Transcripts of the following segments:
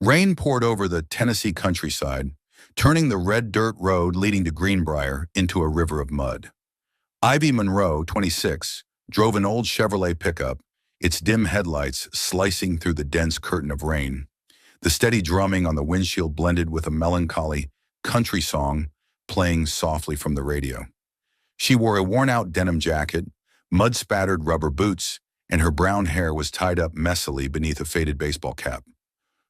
Rain poured over the Tennessee countryside, turning the red dirt road leading to Greenbrier into a river of mud. Ivy Monroe, 26, drove an old Chevrolet pickup, its dim headlights slicing through the dense curtain of rain. The steady drumming on the windshield blended with a melancholy country song playing softly from the radio. She wore a worn-out denim jacket, mud-spattered rubber boots, and her brown hair was tied up messily beneath a faded baseball cap.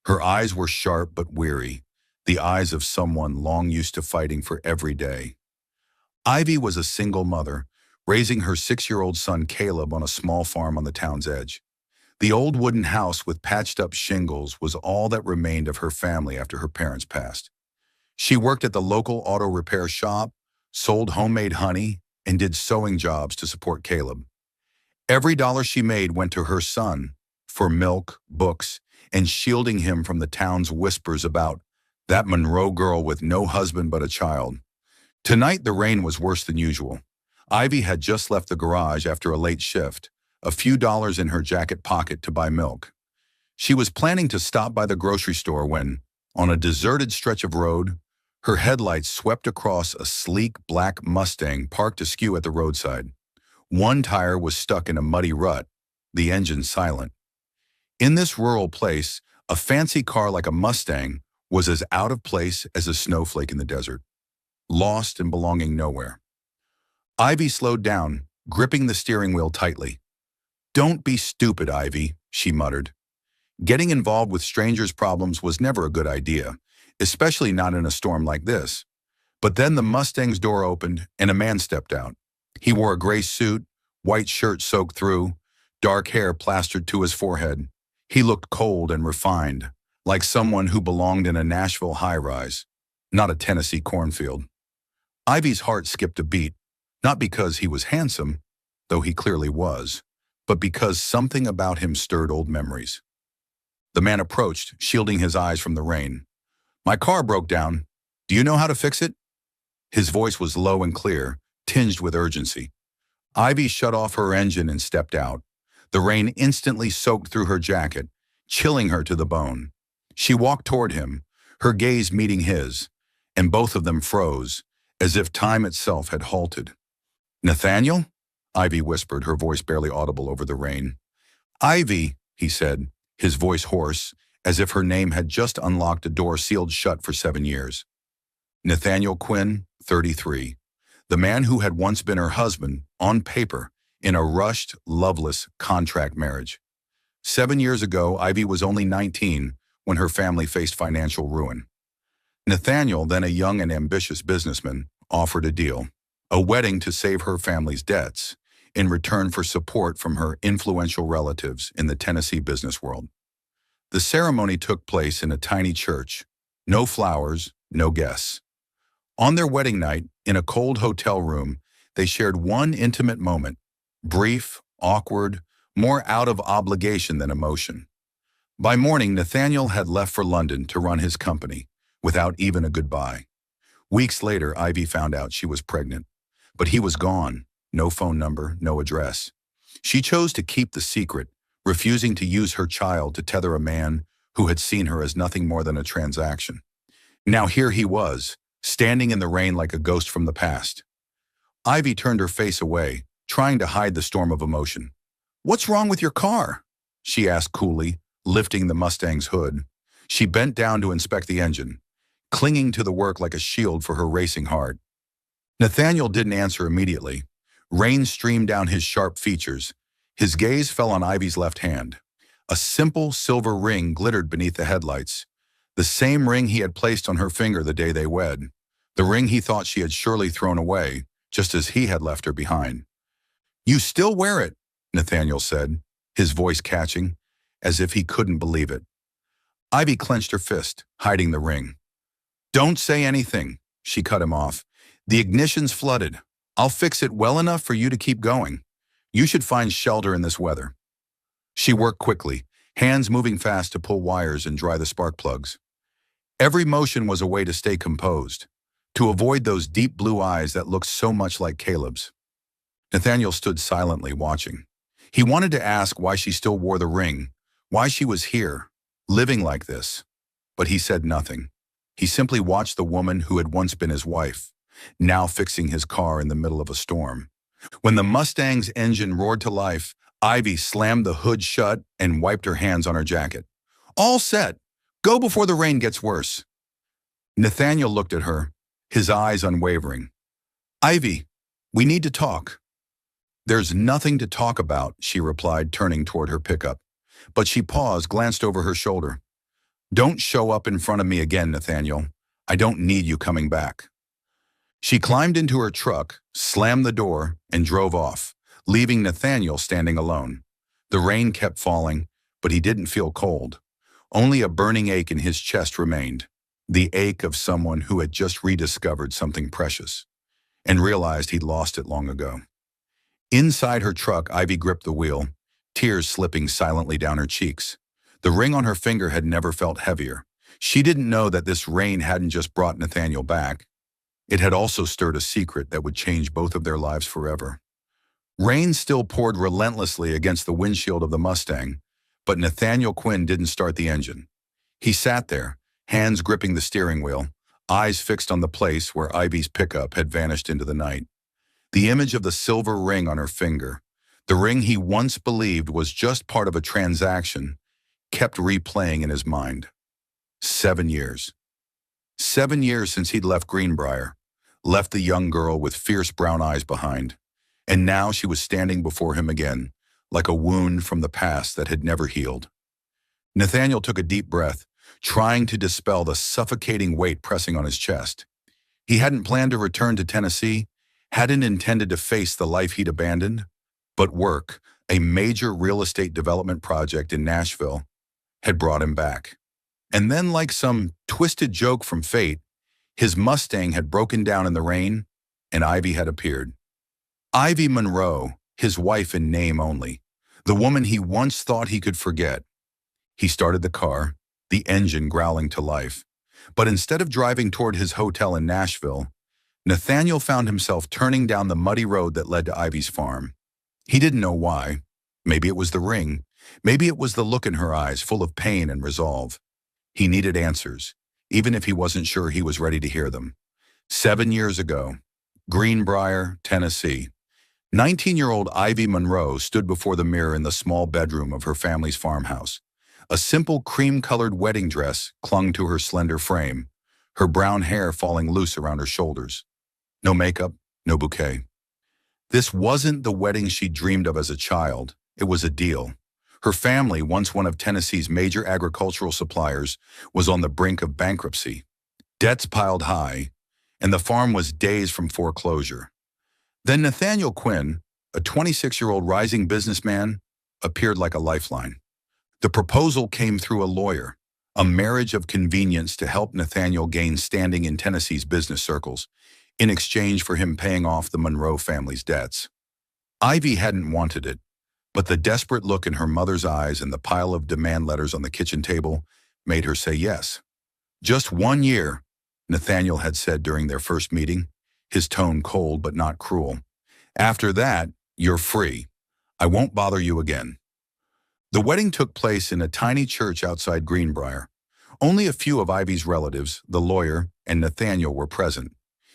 Her eyes were sharp but weary, the eyes of someone long used to fighting for every day. Ivy was a single mother, raising her 6-year-old son Caleb on a small farm on the town's edge. The old wooden house with patched-up shingles was all that remained of her family after her parents passed. She worked at the local auto repair shop, sold homemade honey, and did sewing jobs to support Caleb. Every dollar she made went to her son, for milk, books, and shielding him from the town's whispers about that Monroe girl with no husband but a child. Tonight the rain was worse than usual. Ivy had just left the garage after a late shift, a few dollars in her jacket pocket to buy milk. She was planning to stop by the grocery store when, on a deserted stretch of road, her headlights swept across a sleek black Mustang parked askew at the roadside. One tire was stuck in a muddy rut, the engine silent. In this rural place, a fancy car like a Mustang was as out of place as a snowflake in the desert, lost and belonging nowhere. Ivy slowed down, gripping the steering wheel tightly. "Don't be stupid, Ivy," she muttered. Getting involved with strangers' problems was never a good idea, especially not in a storm like this. But then the Mustang's door opened and a man stepped out. He wore a gray suit, white shirt soaked through, dark hair plastered to his forehead. He looked cold and refined, like someone who belonged in a Nashville high-rise, not a Tennessee cornfield. Ivy's heart skipped a beat, not because he was handsome, though he clearly was, but because something about him stirred old memories. The man approached, shielding his eyes from the rain. "My car broke down. Do you know how to fix it?" His voice was low and clear, tinged with urgency. Ivy shut off her engine and stepped out. The rain instantly soaked through her jacket, chilling her to the bone. She walked toward him, her gaze meeting his, and both of them froze, as if time itself had halted. "Nathaniel?" Ivy whispered, her voice barely audible over the rain. "Ivy," he said, his voice hoarse, as if her name had just unlocked a door sealed shut for 7 years. Nathaniel Quinn, 33. The man who had once been her husband, on paper, in a rushed, loveless contract marriage. 7 years ago, Ivy was only 19 when her family faced financial ruin. Nathaniel, then a young and ambitious businessman, offered a deal, a wedding to save her family's debts, in return for support from her influential relatives in the Tennessee business world. The ceremony took place in a tiny church, no flowers, no guests. On their wedding night, in a cold hotel room, they shared one intimate moment, brief, awkward, more out of obligation than emotion. By morning, Nathaniel had left for London to run his company, without even a goodbye. Weeks later, Ivy found out she was pregnant, but he was gone, no phone number, no address. She chose to keep the secret, refusing to use her child to tether a man who had seen her as nothing more than a transaction. Now here he was, standing in the rain like a ghost from the past. Ivy turned her face away, trying to hide the storm of emotion. "What's wrong with your car?" she asked coolly, lifting the Mustang's hood. She bent down to inspect the engine, clinging to the work like a shield for her racing heart. Nathaniel didn't answer immediately. Rain streamed down his sharp features. His gaze fell on Ivy's left hand. A simple silver ring glittered beneath the headlights, the same ring he had placed on her finger the day they wed, the ring he thought she had surely thrown away, just as he had left her behind. "You still wear it," Nathaniel said, his voice catching, as if he couldn't believe it. Ivy clenched her fist, hiding the ring. "Don't say anything," she cut him off. "The ignition's flooded. I'll fix it well enough for you to keep going. You should find shelter in this weather." She worked quickly, hands moving fast to pull wires and dry the spark plugs. Every motion was a way to stay composed, to avoid those deep blue eyes that looked so much like Caleb's. Nathaniel stood silently watching. He wanted to ask why she still wore the ring, why she was here, living like this. But he said nothing. He simply watched the woman who had once been his wife, now fixing his car in the middle of a storm. When the Mustang's engine roared to life, Ivy slammed the hood shut and wiped her hands on her jacket. All set. Go before the rain gets worse. Nathaniel looked at her, his eyes unwavering. Ivy, we need to talk. There's nothing to talk about, she replied, turning toward her pickup. But she paused, glanced over her shoulder. Don't show up in front of me again, Nathaniel. I don't need you coming back. She climbed into her truck, slammed the door, and drove off, leaving Nathaniel standing alone. The rain kept falling, but he didn't feel cold. Only a burning ache in his chest remained, the ache of someone who had just rediscovered something precious and realized he'd lost it long ago. Inside her truck, Ivy gripped the wheel, tears slipping silently down her cheeks. The ring on her finger had never felt heavier. She didn't know that this rain hadn't just brought Nathaniel back. It had also stirred a secret that would change both of their lives forever. Rain still poured relentlessly against the windshield of the Mustang, but Nathaniel Quinn didn't start the engine. He sat there, hands gripping the steering wheel, eyes fixed on the place where Ivy's pickup had vanished into the night. The image of the silver ring on her finger, the ring he once believed was just part of a transaction, kept replaying in his mind. 7 years. 7 years since he'd left Greenbrier, left the young girl with fierce brown eyes behind, and now she was standing before him again, like a wound from the past that had never healed. Nathaniel took a deep breath, trying to dispel the suffocating weight pressing on his chest. He hadn't planned to return to Tennessee, hadn't intended to face the life he'd abandoned, but work, a major real estate development project in Nashville, had brought him back. And then, like some twisted joke from fate, his Mustang had broken down in the rain, and Ivy had appeared. Ivy Monroe, his wife in name only, the woman he once thought he could forget. He started the car, the engine growling to life. But instead of driving toward his hotel in Nashville, Nathaniel found himself turning down the muddy road that led to Ivy's farm. He didn't know why. Maybe it was the ring. Maybe it was the look in her eyes, full of pain and resolve. He needed answers, even if he wasn't sure he was ready to hear them. 7 years ago, Greenbrier, Tennessee. 19-year-old Ivy Monroe stood before the mirror in the small bedroom of her family's farmhouse. A simple cream-colored wedding dress clung to her slender frame, her brown hair falling loose around her shoulders. No makeup, no bouquet. This wasn't the wedding she dreamed of as a child. It was a deal. Her family, once one of Tennessee's major agricultural suppliers, was on the brink of bankruptcy. Debts piled high, and the farm was days from foreclosure. Then Nathaniel Quinn, a 26-year-old rising businessman, appeared like a lifeline. The proposal came through a lawyer, a marriage of convenience to help Nathaniel gain standing in Tennessee's business circles, in exchange for him paying off the Monroe family's debts. Ivy hadn't wanted it, but the desperate look in her mother's eyes and the pile of demand letters on the kitchen table made her say yes. Just 1 year, Nathaniel had said during their first meeting, his tone cold but not cruel. After that, you're free. I won't bother you again. The wedding took place in a tiny church outside Greenbrier. Only a few of Ivy's relatives, the lawyer, and Nathaniel were present.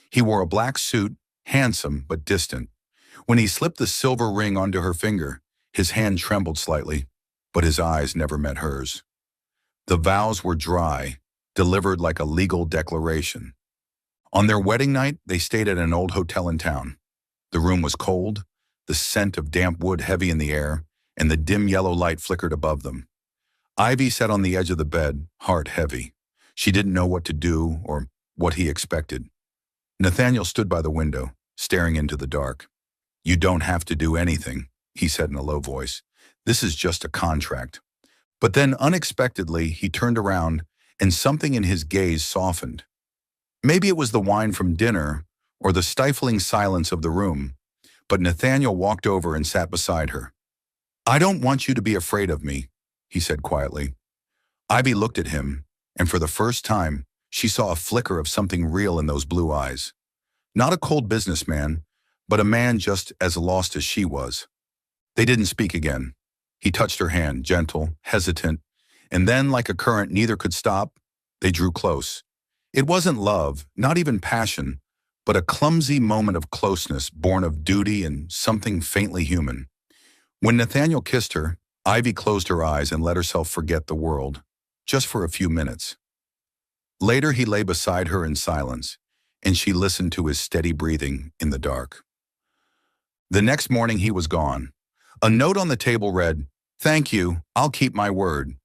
He wore a black suit, handsome but distant. When he slipped the silver ring onto her finger, his hand trembled slightly, but his eyes never met hers. The vows were dry, delivered like a legal declaration. On their wedding night, they stayed at an old hotel in town. The room was cold, the scent of damp wood heavy in the air, and the dim yellow light flickered above them. Ivy sat on the edge of the bed, heart heavy. She didn't know what to do or what he expected. Nathaniel stood by the window, staring into the dark. You don't have to do anything, he said in a low voice. This is just a contract. But then, unexpectedly, he turned around, and something in his gaze softened. Maybe it was the wine from dinner or the stifling silence of the room, but Nathaniel walked over and sat beside her. I don't want you to be afraid of me, he said quietly. Ivy looked at him, and for the first time, she saw a flicker of something real in those blue eyes. Not a cold businessman, but a man just as lost as she was. They didn't speak again. He touched her hand, gentle, hesitant, and then, like a current neither could stop They drew close. It wasn't love, not even passion, but a clumsy moment of closeness born of duty and something faintly human. When Nathaniel kissed her, Ivy closed her eyes and let herself forget the world, just for a few minutes. Later, he lay beside her in silence, and she listened to his steady breathing in the dark. The next morning, he was gone. A note on the table read, "Thank you, I'll keep my word.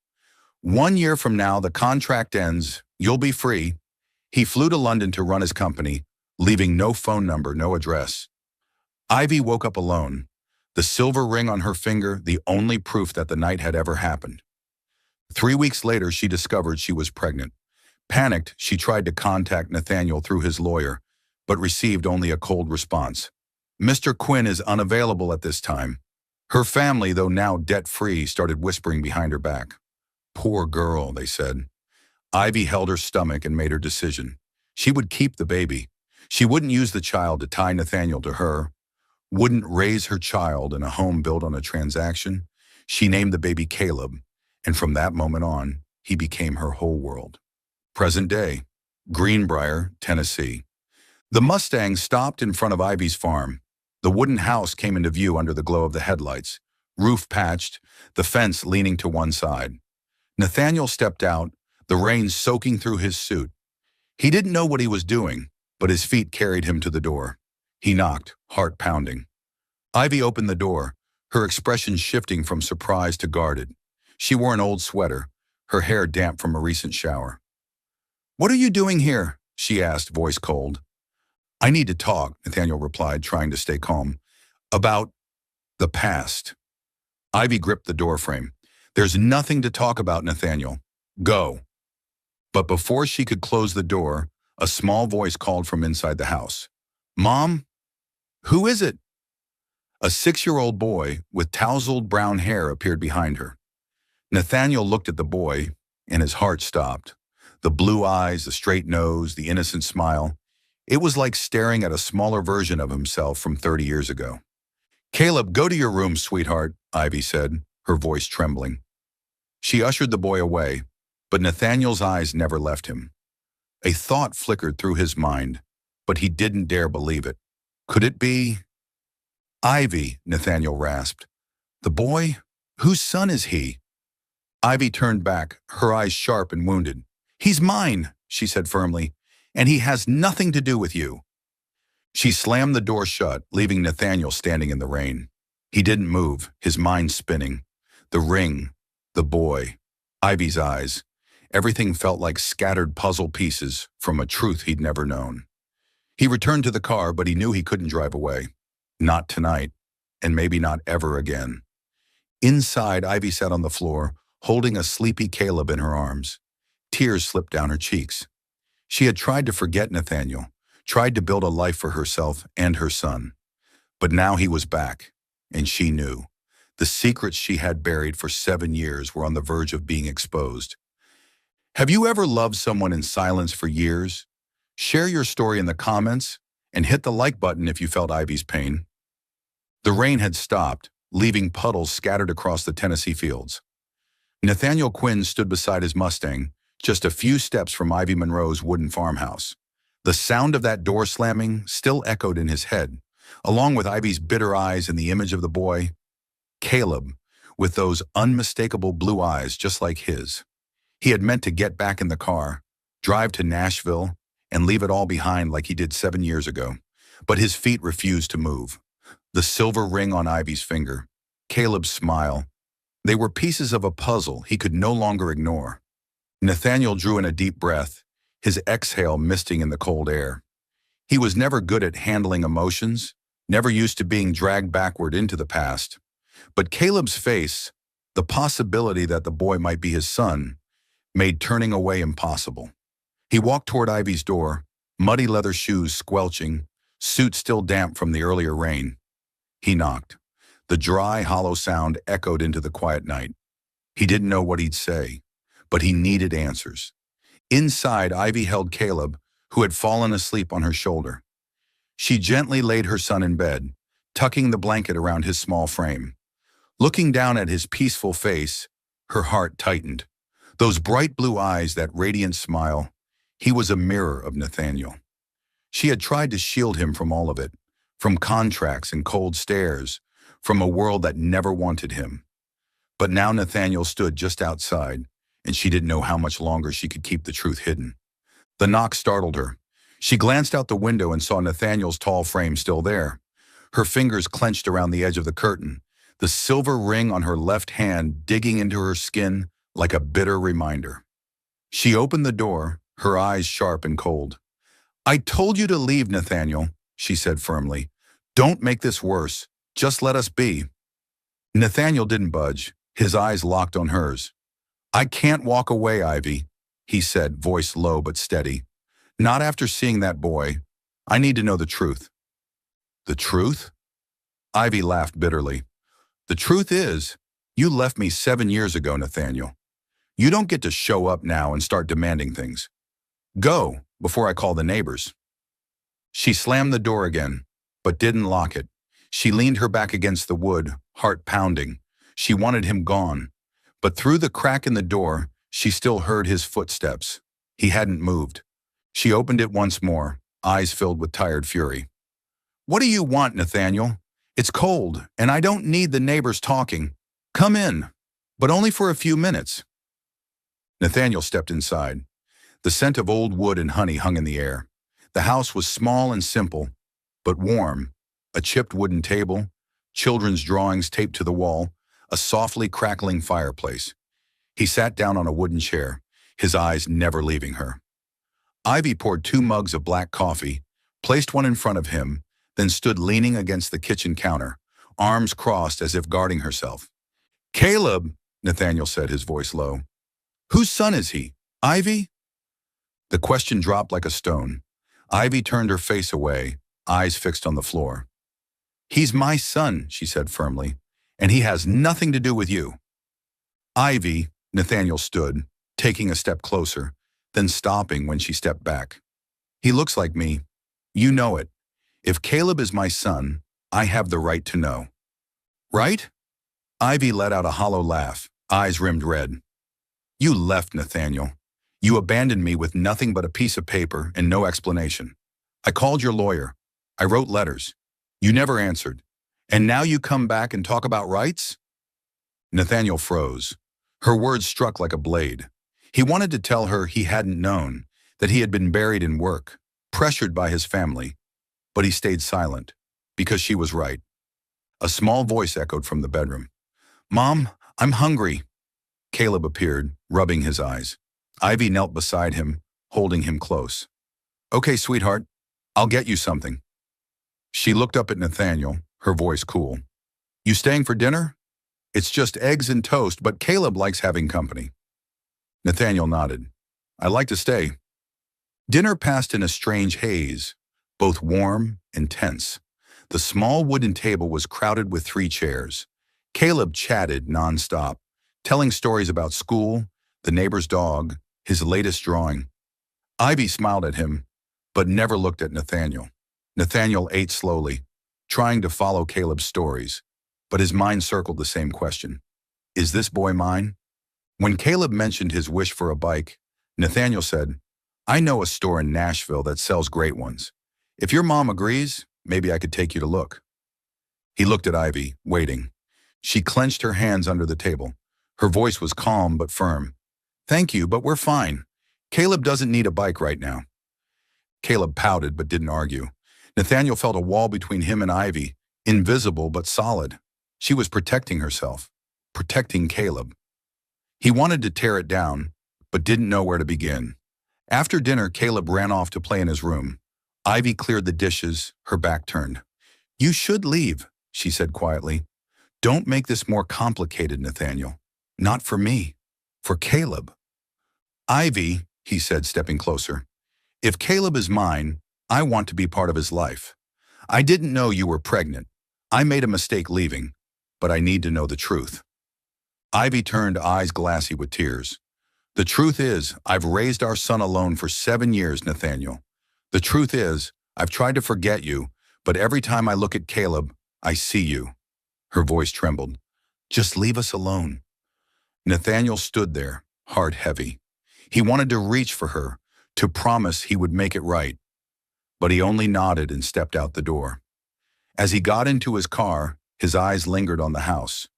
1 year from now, the contract ends, you'll be free." He flew to London to run his company, leaving no phone number, no address. Ivy woke up alone, the silver ring on her finger the only proof that the night had ever happened. 3 weeks later, she discovered she was pregnant. Panicked, she tried to contact Nathaniel through his lawyer, but received only a cold response. "Mr. Quinn is unavailable at this time." Her family, though now debt-free, started whispering behind her back. "Poor girl," they said. Ivy held her stomach and made her decision. She would keep the baby. She wouldn't use the child to tie Nathaniel to her, wouldn't raise her child in a home built on a transaction. She named the baby Caleb, and from that moment on, he became her whole world. Present day, Greenbrier, Tennessee. The Mustang stopped in front of Ivy's farm. The wooden house came into view under the glow of the headlights, roof patched, the fence leaning to one side. Nathaniel stepped out, the rain soaking through his suit. He didn't know what he was doing, but his feet carried him to the door. He knocked, heart pounding. Ivy opened the door, her expression shifting from surprise to guarded. She wore an old sweater, her hair damp from a recent shower. "What are you doing here?" she asked, voice cold. "I need to talk," Nathaniel replied, trying to stay calm. "About the past." Ivy gripped the doorframe. "There's nothing to talk about, Nathaniel. Go." But before she could close the door, a small voice called from inside the house. "Mom? Who is it?" A 6-year-old boy with tousled brown hair appeared behind her. Nathaniel looked at the boy, and his heart stopped. The blue eyes, the straight nose, the innocent smile. It was like staring at a smaller version of himself from 30 years ago. "Caleb, go to your room, sweetheart," Ivy said, her voice trembling. She ushered the boy away, but Nathaniel's eyes never left him. A thought flickered through his mind, but he didn't dare believe it. Could it be? "Ivy," Nathaniel rasped. "The boy? Whose son is he?" Ivy turned back, her eyes sharp and wounded. "He's mine," she said firmly, "and he has nothing to do with you." She slammed the door shut, leaving Nathaniel standing in the rain. He didn't move, his mind spinning. The ring, the boy, Ivy's eyes. Everything felt like scattered puzzle pieces from a truth he'd never known. He returned to the car, but he knew he couldn't drive away. Not tonight, and maybe not ever again. Inside, Ivy sat on the floor, holding a sleepy Caleb in her arms. Tears slipped down her cheeks. She had tried to forget Nathaniel, tried to build a life for herself and her son. But now he was back, and she knew. The secrets she had buried for 7 years were on the verge of being exposed. Have you ever loved someone in silence for years? Share your story in the comments, and hit the like button if you felt Ivy's pain. The rain had stopped, leaving puddles scattered across the Tennessee fields. Nathaniel Quinn stood beside his Mustang, just a few steps from Ivy Monroe's wooden farmhouse. The sound of that door slamming still echoed in his head, along with Ivy's bitter eyes and the image of the boy, Caleb, with those unmistakable blue eyes just like his. He had meant to get back in the car, drive to Nashville, and leave it all behind like he did 7 years ago. But his feet refused to move. The silver ring on Ivy's finger, Caleb's smile, they were pieces of a puzzle he could no longer ignore. Nathaniel drew in a deep breath, his exhale misting in the cold air. He was never good at handling emotions, never used to being dragged backward into the past. But Caleb's face, the possibility that the boy might be his son, made turning away impossible. He walked toward Ivy's door, muddy leather shoes squelching, suit still damp from the earlier rain. He knocked. The dry, hollow sound echoed into the quiet night. He didn't know what he'd say, but he needed answers. Inside, Ivy held Caleb, who had fallen asleep on her shoulder. She gently laid her son in bed, tucking the blanket around his small frame. Looking down at his peaceful face, her heart tightened. Those bright blue eyes, that radiant smile, he was a mirror of Nathaniel. She had tried to shield him from all of it, from contracts and cold stares, from a world that never wanted him. But now Nathaniel stood just outside, and she didn't know how much longer she could keep the truth hidden. The knock startled her. She glanced out the window and saw Nathaniel's tall frame still there. Her fingers clenched around the edge of the curtain, the silver ring on her left hand digging into her skin like a bitter reminder. She opened the door, her eyes sharp and cold. "I told you to leave, Nathaniel," she said firmly. "Don't make this worse. Just let us be." Nathaniel didn't budge, his eyes locked on hers. "I can't walk away, Ivy," he said, voice low but steady. "Not after seeing that boy. I need to know the truth." "The truth?" Ivy laughed bitterly. "The truth is, you left me 7 years ago, Nathaniel. You don't get to show up now and start demanding things. Go, before I call the neighbors." She slammed the door again, but didn't lock it. She leaned her back against the wood, heart pounding. She wanted him gone. But through the crack in the door, she still heard his footsteps. He hadn't moved. She opened it once more, eyes filled with tired fury. "What do you want, Nathaniel? It's cold, and I don't need the neighbors talking. Come in, but only for a few minutes." Nathaniel stepped inside. The scent of old wood and honey hung in the air. The house was small and simple, but warm. A chipped wooden table, children's drawings taped to the wall, a softly crackling fireplace. He sat down on a wooden chair, his eyes never leaving her. Ivy poured 2 mugs of black coffee, placed one in front of him, then stood leaning against the kitchen counter, arms crossed as if guarding herself. "Caleb," Nathaniel said, his voice low. "Whose son is he? Ivy?" The question dropped like a stone. Ivy turned her face away, eyes fixed on the floor. "He's my son," she said firmly, "and he has nothing to do with you." "Ivy," Nathaniel stood, taking a step closer, then stopping when she stepped back. "He looks like me. You know it. If Caleb is my son, I have the right to know." "Right?" Ivy let out a hollow laugh, eyes rimmed red. "You left, Nathaniel. You abandoned me with nothing but a piece of paper and no explanation. I called your lawyer. I wrote letters. You never answered. And now you come back and talk about rights?" Nathaniel froze. Her words struck like a blade. He wanted to tell her he hadn't known, that he had been buried in work, pressured by his family, but he stayed silent, because she was right. A small voice echoed from the bedroom. "Mom, I'm hungry." Caleb appeared, rubbing his eyes. Ivy knelt beside him, holding him close. "Okay, sweetheart, I'll get you something." She looked up at Nathaniel, her voice cool. "You staying for dinner?" "It's just eggs and toast, but Caleb likes having company." Nathaniel nodded. "I'd like to stay." Dinner passed in a strange haze, both warm and tense. The small wooden table was crowded with 3 chairs. Caleb chatted nonstop, telling stories about school, the neighbor's dog, his latest drawing. Ivy smiled at him, but never looked at Nathaniel. Nathaniel ate slowly, trying to follow Caleb's stories, but his mind circled the same question. Is this boy mine? When Caleb mentioned his wish for a bike, Nathaniel said, "I know a store in Nashville that sells great ones. If your mom agrees, maybe I could take you to look." He looked at Ivy, waiting. She clenched her hands under the table. Her voice was calm but firm. "Thank you, but we're fine. Caleb doesn't need a bike right now." Caleb pouted but didn't argue. Nathaniel felt a wall between him and Ivy, invisible but solid. She was protecting herself, protecting Caleb. He wanted to tear it down, but didn't know where to begin. After dinner, Caleb ran off to play in his room. Ivy cleared the dishes, her back turned. "You should leave," she said quietly. "Don't make this more complicated, Nathaniel. Not for me, for Caleb." "Ivy," he said, stepping closer, "if Caleb is mine, I want to be part of his life. I didn't know you were pregnant. I made a mistake leaving, but I need to know the truth." Ivy turned, eyes glassy with tears. "The truth is, I've raised our son alone for 7 years, Nathaniel. The truth is, I've tried to forget you, but every time I look at Caleb, I see you." Her voice trembled. "Just leave us alone." Nathaniel stood there, heart heavy. He wanted to reach for her, to promise he would make it right, but he only nodded and stepped out the door. As he got into his car, his eyes lingered on the house.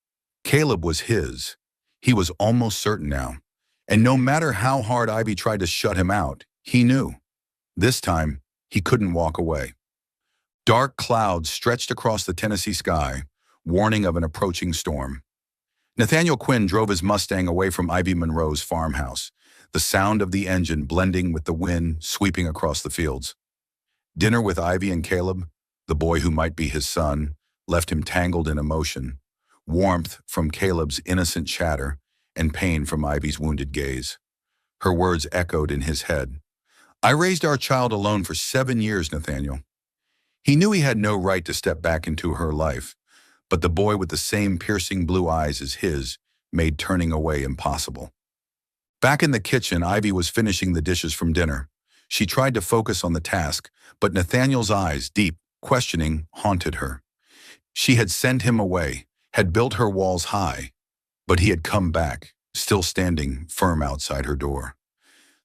Caleb was his. He was almost certain now. And no matter how hard Ivy tried to shut him out, he knew. This time, he couldn't walk away. Dark clouds stretched across the Tennessee sky, warning of an approaching storm. Nathaniel Quinn drove his Mustang away from Ivy Monroe's farmhouse, the sound of the engine blending with the wind sweeping across the fields. Dinner with Ivy and Caleb, the boy who might be his son, left him tangled in emotion, warmth from Caleb's innocent chatter and pain from Ivy's wounded gaze. Her words echoed in his head. "I raised our child alone for 7 years, Nathaniel." He knew he had no right to step back into her life, but the boy with the same piercing blue eyes as his made turning away impossible. Back in the kitchen, Ivy was finishing the dishes from dinner. She tried to focus on the task, but Nathaniel's eyes, deep, questioning, haunted her. She had sent him away, had built her walls high, but he had come back, still standing firm outside her door.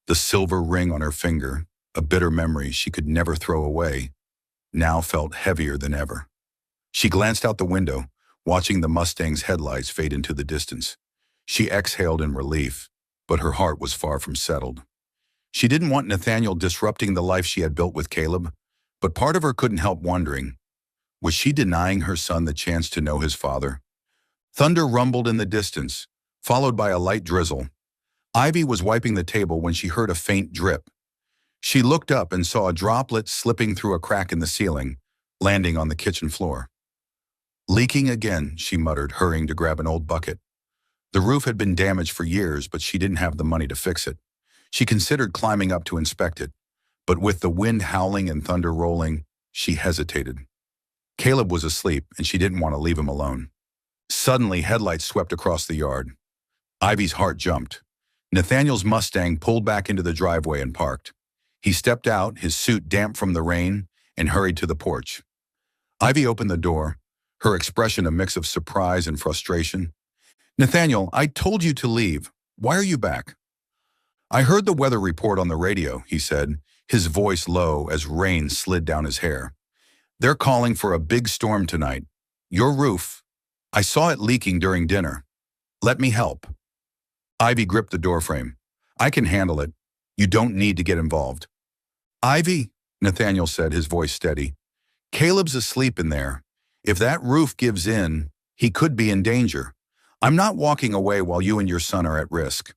The silver ring on her finger, a bitter memory she could never throw away, now felt heavier than ever. She glanced out the window, watching the Mustang's headlights fade into the distance. She exhaled in relief, but her heart was far from settled. She didn't want Nathaniel disrupting the life she had built with Caleb, but part of her couldn't help wondering, was she denying her son the chance to know his father? Thunder rumbled in the distance, followed by a light drizzle. Ivy was wiping the table when she heard a faint drip. She looked up and saw a droplet slipping through a crack in the ceiling, landing on the kitchen floor. "Leaking again," she muttered, hurrying to grab an old bucket. The roof had been damaged for years, but she didn't have the money to fix it. She considered climbing up to inspect it, but with the wind howling and thunder rolling, she hesitated. Caleb was asleep, and she didn't want to leave him alone. Suddenly, headlights swept across the yard. Ivy's heart jumped. Nathaniel's Mustang pulled back into the driveway and parked. He stepped out, his suit damp from the rain, and hurried to the porch. Ivy opened the door, her expression a mix of surprise and frustration. "Nathaniel, I told you to leave. Why are you back?" "I heard the weather report on the radio," he said, his voice low as rain slid down his hair. "They're calling for a big storm tonight. Your roof, I saw it leaking during dinner. Let me help." Ivy gripped the doorframe. "I can handle it. You don't need to get involved." "Ivy," Nathaniel said, his voice steady, "Caleb's asleep in there. If that roof gives in, he could be in danger. I'm not walking away while you and your son are at risk."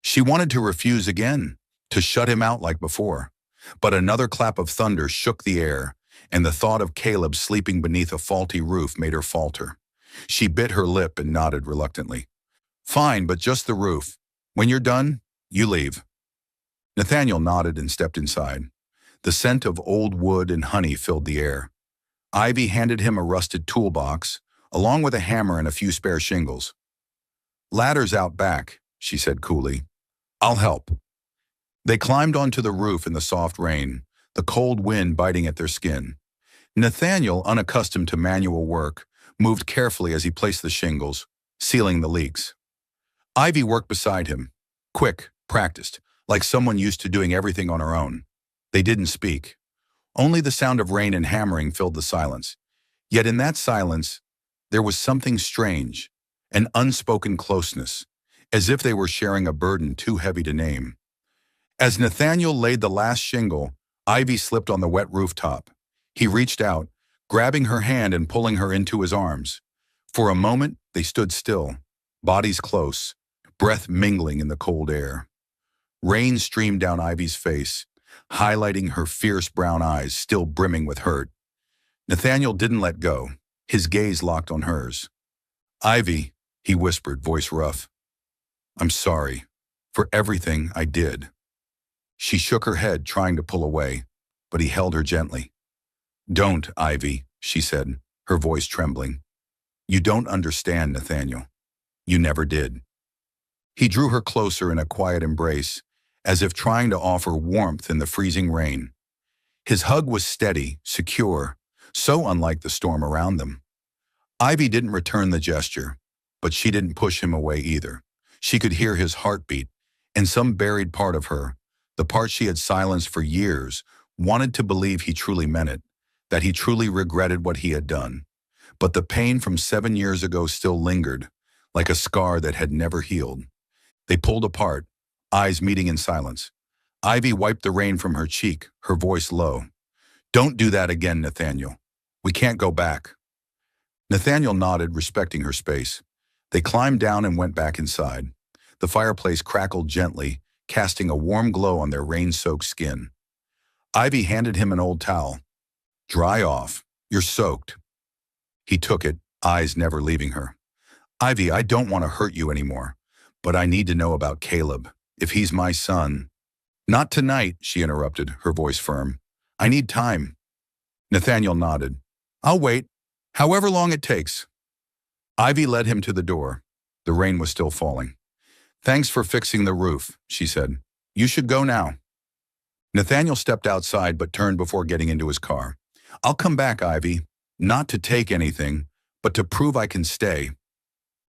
She wanted to refuse again, to shut him out like before. But another clap of thunder shook the air, and the thought of Caleb sleeping beneath a faulty roof made her falter. She bit her lip and nodded reluctantly. "Fine, but just the roof. When you're done, you leave." Nathaniel nodded and stepped inside. The scent of old wood and honey filled the air. Ivy handed him a rusted toolbox, along with a hammer and a few spare shingles. "Ladder's out back," she said coolly. "I'll help." They climbed onto the roof in the soft rain, the cold wind biting at their skin. Nathaniel, unaccustomed to manual work, moved carefully as he placed the shingles, sealing the leaks. Ivy worked beside him, quick, practiced, like someone used to doing everything on her own. They didn't speak. Only the sound of rain and hammering filled the silence. Yet in that silence, there was something strange, an unspoken closeness, as if they were sharing a burden too heavy to name. As Nathaniel laid the last shingle, Ivy slipped on the wet rooftop. He reached out, grabbing her hand and pulling her into his arms. For a moment, they stood still, bodies close, breath mingling in the cold air. Rain streamed down Ivy's face, highlighting her fierce brown eyes still brimming with hurt. Nathaniel didn't let go, his gaze locked on hers. "Ivy," he whispered, voice rough. "I'm sorry for everything I did." She shook her head, trying to pull away, but he held her gently. "Don't, Ivy," she said, her voice trembling. "You don't understand, Nathaniel. You never did." He drew her closer in a quiet embrace, as if trying to offer warmth in the freezing rain. His hug was steady, secure, so unlike the storm around them. Ivy didn't return the gesture, but she didn't push him away either. She could hear his heartbeat, and some buried part of her, the part she had silenced for years, wanted to believe he truly meant it, that he truly regretted what he had done. But the pain from 7 years ago still lingered, like a scar that had never healed. They pulled apart, eyes meeting in silence. Ivy wiped the rain from her cheek, her voice low. "Don't do that again, Nathaniel. We can't go back." Nathaniel nodded, respecting her space. They climbed down and went back inside. The fireplace crackled gently, casting a warm glow on their rain-soaked skin. Ivy handed him an old towel. "Dry off. You're soaked." He took it, eyes never leaving her. "Ivy, I don't want to hurt you anymore, but I need to know about Caleb. If he's my son—" "Not tonight," she interrupted, her voice firm. "I need time." Nathaniel nodded. "I'll wait, however long it takes." Ivy led him to the door. The rain was still falling. "Thanks for fixing the roof," she said. "You should go now." Nathaniel stepped outside but turned before getting into his car. "I'll come back, Ivy. Not to take anything, but to prove I can stay."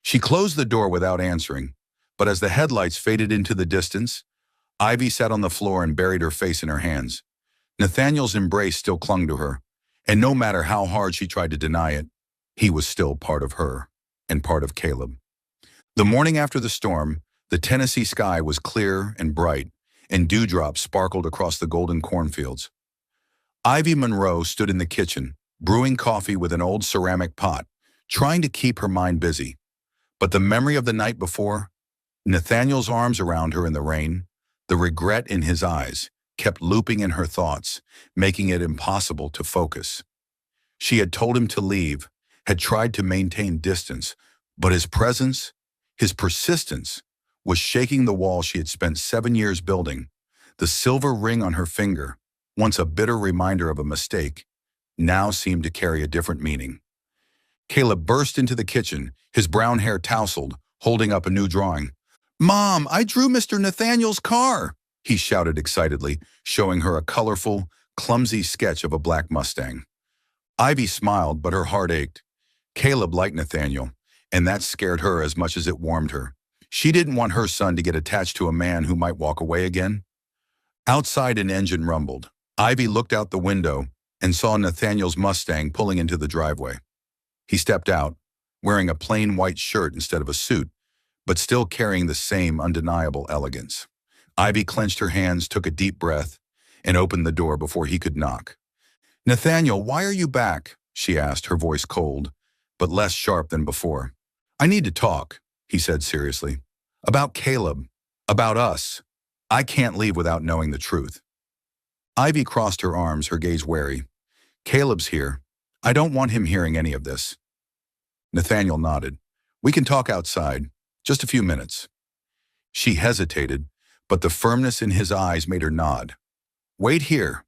She closed the door without answering, but as the headlights faded into the distance, Ivy sat on the floor and buried her face in her hands. Nathaniel's embrace still clung to her, and no matter how hard she tried to deny it, he was still part of her and part of Caleb. The morning after the storm, the Tennessee sky was clear and bright, and dewdrops sparkled across the golden cornfields. Ivy Monroe stood in the kitchen, brewing coffee with an old ceramic pot, trying to keep her mind busy. But the memory of the night before, Nathaniel's arms around her in the rain, the regret in his eyes, kept looping in her thoughts, making it impossible to focus. She had told him to leave, had tried to maintain distance, but his presence, his persistence, was shaking the wall she had spent 7 years building. The silver ring on her finger, once a bitter reminder of a mistake, now seemed to carry a different meaning. Caleb burst into the kitchen, his brown hair tousled, holding up a new drawing. "Mom, I drew Mr. Nathaniel's car!" he shouted excitedly, showing her a colorful, clumsy sketch of a black Mustang. Ivy smiled, but her heart ached. Caleb liked Nathaniel, and that scared her as much as it warmed her. She didn't want her son to get attached to a man who might walk away again. Outside, an engine rumbled. Ivy looked out the window and saw Nathaniel's Mustang pulling into the driveway. He stepped out, wearing a plain white shirt instead of a suit, but still carrying the same undeniable elegance. Ivy clenched her hands, took a deep breath, and opened the door before he could knock. "Nathaniel, why are you back?" she asked, her voice cold, but less sharp than before. "I need to talk," he said seriously. "About Caleb. About us. I can't leave without knowing the truth." Ivy crossed her arms, her gaze wary. "Caleb's here. I don't want him hearing any of this." Nathaniel nodded. "We can talk outside. Just a few minutes." She hesitated, but the firmness in his eyes made her nod. "Wait here."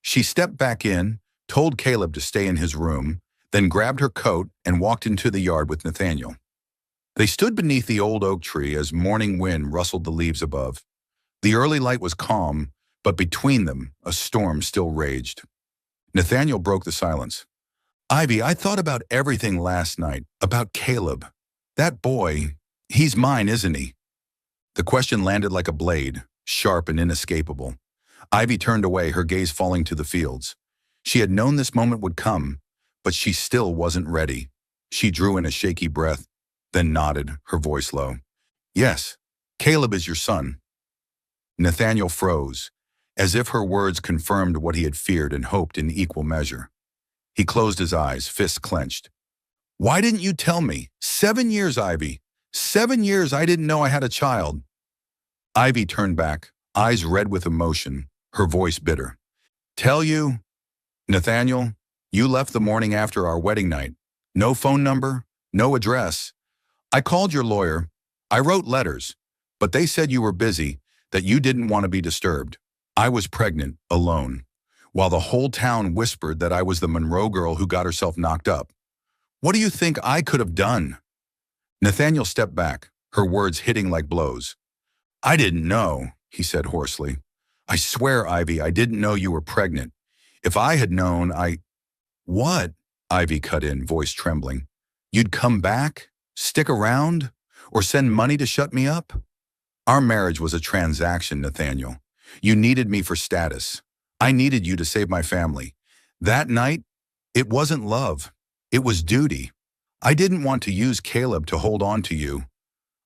She stepped back in, told Caleb to stay in his room, then grabbed her coat and walked into the yard with Nathaniel. They stood beneath the old oak tree as morning wind rustled the leaves above. The early light was calm, but between them, a storm still raged. Nathaniel broke the silence. "Ivy, I thought about everything last night, about Caleb. That boy, he's mine, isn't he?" The question landed like a blade, sharp and inescapable. Ivy turned away, her gaze falling to the fields. She had known this moment would come, but she still wasn't ready. She drew in a shaky breath, then nodded, her voice low. "Yes, Caleb is your son." Nathaniel froze, as if her words confirmed what he had feared and hoped in equal measure. He closed his eyes, fists clenched. "Why didn't you tell me? 7 years, Ivy. 7 years I didn't know I had a child." Ivy turned back, eyes red with emotion, her voice bitter. "Tell you? Nathaniel, you left the morning after our wedding night. No phone number, no address. I called your lawyer. I wrote letters, but they said you were busy, that you didn't want to be disturbed. I was pregnant, alone, while the whole town whispered that I was the Monroe girl who got herself knocked up. What do you think I could have done?" Nathaniel stepped back, her words hitting like blows. "I didn't know," he said hoarsely. "I swear, Ivy, I didn't know you were pregnant. If I had known, "What?" Ivy cut in, voice trembling. "You'd come back? Stick around? or send money to shut me up? Our marriage was a transaction, Nathaniel. You needed me for status. I needed you to save my family. That night, it wasn't love. It was duty. I didn't want to use Caleb to hold on to you.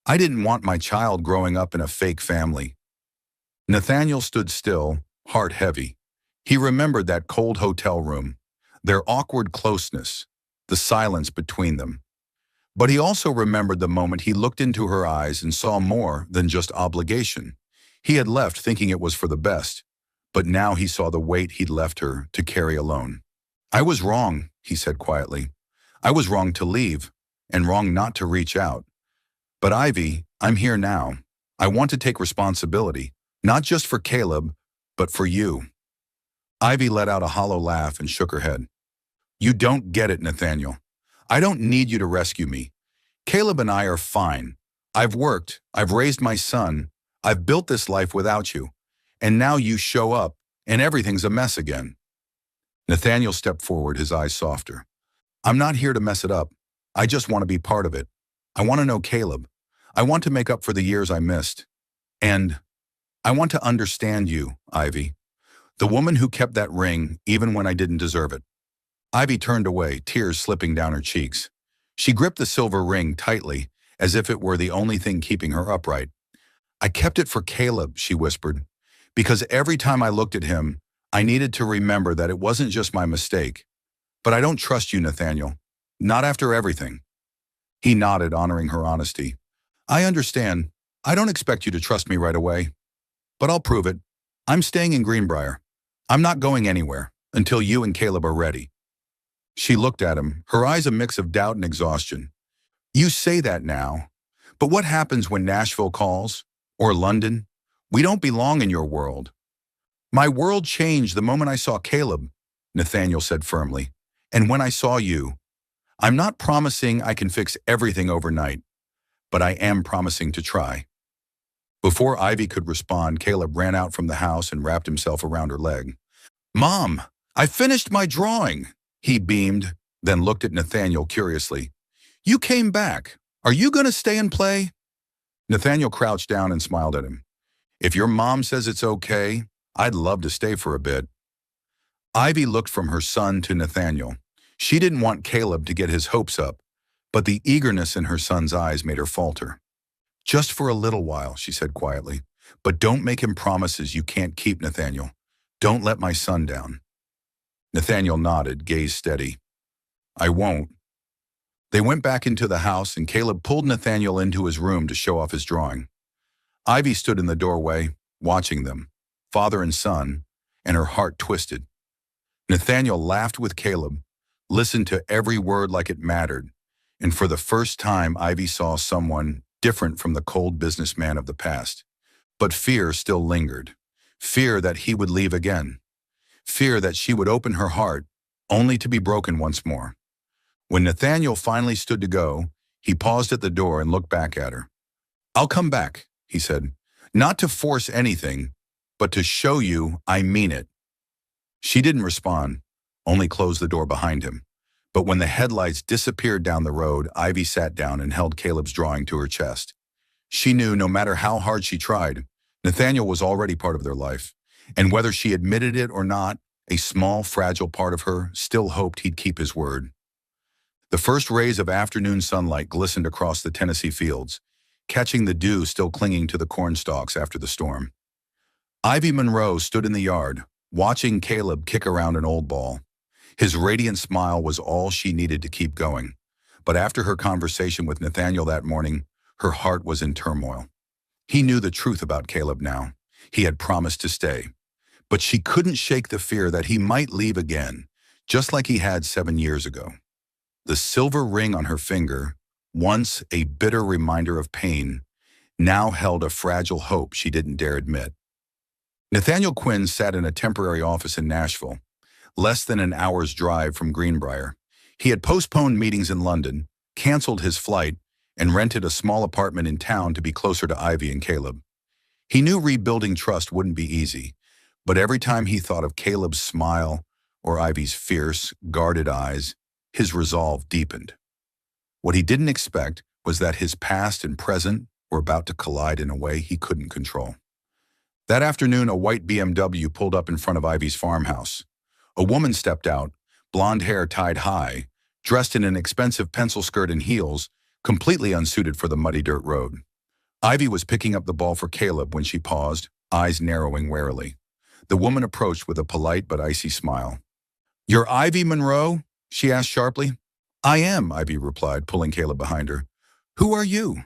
I didn't want my child growing up in a fake family. Nathaniel stood still, heart heavy. He remembered that cold hotel room, their awkward closeness, the silence between them. But he also remembered the moment he looked into her eyes and saw more than just obligation. He had left thinking it was for the best, but now he saw the weight he'd left her to carry alone. I was wrong, he said quietly. I was wrong to leave, and wrong not to reach out. But Ivy, I'm here now. I want to take responsibility, not just for Caleb, but for you. Ivy let out a hollow laugh and shook her head. You don't get it, Nathaniel. I don't need you to rescue me. Caleb and I are fine. I've worked, I've raised my son, I've built this life without you. And now you show up, and everything's a mess again. Nathaniel stepped forward, his eyes softer. I'm not here to mess it up. I just want to be part of it. I want to know Caleb. I want to make up for the years I missed. And I want to understand you, Ivy. The woman who kept that ring even when I didn't deserve it. Ivy turned away, tears slipping down her cheeks. She gripped the silver ring tightly, as if it were the only thing keeping her upright. I kept it for Caleb, she whispered, because every time I looked at him, I needed to remember that it wasn't just my mistake. But I don't trust you, Nathaniel. Not after everything. He nodded, honoring her honesty. I understand. I don't expect you to trust me right away. But I'll prove it. I'm staying in Greenbrier. I'm not going anywhere until you and Caleb are ready. She looked at him, her eyes a mix of doubt and exhaustion. You say that now, but what happens when Nashville calls? Or London? We don't belong in your world. My world changed the moment I saw Caleb, Nathaniel said firmly. And when I saw you, I'm not promising I can fix everything overnight, but I am promising to try. Before Ivy could respond, Caleb ran out from the house and wrapped himself around her leg. Mom, I finished my drawing. He beamed, then looked at Nathaniel curiously. You came back. Are you going to stay and play? Nathaniel crouched down and smiled at him. If your mom says it's okay, I'd love to stay for a bit. Ivy looked from her son to Nathaniel. She didn't want Caleb to get his hopes up, but the eagerness in her son's eyes made her falter. Just for a little while, she said quietly. But don't make him promises you can't keep, Nathaniel. Don't let my son down. Nathaniel nodded, gaze steady. I won't. They went back into the house and Caleb pulled Nathaniel into his room to show off his drawing. Ivy stood in the doorway, watching them, father and son, and her heart twisted. Nathaniel laughed with Caleb, listened to every word like it mattered, and for the first time Ivy saw someone different from the cold businessman of the past. But fear still lingered. Fear that he would leave again. Fear that she would open her heart, only to be broken once more. When Nathaniel finally stood to go, he paused at the door and looked back at her. I'll come back, he said, not to force anything, but to show you I mean it. She didn't respond, only closed the door behind him. But when the headlights disappeared down the road, Ivy sat down and held Caleb's drawing to her chest. She knew no matter how hard she tried, Nathaniel was already part of their life. And whether she admitted it or not, a small, fragile part of her still hoped he'd keep his word. The first rays of afternoon sunlight glistened across the Tennessee fields, catching the dew still clinging to the corn stalks after the storm. Ivy Monroe stood in the yard, watching Caleb kick around an old ball. His radiant smile was all she needed to keep going. But after her conversation with Nathaniel that morning, her heart was in turmoil. He knew the truth about Caleb now. He had promised to stay. But she couldn't shake the fear that he might leave again, just like he had 7 years ago. The silver ring on her finger, once a bitter reminder of pain, now held a fragile hope she didn't dare admit. Nathaniel Quinn sat in a temporary office in Nashville, less than an hour's drive from Greenbrier. He had postponed meetings in London, canceled his flight, and rented a small apartment in town to be closer to Ivy and Caleb. He knew rebuilding trust wouldn't be easy, but every time he thought of Caleb's smile or Ivy's fierce, guarded eyes, his resolve deepened. What he didn't expect was that his past and present were about to collide in a way he couldn't control. That afternoon, a white BMW pulled up in front of Ivy's farmhouse. A woman stepped out, blonde hair tied high, dressed in an expensive pencil skirt and heels, completely unsuited for the muddy dirt road. Ivy was picking up the ball for Caleb when she paused, eyes narrowing warily. The woman approached with a polite but icy smile. "You're Ivy Monroe?" she asked sharply. "I am," Ivy replied, pulling Caleb behind her. "Who are you?"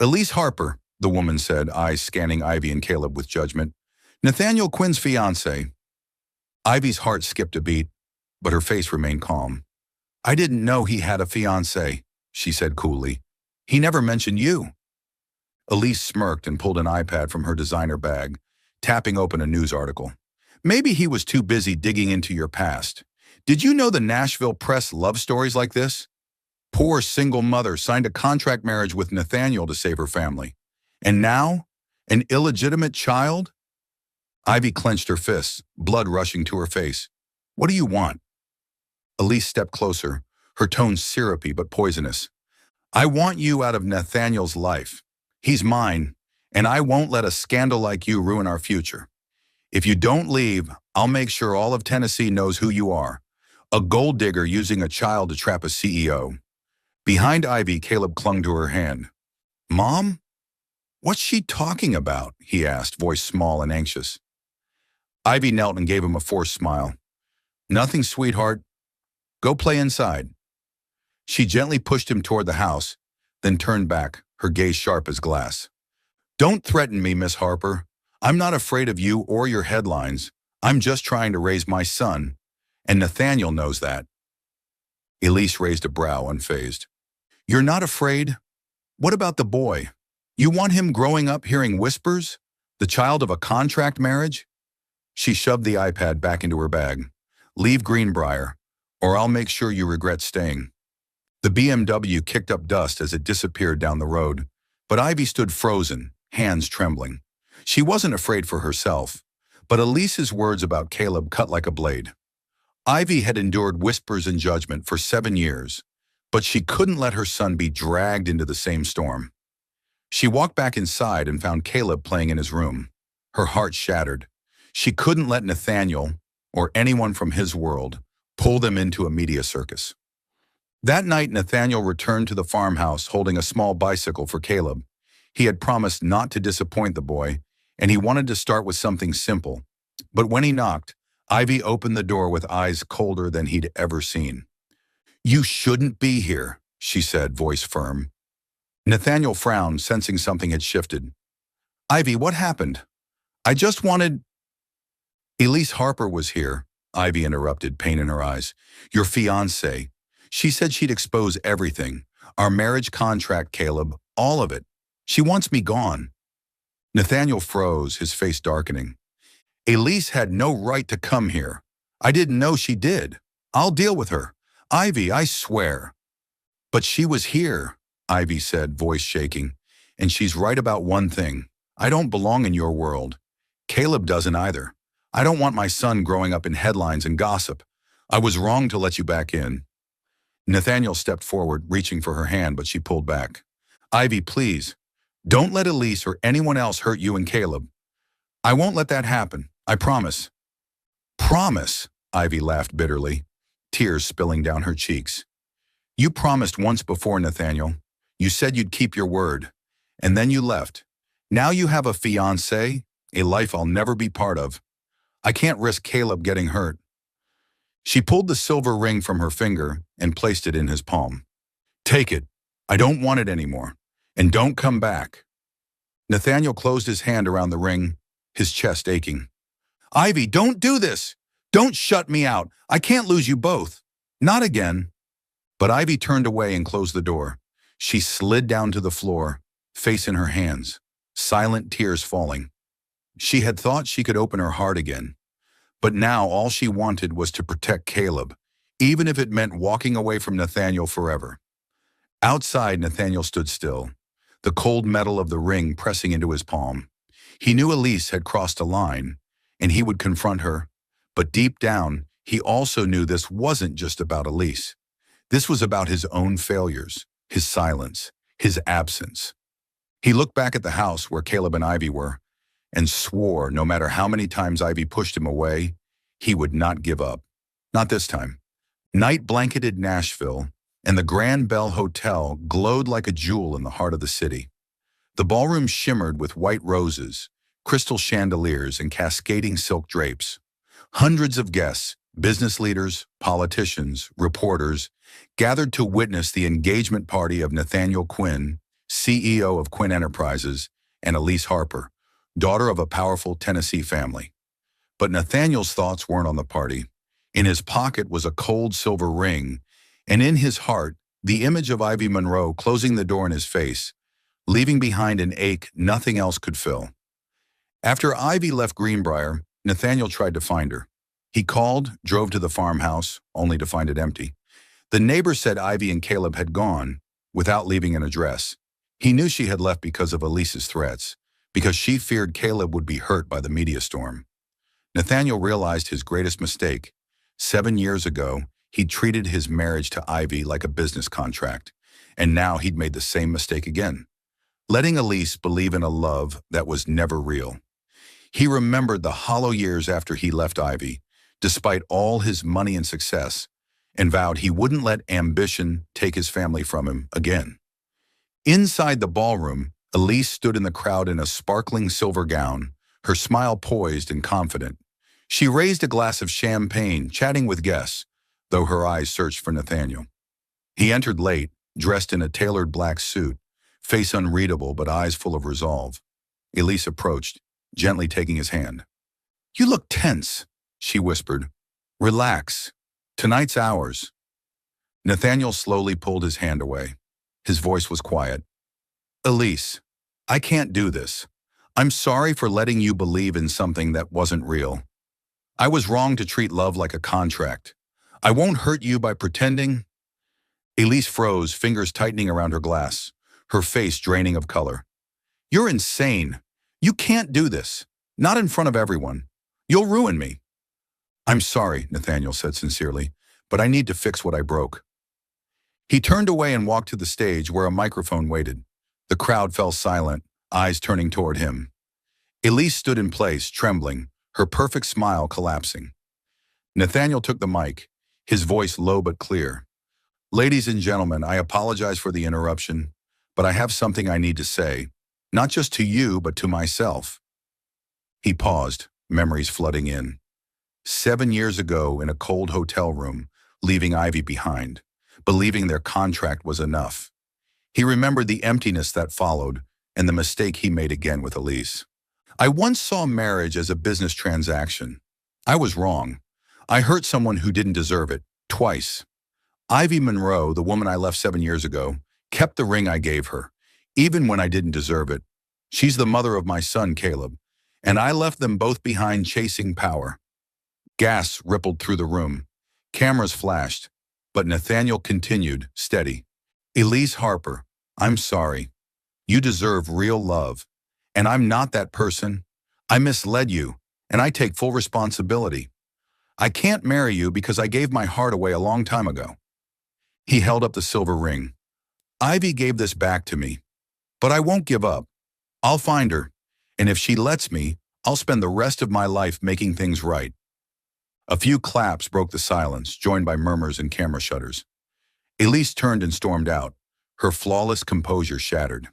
"Elise Harper," the woman said, eyes scanning Ivy and Caleb with judgment. "Nathaniel Quinn's fiancé." Ivy's heart skipped a beat, but her face remained calm. "I didn't know he had a fiancé," she said coolly. "He never mentioned you." Elise smirked and pulled an iPad from her designer bag, tapping open a news article. "Maybe he was too busy digging into your past. Did you know the Nashville press loves stories like this? Poor single mother signed a contract marriage with Nathaniel to save her family. And now, an illegitimate child?" Ivy clenched her fists, blood rushing to her face. "What do you want?" Elise stepped closer, her tone syrupy but poisonous. "I want you out of Nathaniel's life. He's mine, and I won't let a scandal like you ruin our future. If you don't leave, I'll make sure all of Tennessee knows who you are. A gold digger using a child to trap a CEO. Behind Ivy, Caleb clung to her hand. "Mom? What's she talking about?" he asked, voice small and anxious. Ivy knelt and gave him a forced smile. "Nothing, sweetheart. Go play inside." She gently pushed him toward the house, then turned back, her gaze sharp as glass. "Don't threaten me, Miss Harper. I'm not afraid of you or your headlines. I'm just trying to raise my son, and Nathaniel knows that." Elise raised a brow, unfazed. "You're not afraid? What about the boy? You want him growing up hearing whispers? The child of a contract marriage?" She shoved the iPad back into her bag. "Leave Greenbrier, or I'll make sure you regret staying." The BMW kicked up dust as it disappeared down the road, but Ivy stood frozen, hands trembling. She wasn't afraid for herself, but Elise's words about Caleb cut like a blade. Ivy had endured whispers and judgment for 7 years, but she couldn't let her son be dragged into the same storm. She walked back inside and found Caleb playing in his room. Her heart shattered. She couldn't let Nathaniel, or anyone from his world, pull them into a media circus. That night, Nathaniel returned to the farmhouse holding a small bicycle for Caleb. He had promised not to disappoint the boy, and he wanted to start with something simple. But when he knocked, Ivy opened the door with eyes colder than he'd ever seen. "You shouldn't be here," she said, voice firm. Nathaniel frowned, sensing something had shifted. "Ivy, what happened? I just wanted—" "Elise Harper was here," Ivy interrupted, pain in her eyes. "Your fiancé. She said she'd expose everything. Our marriage contract, Caleb, all of it. She wants me gone." Nathaniel froze, his face darkening. "Elise had no right to come here. I didn't know she did. I'll deal with her. Ivy, I swear." "But she was here," Ivy said, voice shaking. "And she's right about one thing. I don't belong in your world. Caleb doesn't either. I don't want my son growing up in headlines and gossip. I was wrong to let you back in." Nathaniel stepped forward, reaching for her hand, but she pulled back. "Ivy, please, don't let Elise or anyone else hurt you and Caleb. I won't let that happen. I promise." "Promise?" Ivy laughed bitterly, tears spilling down her cheeks. "You promised once before, Nathaniel. You said you'd keep your word, and then you left. Now you have a fiancé, a life I'll never be part of. I can't risk Caleb getting hurt." She pulled the silver ring from her finger and placed it in his palm. "Take it. I don't want it anymore. And don't come back." Nathaniel closed his hand around the ring, his chest aching. "Ivy, don't do this! Don't shut me out! I can't lose you both! Not again!" But Ivy turned away and closed the door. She slid down to the floor, face in her hands, silent tears falling. She had thought she could open her heart again. But now all she wanted was to protect Caleb, even if it meant walking away from Nathaniel forever. Outside, Nathaniel stood still, the cold metal of the ring pressing into his palm. He knew Elise had crossed a line, and he would confront her. But deep down, he also knew this wasn't just about Elise. This was about his own failures, his silence, his absence. He looked back at the house where Caleb and Ivy were and swore no matter how many times Ivy pushed him away, he would not give up. Not this time. Night blanketed Nashville, and the Grand Bell Hotel glowed like a jewel in the heart of the city. The ballroom shimmered with white roses, crystal chandeliers, and cascading silk drapes. Hundreds of guests, business leaders, politicians, reporters, gathered to witness the engagement party of Nathaniel Quinn, CEO of Quinn Enterprises, and Elise Harper, daughter of a powerful Tennessee family. But Nathaniel's thoughts weren't on the party. In his pocket was a cold silver ring, and in his heart, the image of Ivy Monroe closing the door in his face, leaving behind an ache nothing else could fill. After Ivy left Greenbrier, Nathaniel tried to find her. He called, drove to the farmhouse, only to find it empty. The neighbor said Ivy and Caleb had gone, without leaving an address. He knew she had left because of Elise's threats, because she feared Caleb would be hurt by the media storm. Nathaniel realized his greatest mistake. 7 years ago, he'd treated his marriage to Ivy like a business contract, and now he'd made the same mistake again, letting Elise believe in a love that was never real. He remembered the hollow years after he left Ivy, despite all his money and success, and vowed he wouldn't let ambition take his family from him again. Inside the ballroom, Elise stood in the crowd in a sparkling silver gown, her smile poised and confident. She raised a glass of champagne, chatting with guests, though her eyes searched for Nathaniel. He entered late, dressed in a tailored black suit, face unreadable but eyes full of resolve. Elise approached, gently taking his hand. "You look tense," she whispered. "Relax. Tonight's ours." Nathaniel slowly pulled his hand away. His voice was quiet. "Elise, I can't do this. I'm sorry for letting you believe in something that wasn't real. I was wrong to treat love like a contract. I won't hurt you by pretending." Elise froze, fingers tightening around her glass, her face draining of color. "You're insane. You can't do this. Not in front of everyone. You'll ruin me." "I'm sorry," Nathaniel said sincerely, "but I need to fix what I broke." He turned away and walked to the stage where a microphone waited. The crowd fell silent, eyes turning toward him. Elise stood in place, trembling, her perfect smile collapsing. Nathaniel took the mic, his voice low but clear. "Ladies and gentlemen, I apologize for the interruption, but I have something I need to say, not just to you, but to myself." He paused, memories flooding in. 7 years ago in a cold hotel room, leaving Ivy behind, believing their contract was enough. He remembered the emptiness that followed and the mistake he made again with Elise. "I once saw marriage as a business transaction. I was wrong. I hurt someone who didn't deserve it, twice. Ivy Monroe, the woman I left 7 years ago, kept the ring I gave her, even when I didn't deserve it. She's the mother of my son, Caleb, and I left them both behind chasing power." Gas rippled through the room. Cameras flashed, but Nathaniel continued, steady. "Elise Harper, I'm sorry. You deserve real love. And I'm not that person. I misled you, and I take full responsibility. I can't marry you because I gave my heart away a long time ago." He held up the silver ring. "Ivy gave this back to me, but I won't give up. I'll find her, and if she lets me, I'll spend the rest of my life making things right." A few claps broke the silence, joined by murmurs and camera shutters. Elise turned and stormed out, her flawless composure shattered.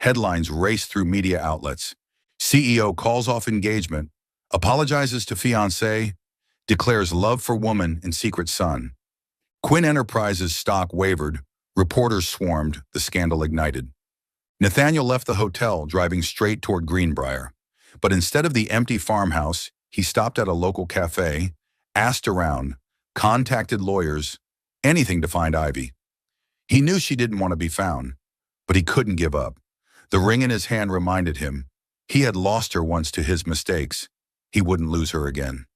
Headlines raced through media outlets. CEO calls off engagement, apologizes to fiancé, declares love for woman in secret son. Quinn Enterprises stock wavered, reporters swarmed, the scandal ignited. Nathaniel left the hotel, driving straight toward Greenbrier. But instead of the empty farmhouse, he stopped at a local cafe, asked around, contacted lawyers, anything to find Ivy. He knew she didn't want to be found, but he couldn't give up. The ring in his hand reminded him he had lost her once to his mistakes. He wouldn't lose her again.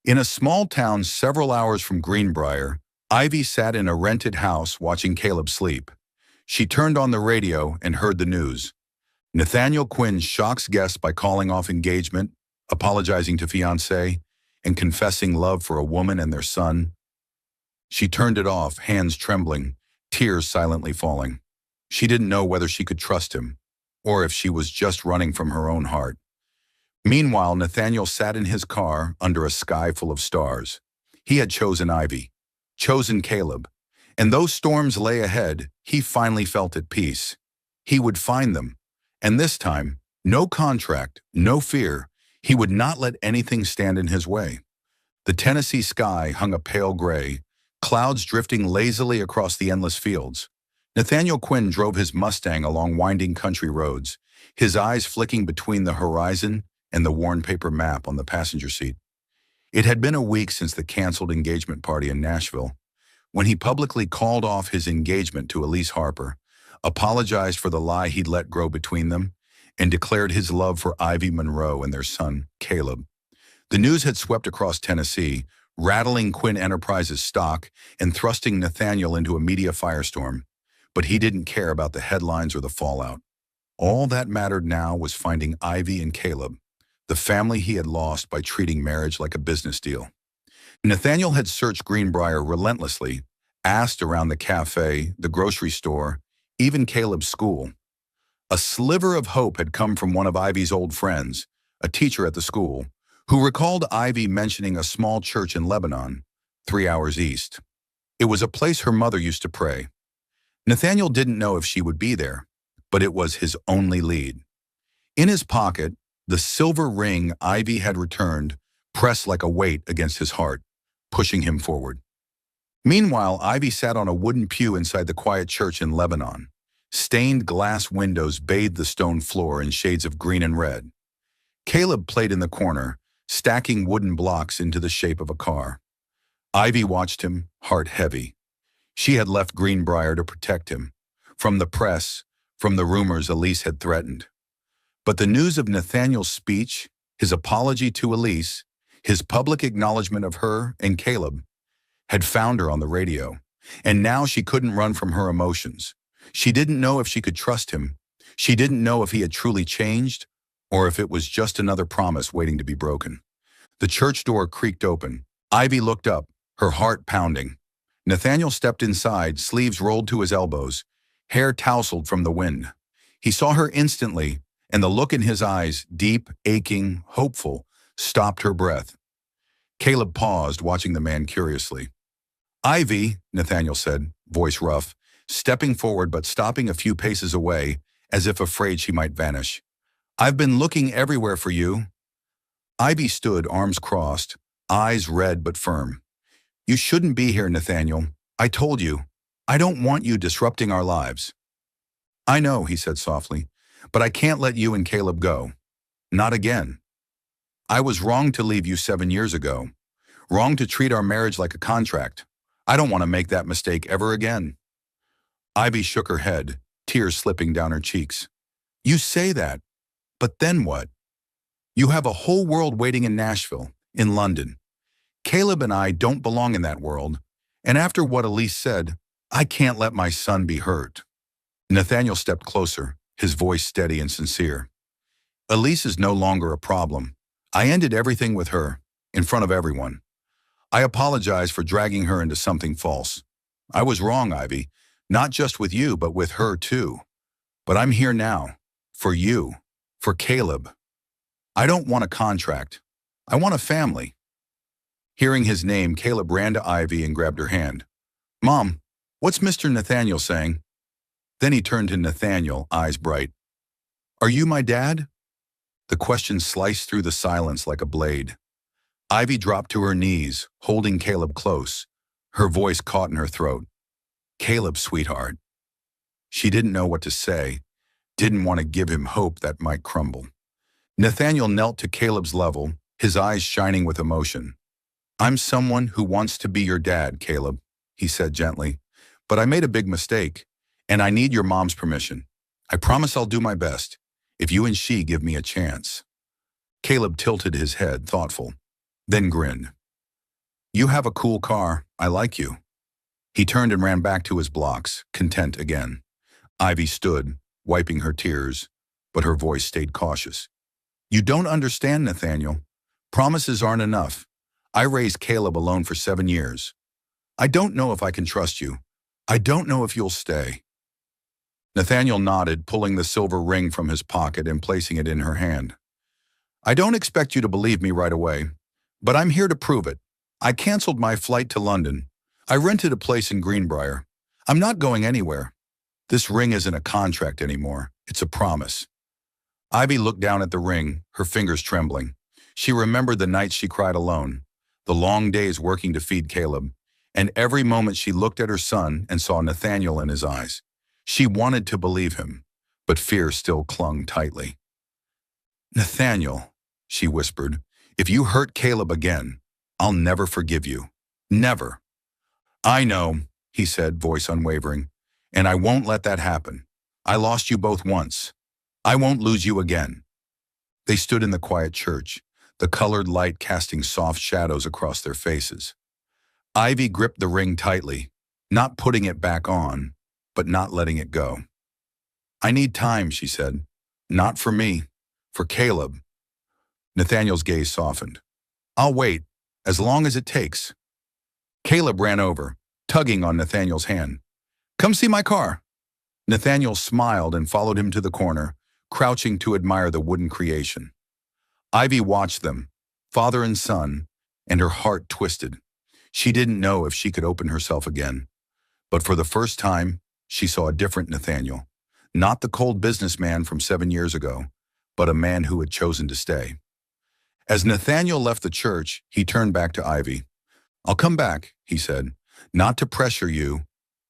In a small town several hours from Greenbrier, Ivy sat in a rented house watching Caleb sleep. She turned on the radio and heard the news. Nathaniel Quinn shocks guests by calling off engagement, apologizing to fiancé, and confessing love for a woman and their son. She turned it off, hands trembling, tears silently falling. She didn't know whether she could trust him, or if she was just running from her own heart. Meanwhile, Nathaniel sat in his car under a sky full of stars. He had chosen Ivy, chosen Caleb, and though storms lay ahead, he finally felt at peace. He would find them, and this time, no contract, no fear, he would not let anything stand in his way. The Tennessee sky hung a pale gray, clouds drifting lazily across the endless fields. Nathaniel Quinn drove his Mustang along winding country roads, his eyes flicking between the horizon and the worn paper map on the passenger seat. It had been a week since the canceled engagement party in Nashville, when he publicly called off his engagement to Elise Harper, apologized for the lie he'd let grow between them, and declared his love for Ivy Monroe and their son, Caleb. The news had swept across Tennessee, rattling Quinn Enterprises stock and thrusting Nathaniel into a media firestorm. But he didn't care about the headlines or the fallout. All that mattered now was finding Ivy and Caleb, the family he had lost by treating marriage like a business deal. Nathaniel had searched Greenbrier relentlessly, asked around the cafe, the grocery store, even Caleb's school. A sliver of hope had come from one of Ivy's old friends, a teacher at the school, who recalled Ivy mentioning a small church in Lebanon, 3 hours east. It was a place her mother used to pray. Nathaniel didn't know if she would be there, but it was his only lead. In his pocket, the silver ring Ivy had returned pressed like a weight against his heart, pushing him forward. Meanwhile, Ivy sat on a wooden pew inside the quiet church in Lebanon. Stained glass windows bathed the stone floor in shades of green and red. Caleb played in the corner, stacking wooden blocks into the shape of a car. Ivy watched him, heart heavy. She had left Greenbrier to protect him, from the press, from the rumors Elise had threatened. But the news of Nathaniel's speech, his apology to Elise, his public acknowledgement of her and Caleb, had found her on the radio, and now she couldn't run from her emotions. She didn't know if she could trust him. She didn't know if he had truly changed, or if it was just another promise waiting to be broken. The church door creaked open. Ivy looked up, her heart pounding. Nathaniel stepped inside, sleeves rolled to his elbows, hair tousled from the wind. He saw her instantly, and the look in his eyes, deep, aching, hopeful, stopped her breath. Caleb paused, watching the man curiously. "Ivy," Nathaniel said, voice rough, stepping forward but stopping a few paces away, as if afraid she might vanish. "I've been looking everywhere for you." Ivy stood, arms crossed, eyes red but firm. "You shouldn't be here, Nathaniel. I told you. I don't want you disrupting our lives." "I know," he said softly, "but I can't let you and Caleb go. Not again. I was wrong to leave you 7 years ago. Wrong to treat our marriage like a contract. I don't want to make that mistake ever again." Ivy shook her head, tears slipping down her cheeks. "You say that, but then what? You have a whole world waiting in Nashville, in London. Caleb and I don't belong in that world, and after what Elise said, I can't let my son be hurt." Nathaniel stepped closer, his voice steady and sincere. "Elise is no longer a problem. I ended everything with her, in front of everyone. I apologize for dragging her into something false. I was wrong, Ivy, not just with you, but with her too. But I'm here now, for you, for Caleb. I don't want a contract. I want a family." Hearing his name, Caleb ran to Ivy and grabbed her hand. "Mom, what's Mr. Nathaniel saying?" Then he turned to Nathaniel, eyes bright. "Are you my dad?" The question sliced through the silence like a blade. Ivy dropped to her knees, holding Caleb close, her voice caught in her throat. "Caleb, sweetheart." She didn't know what to say, didn't want to give him hope that might crumble. Nathaniel knelt to Caleb's level, his eyes shining with emotion. "I'm someone who wants to be your dad, Caleb," he said gently. "But I made a big mistake, and I need your mom's permission. I promise I'll do my best, if you and she give me a chance." Caleb tilted his head, thoughtful, then grinned. "You have a cool car. I like you." He turned and ran back to his blocks, content again. Ivy stood, wiping her tears, but her voice stayed cautious. "You don't understand, Nathaniel. Promises aren't enough. I raised Caleb alone for 7 years. I don't know if I can trust you. I don't know if you'll stay." Nathaniel nodded, pulling the silver ring from his pocket and placing it in her hand. I don't expect you to believe me right away, but I'm here to prove it. I canceled my flight to London. I rented a place in Greenbrier. I'm not going anywhere. This ring isn't a contract anymore. It's a promise. Ivy looked down at the ring, her fingers trembling. She remembered the nights she cried alone, the long days working to feed Caleb, and every moment she looked at her son and saw Nathaniel in his eyes. She wanted to believe him, but fear still clung tightly. Nathaniel, she whispered, if you hurt Caleb again, I'll never forgive you. Never. I know, he said, voice unwavering, and I won't let that happen. I lost you both once. I won't lose you again. They stood in the quiet church, the colored light casting soft shadows across their faces. Ivy gripped the ring tightly, not putting it back on, but not letting it go. I need time, she said. Not for me, for Caleb. Nathaniel's gaze softened. I'll wait, as long as it takes. Caleb ran over, tugging on Nathaniel's hand. Come see my car. Nathaniel smiled and followed him to the corner, crouching to admire the wooden creation. Ivy watched them, father and son, and her heart twisted. She didn't know if she could open herself again. But for the first time, she saw a different Nathaniel. Not the cold businessman from 7 years ago, but a man who had chosen to stay. As Nathaniel left the church, he turned back to Ivy. I'll come back, he said, not to pressure you,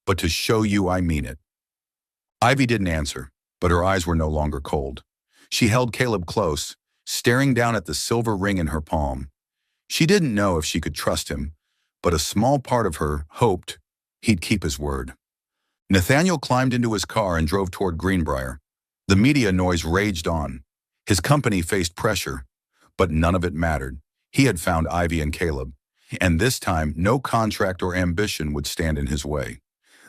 but to show you I mean it. Ivy didn't answer, but her eyes were no longer cold. She held Caleb close, staring down at the silver ring in her palm. She didn't know if she could trust him, but a small part of her hoped he'd keep his word. Nathaniel climbed into his car and drove toward Greenbrier. The media noise raged on. His company faced pressure, but none of it mattered. He had found Ivy and Caleb, and this time no contract or ambition would stand in his way.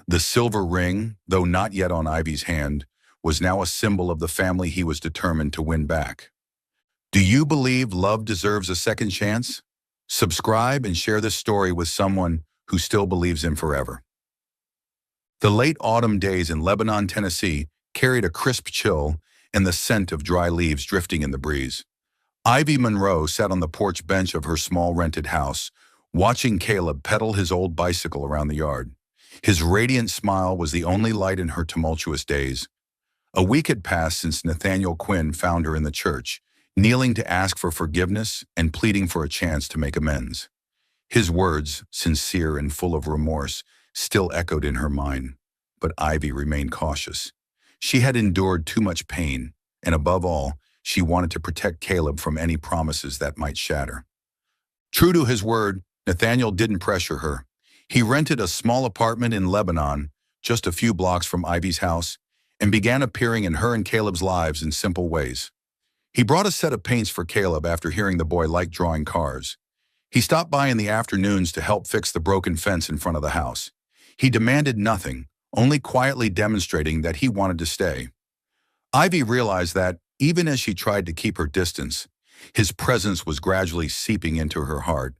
The silver ring, though not yet on Ivy's hand, was now a symbol of the family he was determined to win back. Do you believe love deserves a second chance? Subscribe and share this story with someone who still believes in forever. The late autumn days in Lebanon, Tennessee carried a crisp chill and the scent of dry leaves drifting in the breeze. Ivy Monroe sat on the porch bench of her small rented house, watching Caleb pedal his old bicycle around the yard. His radiant smile was the only light in her tumultuous days. A week had passed since Nathaniel Quinn found her in the church, kneeling to ask for forgiveness and pleading for a chance to make amends. His words, sincere and full of remorse, still echoed in her mind, but Ivy remained cautious. She had endured too much pain, and above all, she wanted to protect Caleb from any promises that might shatter. True to his word, Nathaniel didn't pressure her. He rented a small apartment in Lebanon, just a few blocks from Ivy's house, and began appearing in her and Caleb's lives in simple ways. He brought a set of paints for Caleb after hearing the boy liked drawing cars. He stopped by in the afternoons to help fix the broken fence in front of the house. He demanded nothing, only quietly demonstrating that he wanted to stay. Ivy realized that, even as she tried to keep her distance, his presence was gradually seeping into her heart.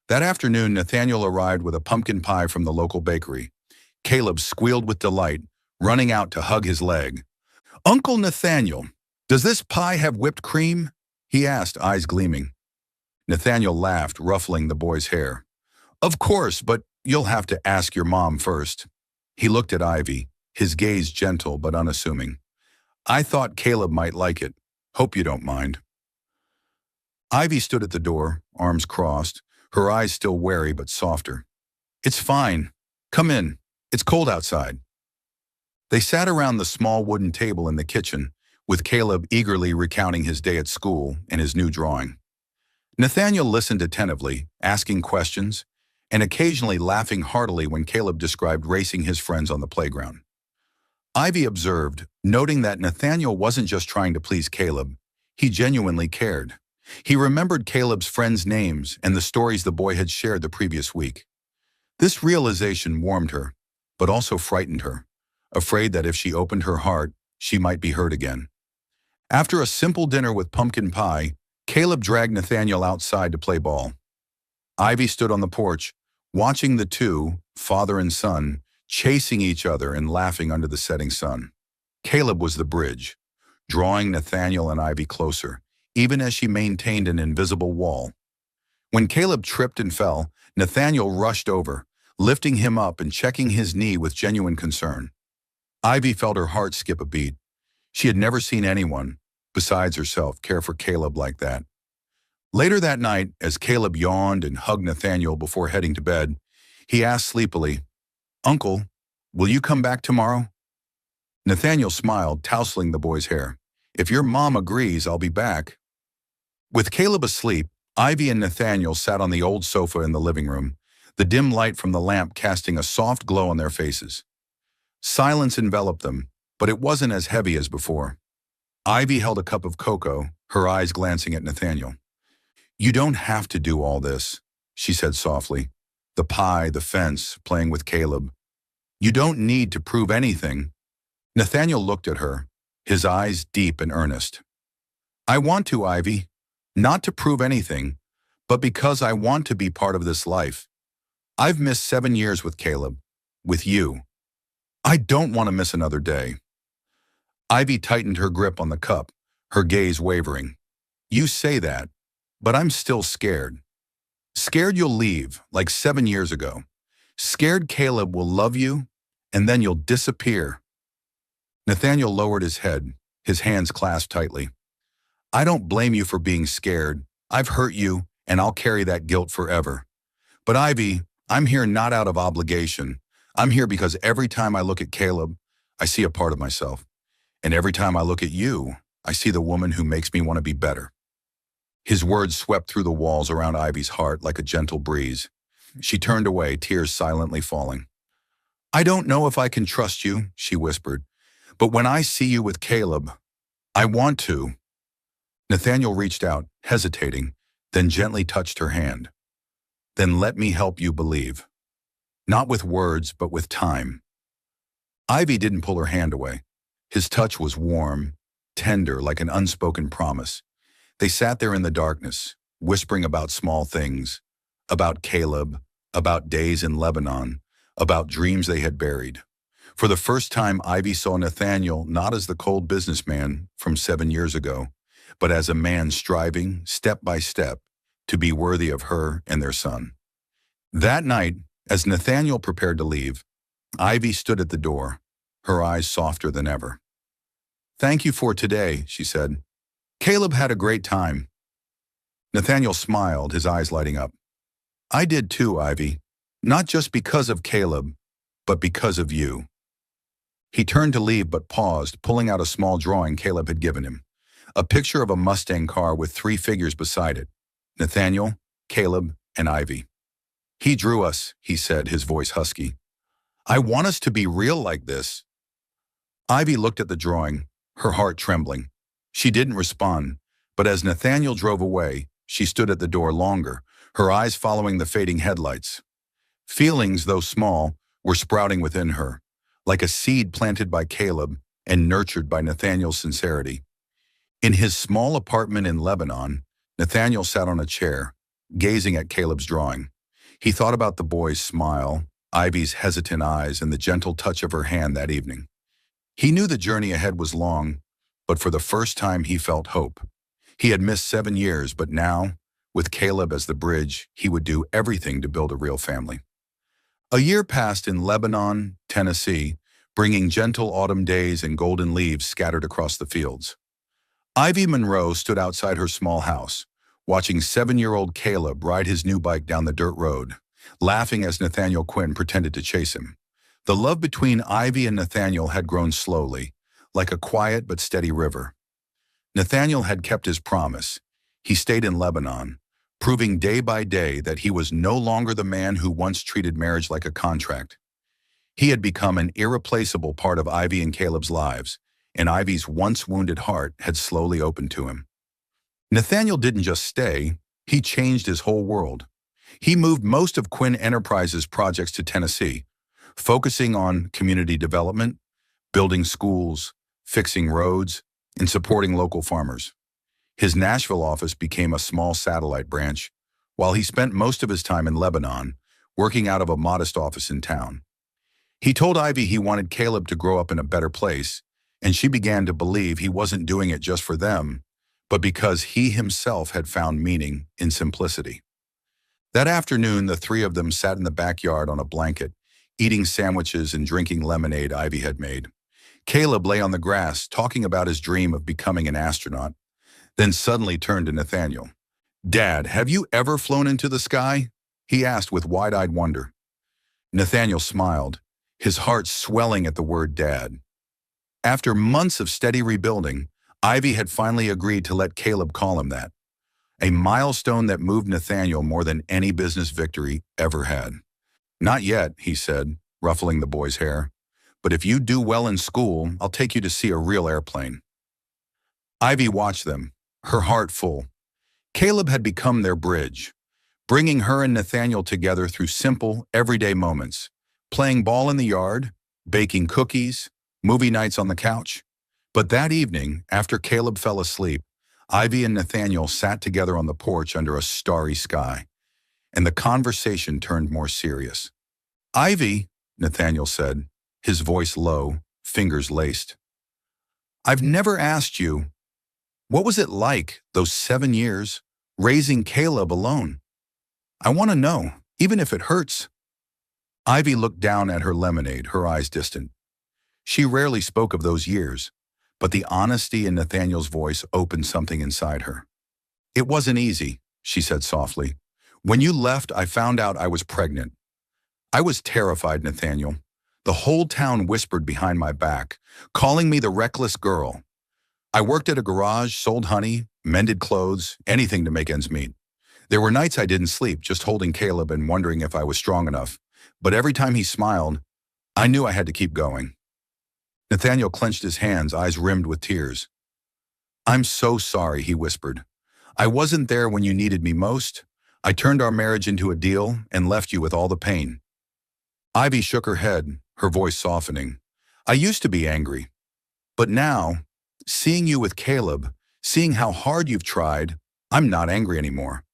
That afternoon, Nathaniel arrived with a pumpkin pie from the local bakery. Caleb squealed with delight, running out to hug his leg. "Uncle Nathaniel, does this pie have whipped cream?" he asked, eyes gleaming. Nathaniel laughed, ruffling the boy's hair. "Of course, but you'll have to ask your mom first." He looked at Ivy, his gaze gentle but unassuming. "I thought Caleb might like it. Hope you don't mind." Ivy stood at the door, arms crossed, her eyes still wary but softer. "It's fine. Come in. It's cold outside." They sat around the small wooden table in the kitchen, with Caleb eagerly recounting his day at school and his new drawing. Nathaniel listened attentively, asking questions, and occasionally laughing heartily when Caleb described racing his friends on the playground. Ivy observed, noting that Nathaniel wasn't just trying to please Caleb, he genuinely cared. He remembered Caleb's friends' names and the stories the boy had shared the previous week. This realization warmed her, but also frightened her, afraid that if she opened her heart, she might be hurt again. After a simple dinner with pumpkin pie, Caleb dragged Nathaniel outside to play ball. Ivy stood on the porch, watching the two, father and son, chasing each other and laughing under the setting sun. Caleb was the bridge, drawing Nathaniel and Ivy closer, even as she maintained an invisible wall. When Caleb tripped and fell, Nathaniel rushed over, lifting him up and checking his knee with genuine concern. Ivy felt her heart skip a beat. She had never seen anyone, besides herself, care for Caleb like that. Later that night, as Caleb yawned and hugged Nathaniel before heading to bed, he asked sleepily, "Uncle, will you come back tomorrow?" Nathaniel smiled, tousling the boy's hair. "If your mom agrees, I'll be back." With Caleb asleep, Ivy and Nathaniel sat on the old sofa in the living room, the dim light from the lamp casting a soft glow on their faces. Silence enveloped them, but it wasn't as heavy as before. Ivy held a cup of cocoa, her eyes glancing at Nathaniel. "You don't have to do all this," she said softly. "The pie, the fence, playing with Caleb. You don't need to prove anything." Nathaniel looked at her, his eyes deep and earnest. "I want to, Ivy. Not to prove anything, but because I want to be part of this life. I've missed 7 years with Caleb, with you. I don't want to miss another day." Ivy tightened her grip on the cup, her gaze wavering. "You say that, but I'm still scared. Scared you'll leave, like 7 years ago. Scared Caleb will love you, and then you'll disappear." Nathaniel lowered his head, his hands clasped tightly. "I don't blame you for being scared. I've hurt you, and I'll carry that guilt forever. But Ivy, I'm here not out of obligation. I'm here because every time I look at Caleb, I see a part of myself. And every time I look at you, I see the woman who makes me want to be better." His words swept through the walls around Ivy's heart like a gentle breeze. She turned away, tears silently falling. "I don't know if I can trust you," she whispered, "but when I see you with Caleb, I want to." Nathaniel reached out, hesitating, then gently touched her hand. "Then let me help you believe. Not with words, but with time." Ivy didn't pull her hand away. His touch was warm, tender, like an unspoken promise. They sat there in the darkness, whispering about small things, about Caleb, about days in Lebanon, about dreams they had buried. For the first time, Ivy saw Nathaniel not as the cold businessman from 7 years ago, but as a man striving, step by step, to be worthy of her and their son. That night, as Nathaniel prepared to leave, Ivy stood at the door, her eyes softer than ever. "Thank you for today," she said. "Caleb had a great time." Nathaniel smiled, his eyes lighting up. "I did too, Ivy. Not just because of Caleb, but because of you." He turned to leave but paused, pulling out a small drawing Caleb had given him. A picture of a Mustang car with 3 figures beside it: Nathaniel, Caleb, and Ivy. "He drew us," he said, his voice husky. "I want us to be real like this." Ivy looked at the drawing, her heart trembling. She didn't respond, but as Nathaniel drove away, she stood at the door longer, her eyes following the fading headlights. Feelings, though small, were sprouting within her, like a seed planted by Caleb and nurtured by Nathaniel's sincerity. In his small apartment in Lebanon, Nathaniel sat on a chair, gazing at Caleb's drawing. He thought about the boy's smile, Ivy's hesitant eyes, and the gentle touch of her hand that evening. He knew the journey ahead was long, but for the first time he felt hope. He had missed 7 years, but now, with Caleb as the bridge, he would do everything to build a real family. A year passed in Lebanon, Tennessee, bringing gentle autumn days and golden leaves scattered across the fields. Ivy Monroe stood outside her small house, watching 7-year-old Caleb ride his new bike down the dirt road, laughing as Nathaniel Quinn pretended to chase him. The love between Ivy and Nathaniel had grown slowly, like a quiet but steady river. Nathaniel had kept his promise. He stayed in Lebanon, proving day by day that he was no longer the man who once treated marriage like a contract. He had become an irreplaceable part of Ivy and Caleb's lives, and Ivy's once wounded heart had slowly opened to him. Nathaniel didn't just stay, he changed his whole world. He moved most of Quinn Enterprises' projects to Tennessee, focusing on community development, building schools, fixing roads, and supporting local farmers. His Nashville office became a small satellite branch, while he spent most of his time in Lebanon, working out of a modest office in town. He told Ivy he wanted Caleb to grow up in a better place, and she began to believe he wasn't doing it just for them, but because he himself had found meaning in simplicity. That afternoon, the three of them sat in the backyard on a blanket, eating sandwiches and drinking lemonade Ivy had made. Caleb lay on the grass, talking about his dream of becoming an astronaut, then suddenly turned to Nathaniel. "Dad, have you ever flown into the sky?" he asked with wide-eyed wonder. Nathaniel smiled, his heart swelling at the word dad. After months of steady rebuilding, Ivy had finally agreed to let Caleb call him that, a milestone that moved Nathaniel more than any business victory ever had. "Not yet," he said, ruffling the boy's hair. "But if you do well in school, I'll take you to see a real airplane." Ivy watched them, her heart full. Caleb had become their bridge, bringing her and Nathaniel together through simple, everyday moments, playing ball in the yard, baking cookies, movie nights on the couch. But that evening, after Caleb fell asleep, Ivy and Nathaniel sat together on the porch under a starry sky, and the conversation turned more serious. "Ivy," Nathaniel said, his voice low, fingers laced, "I've never asked you, what was it like, those 7 years, raising Caleb alone? I want to know, even if it hurts." Ivy looked down at her lemonade, her eyes distant. She rarely spoke of those years, but the honesty in Nathaniel's voice opened something inside her. "It wasn't easy," she said softly. "When you left, I found out I was pregnant. I was terrified, Nathaniel. The whole town whispered behind my back, calling me the reckless girl. I worked at a garage, sold honey, mended clothes, anything to make ends meet. There were nights I didn't sleep, just holding Caleb and wondering if I was strong enough. But every time he smiled, I knew I had to keep going." Nathaniel clenched his hands, eyes rimmed with tears. "I'm so sorry," he whispered. "I wasn't there when you needed me most. I turned our marriage into a deal and left you with all the pain." Ivy shook her head, her voice softening. "I used to be angry. But now, seeing you with Caleb, seeing how hard you've tried, I'm not angry anymore.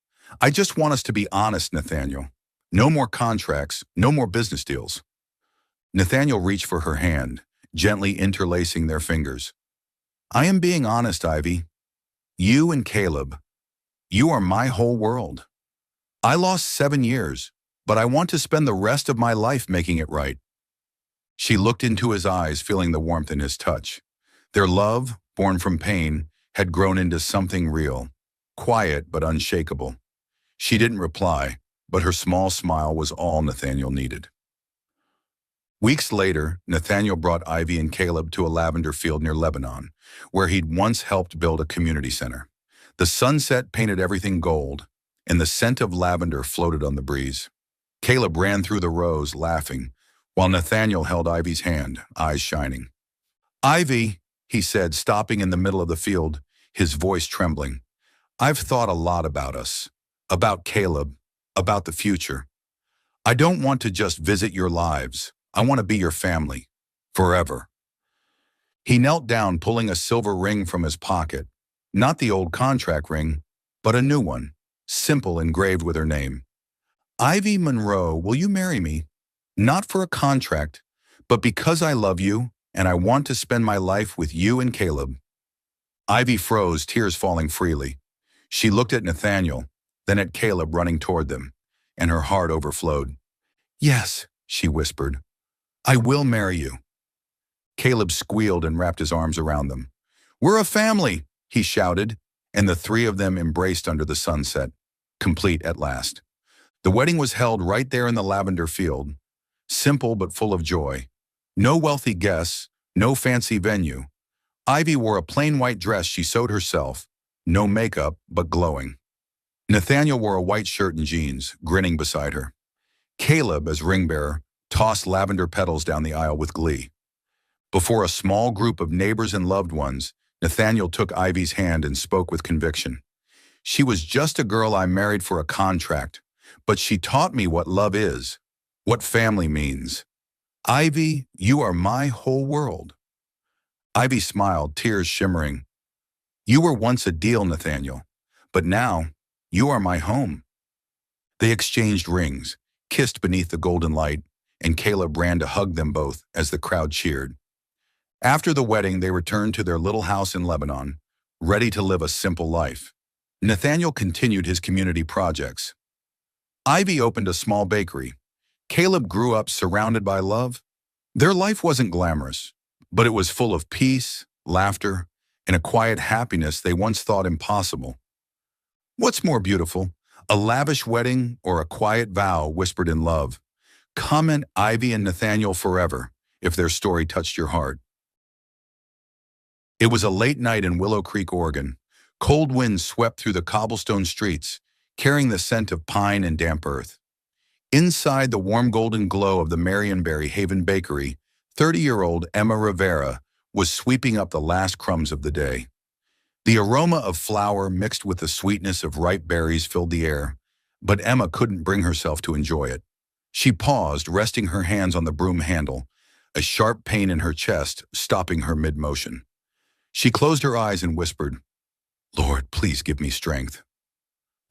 I just want us to be honest, Nathaniel. No more contracts, no more business deals." Nathaniel reached for her hand, gently interlacing their fingers. "I am being honest, Ivy. You and Caleb, you are my whole world. I lost 7 years, but I want to spend the rest of my life making it right." She looked into his eyes, feeling the warmth in his touch. Their love, born from pain, had grown into something real, quiet but unshakable. She didn't reply, but her small smile was all Nathaniel needed. Weeks later, Nathaniel brought Ivy and Caleb to a lavender field near Lebanon, where he'd once helped build a community center. The sunset painted everything gold, and the scent of lavender floated on the breeze. Caleb ran through the rows, laughing, while Nathaniel held Ivy's hand, eyes shining. "Ivy," he said, stopping in the middle of the field, his voice trembling, "I've thought a lot about us, about Caleb, about the future. I don't want to just visit your lives. I want to be your family, forever." He knelt down, pulling a silver ring from his pocket, not the old contract ring, but a new one, simple, engraved with her name. "Ivy Monroe, will you marry me? Not for a contract, but because I love you and I want to spend my life with you and Caleb." Ivy froze, tears falling freely. She looked at Nathaniel, then at Caleb running toward them, and her heart overflowed. "Yes," she whispered, "I will marry you." Caleb squealed and wrapped his arms around them. "We're a family," he shouted, and the three of them embraced under the sunset, complete at last. The wedding was held right there in the lavender field, simple but full of joy. No wealthy guests, no fancy venue. Ivy wore a plain white dress she sewed herself, no makeup but glowing. Nathaniel wore a white shirt and jeans, grinning beside her. Caleb, as ring bearer, tossed lavender petals down the aisle with glee. Before a small group of neighbors and loved ones, Nathaniel took Ivy's hand and spoke with conviction. "She was just a girl I married for a contract, but she taught me what love is, what family means. Ivy, you are my whole world." Ivy smiled, tears shimmering. "You were once a deal, Nathaniel, but now you are my home." They exchanged rings, kissed beneath the golden light, and Caleb ran to hug them both as the crowd cheered. After the wedding, they returned to their little house in Lebanon, ready to live a simple life. Nathaniel continued his community projects. Ivy opened a small bakery. Caleb grew up surrounded by love. Their life wasn't glamorous, but it was full of peace, laughter, and a quiet happiness they once thought impossible. What's more beautiful, a lavish wedding or a quiet vow whispered in love? Comment Ivy and Nathaniel forever if their story touched your heart. It was a late night in Willow Creek, Oregon. Cold winds swept through the cobblestone streets, carrying the scent of pine and damp earth. Inside the warm golden glow of the Marionberry Haven Bakery, 30-year-old Emma Rivera was sweeping up the last crumbs of the day. The aroma of flour mixed with the sweetness of ripe berries filled the air, but Emma couldn't bring herself to enjoy it. She paused, resting her hands on the broom handle, a sharp pain in her chest stopping her mid-motion. She closed her eyes and whispered, "Lord, please give me strength."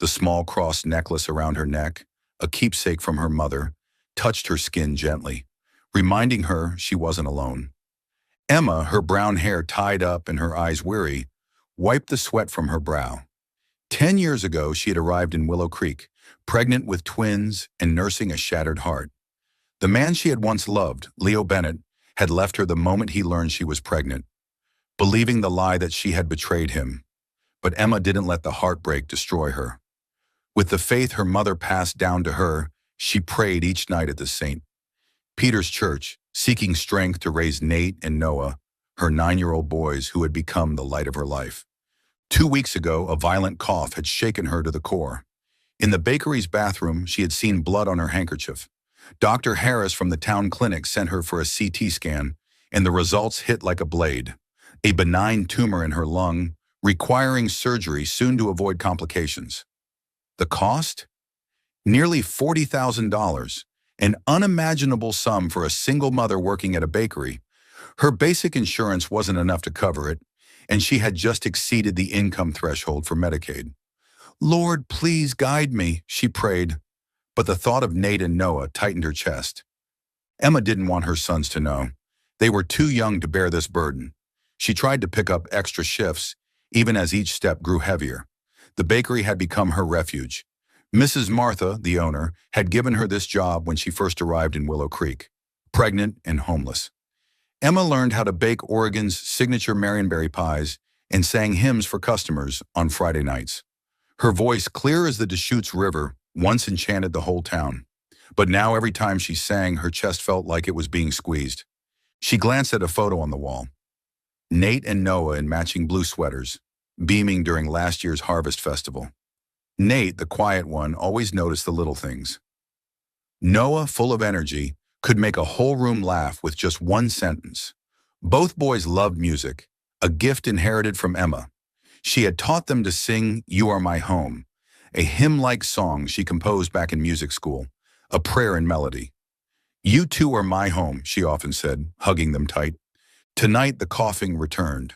The small cross necklace around her neck, a keepsake from her mother, touched her skin gently, reminding her she wasn't alone. Emma, her brown hair tied up and her eyes weary, wiped the sweat from her brow. 10 years ago, she had arrived in Willow Creek, pregnant with twins and nursing a shattered heart. The man she had once loved, Leo Bennett, had left her the moment he learned she was pregnant, believing the lie that she had betrayed him. But Emma didn't let the heartbreak destroy her. With the faith her mother passed down to her, she prayed each night at the St. Peter's Church, seeking strength to raise Nate and Noah, her 9-year-old boys who had become the light of her life. 2 weeks ago, a violent cough had shaken her to the core. In the bakery's bathroom, she had seen blood on her handkerchief. Dr. Harris from the town clinic sent her for a CT scan, and the results hit like a blade. A benign tumor in her lung, requiring surgery soon to avoid complications. The cost? Nearly $40,000, an unimaginable sum for a single mother working at a bakery. Her basic insurance wasn't enough to cover it, and she had just exceeded the income threshold for Medicaid. "Lord, please guide me," she prayed, but the thought of Nate and Noah tightened her chest. Emma didn't want her sons to know. They were too young to bear this burden. She tried to pick up extra shifts, even as each step grew heavier. The bakery had become her refuge. Mrs. Martha, the owner, had given her this job when she first arrived in Willow Creek, pregnant and homeless. Emma learned how to bake Oregon's signature Marionberry pies and sang hymns for customers on Friday nights. Her voice, clear as the Deschutes River, once enchanted the whole town. But now every time she sang, her chest felt like it was being squeezed. She glanced at a photo on the wall. Nate and Noah in matching blue sweaters, beaming during last year's harvest festival. Nate, the quiet one, always noticed the little things. Noah, full of energy, could make a whole room laugh with just one sentence. Both boys loved music, a gift inherited from Emma. She had taught them to sing "You Are My Home," a hymn-like song she composed back in music school, a prayer in melody. "You two are my home," she often said, hugging them tight. Tonight, the coughing returned.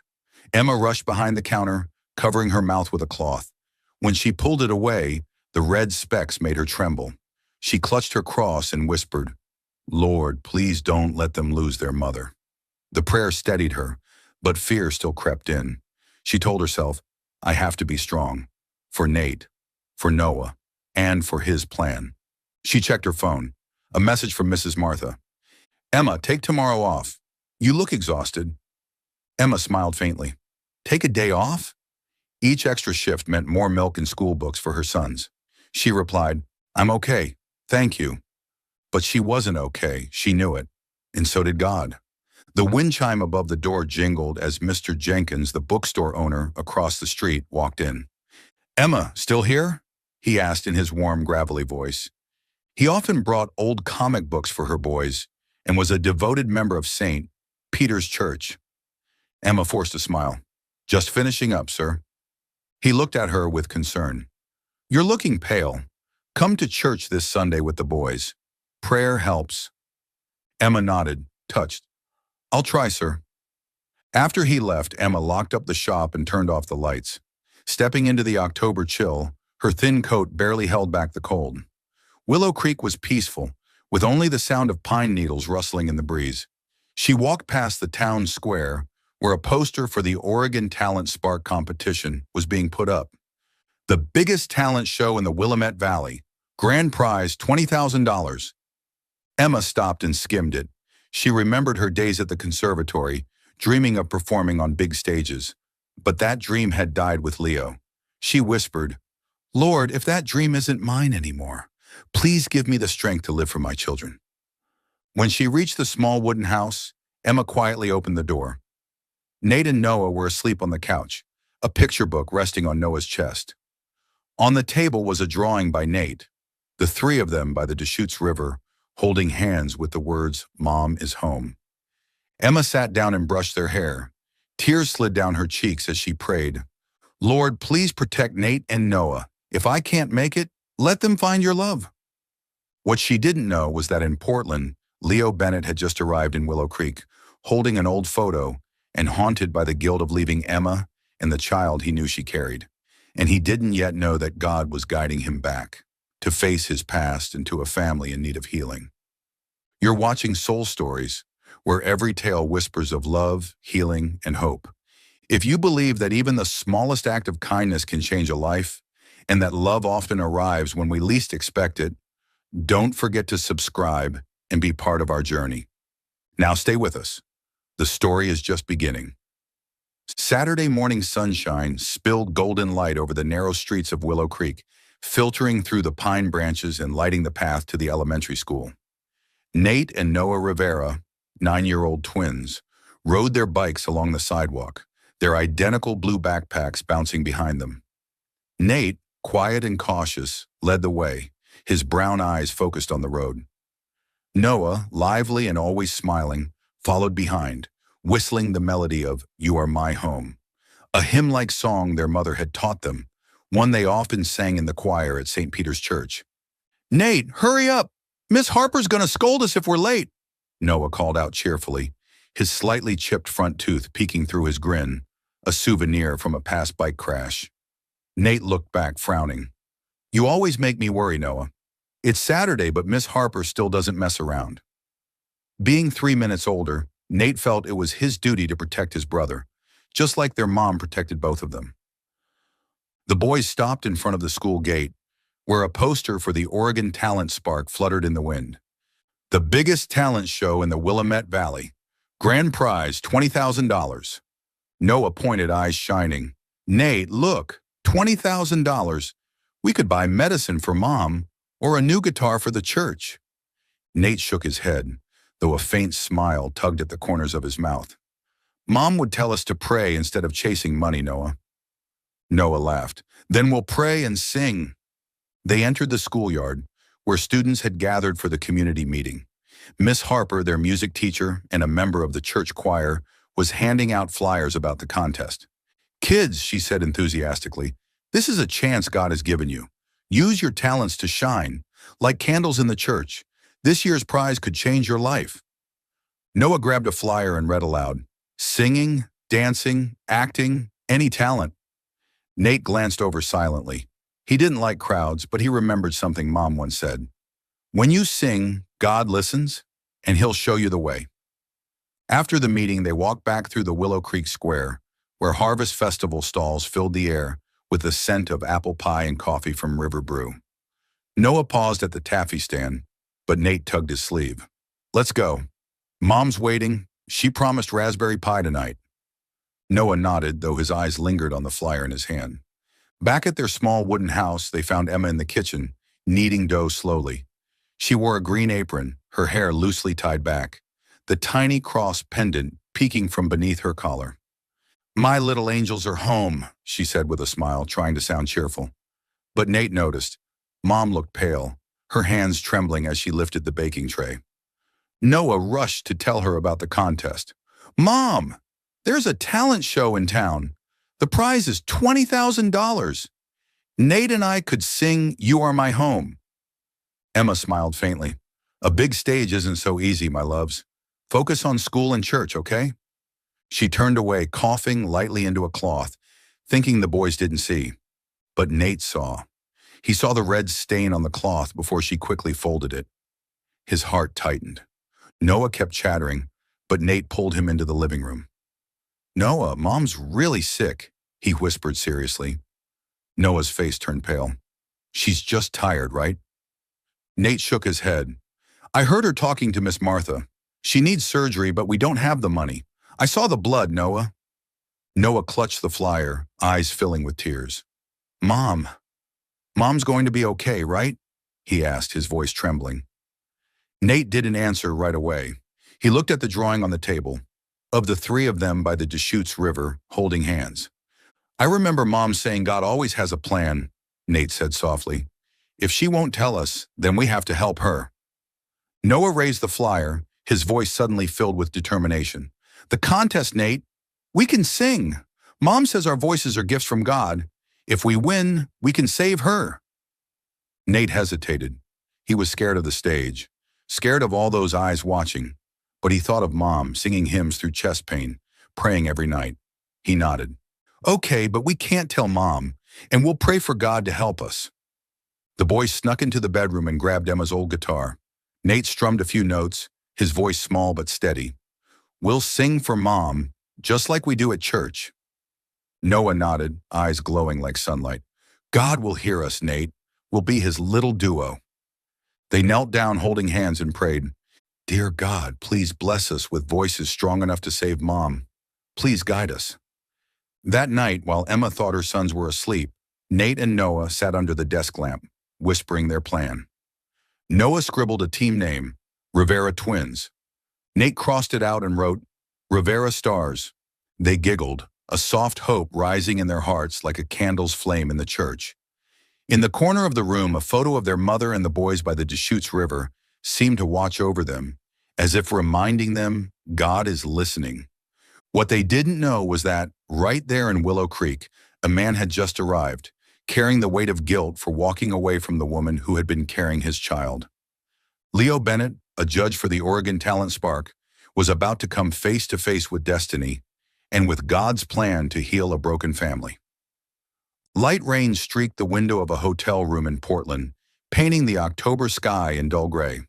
Emma rushed behind the counter, covering her mouth with a cloth. When she pulled it away, the red specks made her tremble. She clutched her cross and whispered, "Lord, please don't let them lose their mother." The prayer steadied her, but fear still crept in. She told herself, "I have to be strong. For Nate, for Noah, and for his plan." She checked her phone. A message from Mrs. Martha. "Emma, take tomorrow off. You look exhausted." Emma smiled faintly. Take a day off? Each extra shift meant more milk and school books for her sons. She replied, "I'm okay, thank you." But she wasn't okay, she knew it, and so did God. The wind chime above the door jingled as Mr. Jenkins, the bookstore owner across the street, walked in. "Emma, still here?" he asked in his warm, gravelly voice. He often brought old comic books for her boys and was a devoted member of St. Peter's Church. Emma forced a smile. "Just finishing up, sir." He looked at her with concern. "You're looking pale. Come to church this Sunday with the boys. Prayer helps." Emma nodded, touched. "I'll try, sir." After he left, Emma locked up the shop and turned off the lights. Stepping into the October chill, her thin coat barely held back the cold. Willow Creek was peaceful, with only the sound of pine needles rustling in the breeze. She walked past the town square, where a poster for the Oregon Talent Spark competition was being put up. The biggest talent show in the Willamette Valley. Grand prize $20,000. Emma stopped and skimmed it. She remembered her days at the conservatory, dreaming of performing on big stages. But that dream had died with Leo. She whispered, "Lord, if that dream isn't mine anymore, please give me the strength to live for my children." When she reached the small wooden house, Emma quietly opened the door. Nate and Noah were asleep on the couch, a picture book resting on Noah's chest. On the table was a drawing by Nate, the three of them by the Deschutes River, holding hands with the words, "Mom is home." Emma sat down and brushed their hair. Tears slid down her cheeks as she prayed, "Lord, please protect Nate and Noah. If I can't make it, let them find your love." What she didn't know was that in Portland, Leo Bennett had just arrived in Willow Creek, holding an old photo and haunted by the guilt of leaving Emma and the child he knew she carried. And he didn't yet know that God was guiding him back, to face his past and to a family in need of healing. You're watching Soul Stories, where every tale whispers of love, healing, and hope. If you believe that even the smallest act of kindness can change a life, and that love often arrives when we least expect it, don't forget to subscribe and be part of our journey. Now stay with us. The story is just beginning. Saturday morning sunshine spilled golden light over the narrow streets of Willow Creek, filtering through the pine branches and lighting the path to the elementary school. Nate and Noah Rivera, 9-year-old twins, rode their bikes along the sidewalk, their identical blue backpacks bouncing behind them. Nate, quiet and cautious, led the way, his brown eyes focused on the road. Noah, lively and always smiling, followed behind, whistling the melody of "You Are My Home," a hymn-like song their mother had taught them, one they often sang in the choir at St. Peter's Church. "Nate, hurry up! Miss Harper's gonna scold us if we're late," Noah called out cheerfully, his slightly chipped front tooth peeking through his grin, a souvenir from a past bike crash. Nate looked back, frowning. "You always make me worry, Noah. It's Saturday, but Miss Harper still doesn't mess around." Being 3 minutes older, Nate felt it was his duty to protect his brother, just like their mom protected both of them. The boys stopped in front of the school gate, where a poster for the Oregon Talent Spark fluttered in the wind. The biggest talent show in the Willamette Valley. Grand prize $20,000. Noah pointed, eyes shining. "Nate, look, $20,000. We could buy medicine for Mom or a new guitar for the church." Nate shook his head, though a faint smile tugged at the corners of his mouth. "Mom would tell us to pray instead of chasing money, Noah." Noah laughed. "Then we'll pray and sing." They entered the schoolyard, where students had gathered for the community meeting. Miss Harper, their music teacher and a member of the church choir, was handing out flyers about the contest. "Kids," she said enthusiastically, "this is a chance God has given you. Use your talents to shine, like candles in the church. This year's prize could change your life." Noah grabbed a flyer and read aloud, "Singing, dancing, acting, any talent." Nate glanced over silently. He didn't like crowds, but he remembered something Mom once said. "When you sing, God listens, and He'll show you the way." After the meeting, they walked back through the Willow Creek Square, where Harvest Festival stalls filled the air with the scent of apple pie and coffee from River Brew. Noah paused at the taffy stand, but Nate tugged his sleeve. "Let's go. Mom's waiting. She promised raspberry pie tonight." Noah nodded, though his eyes lingered on the flyer in his hand. Back at their small wooden house, they found Emma in the kitchen, kneading dough slowly. She wore a green apron, her hair loosely tied back, the tiny cross pendant peeking from beneath her collar. "My little angels are home," she said with a smile, trying to sound cheerful. But Nate noticed. Mom looked pale, her hands trembling as she lifted the baking tray. Noah rushed to tell her about the contest. "Mom, there's a talent show in town. The prize is $20,000. Nate and I could sing 'You Are My Home.'" Emma smiled faintly. "A big stage isn't so easy, my loves. Focus on school and church, okay?" She turned away, coughing lightly into a cloth, thinking the boys didn't see. But Nate saw. He saw the red stain on the cloth before she quickly folded it. His heart tightened. Noah kept chattering, but Nate pulled him into the living room. "Noah, Mom's really sick," he whispered seriously. Noah's face turned pale. "She's just tired, right?" Nate shook his head. "I heard her talking to Miss Martha. She needs surgery, but we don't have the money. I saw the blood, Noah." Noah clutched the flyer, eyes filling with tears. Mom's going to be okay, right?" he asked, his voice trembling. Nate didn't answer right away. He looked at the drawing on the table, of the three of them by the Deschutes River, holding hands. "I remember Mom saying God always has a plan," Nate said softly. "If she won't tell us, then we have to help her." Noah raised the flyer, his voice suddenly filled with determination. "The contest, Nate. We can sing. Mom says our voices are gifts from God. If we win, we can save her." Nate hesitated. He was scared of the stage, scared of all those eyes watching, but he thought of Mom singing hymns through chest pain, praying every night. He nodded. "Okay, but we can't tell Mom, and we'll pray for God to help us." The boy snuck into the bedroom and grabbed Emma's old guitar. Nate strummed a few notes, his voice small but steady. "We'll sing for Mom, just like we do at church." Noah nodded, eyes glowing like sunlight. "God will hear us, Nate. We'll be his little duo." They knelt down holding hands and prayed. "Dear God, please bless us with voices strong enough to save Mom. Please guide us." That night, while Emma thought her sons were asleep, Nate and Noah sat under the desk lamp, whispering their plan. Noah scribbled a team name, Rivera Twins. Nate crossed it out and wrote, Rivera Stars. They giggled, a soft hope rising in their hearts like a candle's flame in the church. In the corner of the room, a photo of their mother and the boys by the Deschutes River seemed to watch over them, as if reminding them God is listening. What they didn't know was that, right there in Willow Creek, a man had just arrived, carrying the weight of guilt for walking away from the woman who had been carrying his child. Leo Bennett, a judge for the Oregon Talent Spark, was about to come face to face with destiny and with God's plan to heal a broken family. Light rain streaked the window of a hotel room in Portland, painting the October sky in dull gray.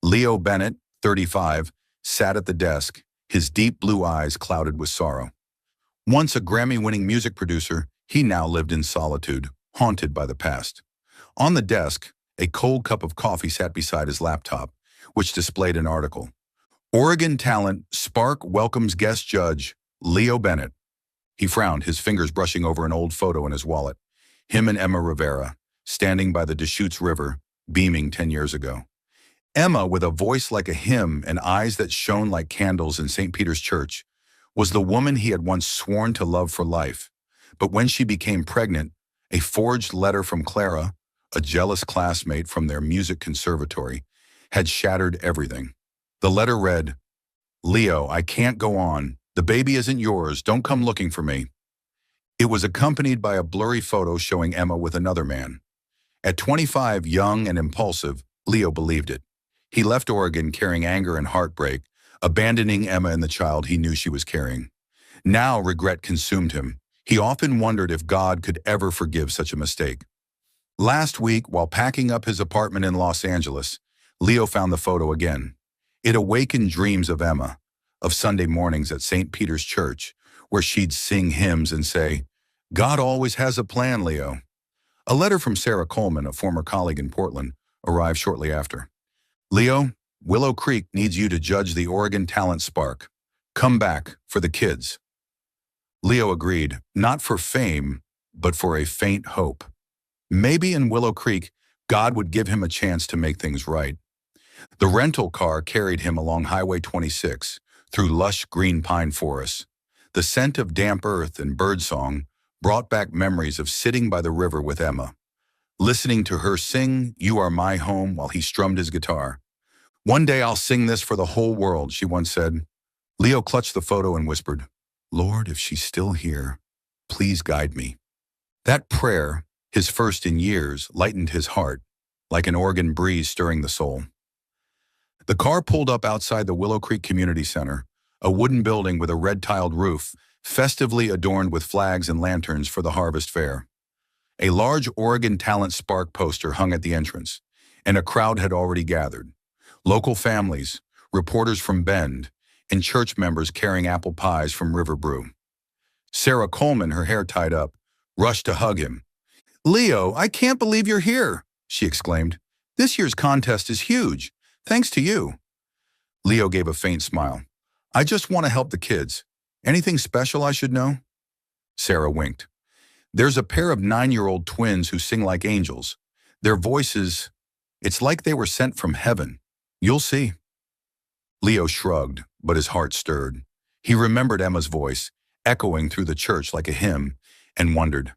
Leo Bennett, 35, sat at the desk, his deep blue eyes clouded with sorrow. Once a Grammy-winning music producer, he now lived in solitude, haunted by the past. On the desk, a cold cup of coffee sat beside his laptop, which displayed an article. Oregon Talent Spark welcomes guest judge Leo Bennett. He frowned, his fingers brushing over an old photo in his wallet. Him and Emma Rivera, standing by the Deschutes River, beaming 10 years ago. Emma, with a voice like a hymn and eyes that shone like candles in St. Peter's Church, was the woman he had once sworn to love for life. But when she became pregnant, a forged letter from Clara, a jealous classmate from their music conservatory, had shattered everything. The letter read, Leo, I can't go on. The baby isn't yours. Don't come looking for me. It was accompanied by a blurry photo showing Emma with another man. At 25, young and impulsive, Leo believed it. He left Oregon carrying anger and heartbreak, abandoning Emma and the child he knew she was carrying. Now regret consumed him. He often wondered if God could ever forgive such a mistake. Last week, while packing up his apartment in Los Angeles, Leo found the photo again. It awakened dreams of Emma, of Sunday mornings at St. Peter's Church, where she'd sing hymns and say, God always has a plan, Leo. A letter from Sarah Coleman, a former colleague in Portland, arrived shortly after. Leo, Willow Creek needs you to judge the Oregon Talent Spark. Come back for the kids. Leo agreed, not for fame, but for a faint hope. Maybe in Willow Creek, God would give him a chance to make things right. The rental car carried him along Highway 26, through lush green pine forests. The scent of damp earth and birdsong brought back memories of sitting by the river with Emma, listening to her sing You Are My Home while he strummed his guitar. One day I'll sing this for the whole world, she once said. Leo clutched the photo and whispered, Lord, if she's still here, please guide me. That prayer, his first in years, lightened his heart, like an Oregon breeze stirring the soul. The car pulled up outside the Willow Creek Community Center, a wooden building with a red-tiled roof, festively adorned with flags and lanterns for the Harvest Fair. A large Oregon Talent Spark poster hung at the entrance, and a crowd had already gathered. Local families, reporters from Bend, and church members carrying apple pies from River Brew. Sarah Coleman, her hair tied up, rushed to hug him. "Leo, I can't believe you're here," she exclaimed. "This year's contest is huge, thanks to you." Leo gave a faint smile. "I just want to help the kids. Anything special I should know?" Sarah winked. "There's a pair of 9-year-old twins who sing like angels. Their voices, it's like they were sent from heaven. You'll see." Leo shrugged, but his heart stirred. He remembered Emma's voice, echoing through the church like a hymn, and wondered,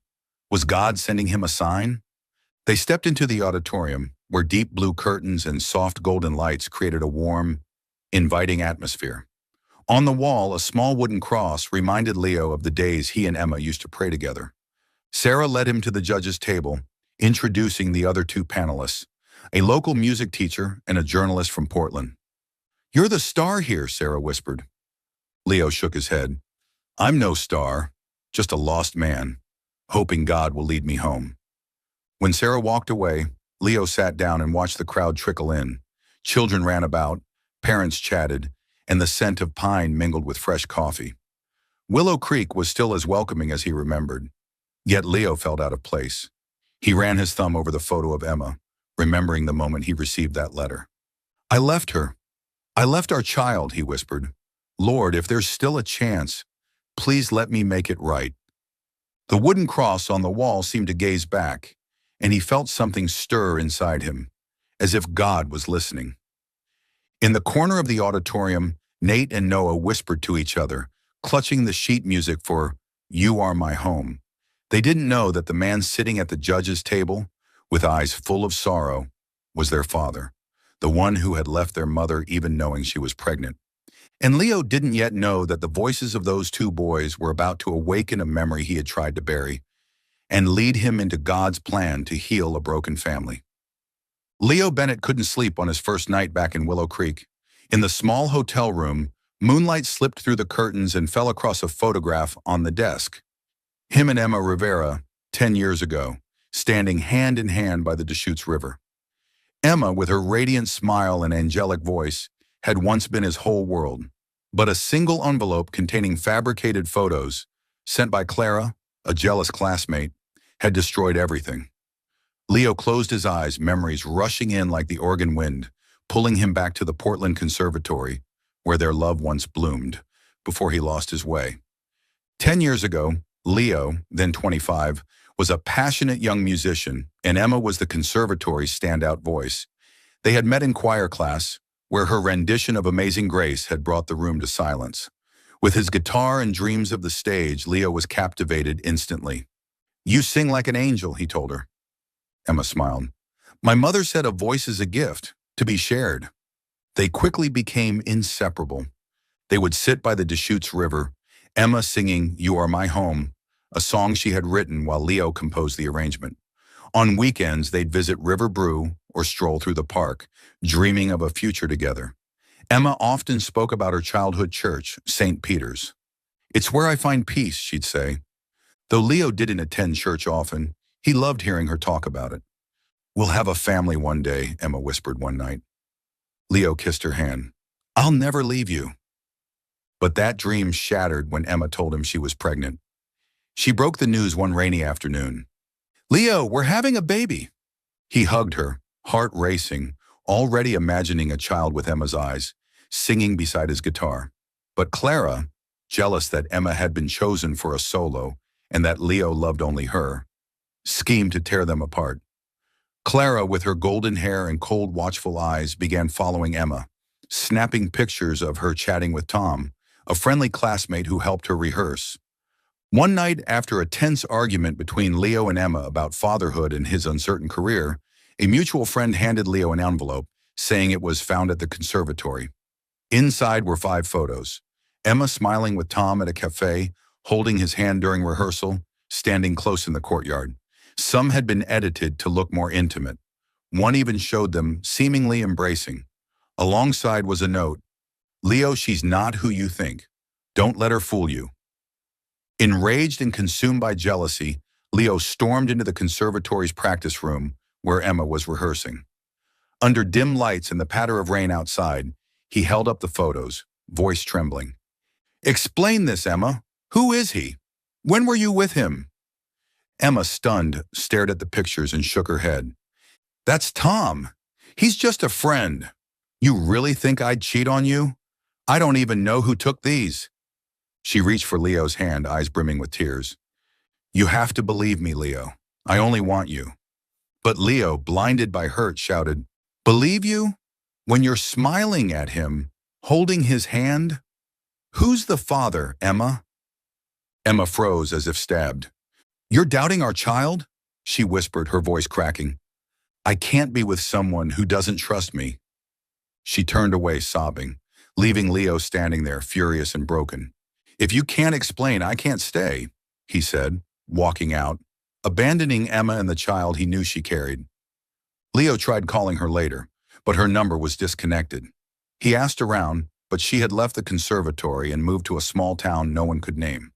was God sending him a sign? They stepped into the auditorium, where deep blue curtains and soft golden lights created a warm, inviting atmosphere. On the wall, a small wooden cross reminded Leo of the days he and Emma used to pray together. Sarah led him to the judges' table, introducing the other two panelists, a local music teacher and a journalist from Portland. "You're the star here," Sarah whispered. Leo shook his head. "I'm no star, just a lost man, hoping God will lead me home." When Sarah walked away, Leo sat down and watched the crowd trickle in. Children ran about, parents chatted, and the scent of pine mingled with fresh coffee. Willow Creek was still as welcoming as he remembered, yet Leo felt out of place. He ran his thumb over the photo of Emma, remembering the moment he received that letter. "I left her. I left our child," he whispered. "Lord, if there's still a chance, please let me make it right." The wooden cross on the wall seemed to gaze back, and he felt something stir inside him, as if God was listening. In the corner of the auditorium, Nate and Noah whispered to each other, clutching the sheet music for "You Are My Home." They didn't know that the man sitting at the judge's table, with eyes full of sorrow, was their father, the one who had left their mother even knowing she was pregnant. And Leo didn't yet know that the voices of those two boys were about to awaken a memory he had tried to bury, and lead him into God's plan to heal a broken family. Leo Bennett couldn't sleep on his first night back in Willow Creek. In the small hotel room, moonlight slipped through the curtains and fell across a photograph on the desk. Him and Emma Rivera, 10 years ago, standing hand in hand by the Deschutes River. Emma, with her radiant smile and angelic voice, had once been his whole world, but a single envelope containing fabricated photos, sent by Clara, a jealous classmate, had destroyed everything. Leo closed his eyes, memories rushing in like the Oregon wind, pulling him back to the Portland Conservatory, where their love once bloomed, before he lost his way. 10 years ago, Leo, then 25, was a passionate young musician, and Emma was the conservatory's standout voice. They had met in choir class, where her rendition of Amazing Grace had brought the room to silence. With his guitar and dreams of the stage, Leo was captivated instantly. "You sing like an angel," he told her. Emma smiled. "My mother said a voice is a gift, to be shared." They quickly became inseparable. They would sit by the Deschutes River, Emma singing "You Are My Home," a song she had written while Leo composed the arrangement. On weekends, they'd visit River Brew or stroll through the park, dreaming of a future together. Emma often spoke about her childhood church, St. Peter's. "It's where I find peace," she'd say. Though Leo didn't attend church often, he loved hearing her talk about it. "We'll have a family one day," Emma whispered one night. Leo kissed her hand. "I'll never leave you." But that dream shattered when Emma told him she was pregnant. She broke the news one rainy afternoon. "Leo, we're having a baby." He hugged her, heart racing, already imagining a child with Emma's eyes, singing beside his guitar. But Clara, jealous that Emma had been chosen for a solo and that Leo loved only her, schemed to tear them apart. Clara, with her golden hair and cold, watchful eyes, began following Emma, snapping pictures of her chatting with Tom, a friendly classmate who helped her rehearse. One night, after a tense argument between Leo and Emma about fatherhood and his uncertain career, a mutual friend handed Leo an envelope, saying it was found at the conservatory. Inside were 5 photos. Emma smiling with Tom at a cafe, holding his hand during rehearsal, standing close in the courtyard. Some had been edited to look more intimate. One even showed them seemingly embracing. Alongside was a note, "Leo, she's not who you think. Don't let her fool you." Enraged and consumed by jealousy, Leo stormed into the conservatory's practice room where Emma was rehearsing. Under dim lights and the patter of rain outside, he held up the photos, voice trembling. "Explain this, Emma. Who is he? When were you with him?" Emma, stunned, stared at the pictures and shook her head. "That's Tom. He's just a friend. You really think I'd cheat on you? I don't even know who took these." She reached for Leo's hand, eyes brimming with tears. "You have to believe me, Leo. I only want you." But Leo, blinded by hurt, shouted, "Believe you? When you're smiling at him, holding his hand? Who's the father, Emma?" Emma froze as if stabbed. "You're doubting our child?" she whispered, her voice cracking. "I can't be with someone who doesn't trust me." She turned away, sobbing, leaving Leo standing there, furious and broken. "If you can't explain, I can't stay," he said, walking out, abandoning Emma and the child he knew she carried. Leo tried calling her later, but her number was disconnected. He asked around, but she had left the conservatory and moved to a small town no one could name.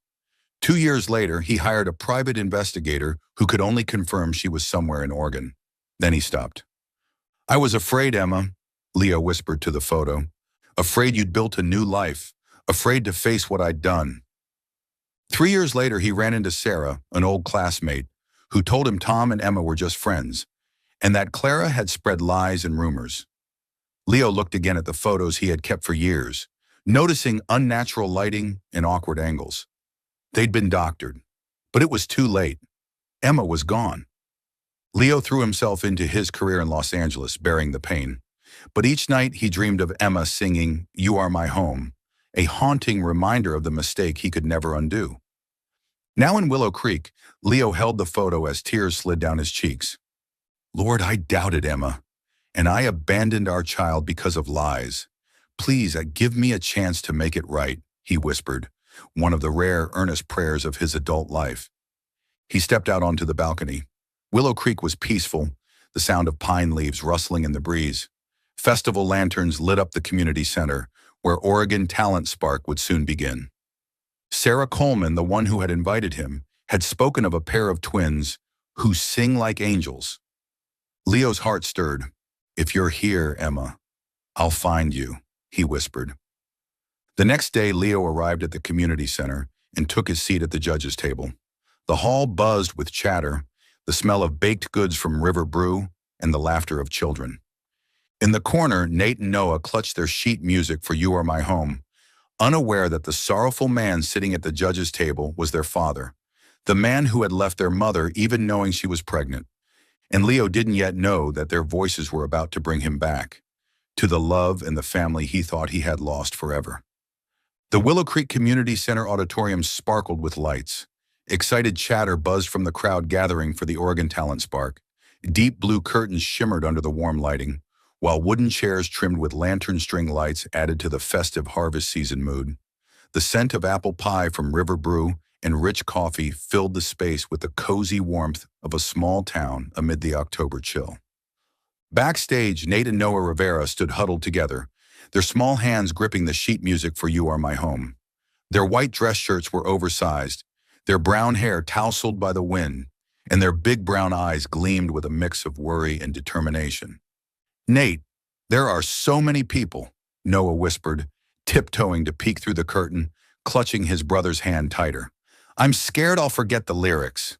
2 years later, he hired a private investigator who could only confirm she was somewhere in Oregon. Then he stopped. "I was afraid, Emma," Leo whispered to the photo. "Afraid you'd built a new life. Afraid to face what I'd done." 3 years later, he ran into Sarah, an old classmate, who told him Tom and Emma were just friends, and that Clara had spread lies and rumors. Leo looked again at the photos he had kept for years, noticing unnatural lighting and awkward angles. They'd been doctored, but it was too late. Emma was gone. Leo threw himself into his career in Los Angeles, bearing the pain. But each night he dreamed of Emma singing "You Are My Home," a haunting reminder of the mistake he could never undo. Now in Willow Creek, Leo held the photo as tears slid down his cheeks. "Lord, I doubted Emma, and I abandoned our child because of lies. Please, give me a chance to make it right," he whispered, one of the rare, earnest prayers of his adult life. He stepped out onto the balcony. Willow Creek was peaceful, the sound of pine leaves rustling in the breeze. Festival lanterns lit up the community center, where Oregon Talent Spark would soon begin. Sarah Coleman, the one who had invited him, had spoken of a pair of twins who sing like angels. Leo's heart stirred. "If you're here, Emma, I'll find you," he whispered. The next day, Leo arrived at the community center and took his seat at the judge's table. The hall buzzed with chatter, the smell of baked goods from River Brew, and the laughter of children. In the corner, Nate and Noah clutched their sheet music for "You Are My Home," unaware that the sorrowful man sitting at the judge's table was their father, the man who had left their mother even knowing she was pregnant. And Leo didn't yet know that their voices were about to bring him back, to the love and the family he thought he had lost forever. The Willow Creek Community Center auditorium sparkled with lights. Excited chatter buzzed from the crowd gathering for the Oregon Talent Spark. Deep blue curtains shimmered under the warm lighting, while wooden chairs trimmed with lantern string lights added to the festive harvest season mood. The scent of apple pie from River Brew and rich coffee filled the space with the cozy warmth of a small town amid the October chill. Backstage, Nate and Noah Rivera stood huddled together, their small hands gripping the sheet music for "You Are My Home." Their white dress shirts were oversized, their brown hair tousled by the wind, and their big brown eyes gleamed with a mix of worry and determination. "Nate, there are so many people," Noah whispered, tiptoeing to peek through the curtain, clutching his brother's hand tighter. "I'm scared I'll forget the lyrics."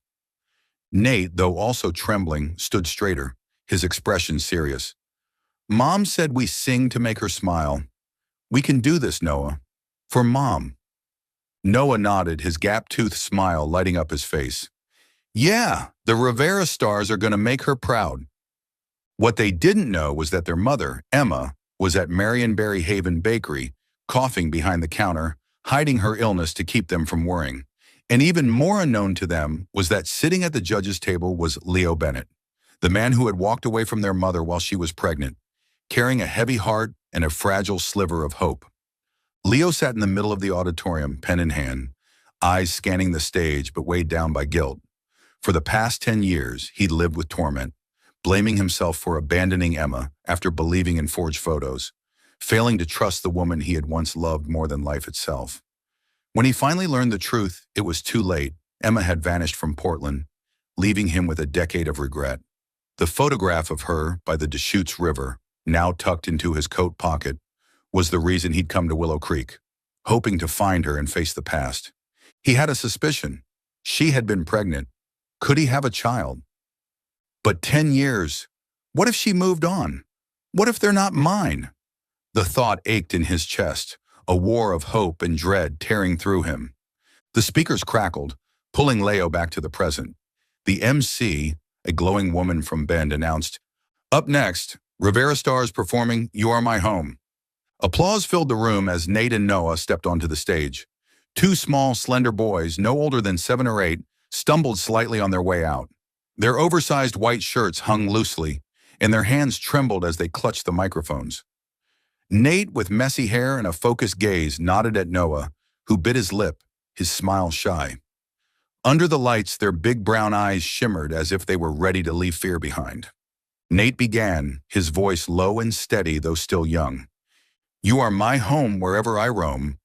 Nate, though also trembling, stood straighter, his expression serious. "Mom said we sing to make her smile. We can do this, Noah. For Mom." Noah nodded, his gap-toothed smile lighting up his face. "Yeah, the Rivera stars are going to make her proud." What they didn't know was that their mother, Emma, was at Marionberry Haven Bakery, coughing behind the counter, hiding her illness to keep them from worrying. And even more unknown to them was that sitting at the judge's table was Leo Bennett, the man who had walked away from their mother while she was pregnant, carrying a heavy heart and a fragile sliver of hope. Leo sat in the middle of the auditorium, pen in hand, eyes scanning the stage but weighed down by guilt. For the past 10 years, he'd lived with torment, blaming himself for abandoning Emma after believing in forged photos, failing to trust the woman he had once loved more than life itself. When he finally learned the truth, it was too late. Emma had vanished from Portland, leaving him with a decade of regret. The photograph of her by the Deschutes River, now tucked into his coat pocket, was the reason he'd come to Willow Creek, hoping to find her and face the past. He had a suspicion. She had been pregnant. Could he have a child? But 10 years, what if she moved on? What if they're not mine? The thought ached in his chest, a war of hope and dread tearing through him. The speakers crackled, pulling Leo back to the present. The MC, a glowing woman from Bend, announced, "Up next, RacismStories performing You Are My Home." Applause filled the room as Nate and Noah stepped onto the stage. Two small, slender boys, no older than 7 or 8, stumbled slightly on their way out. Their oversized white shirts hung loosely, and their hands trembled as they clutched the microphones. Nate, with messy hair and a focused gaze, nodded at Noah, who bit his lip, his smile shy. Under the lights, their big brown eyes shimmered as if they were ready to leave fear behind. Nate began, his voice low and steady though still young. "You are my home wherever I roam."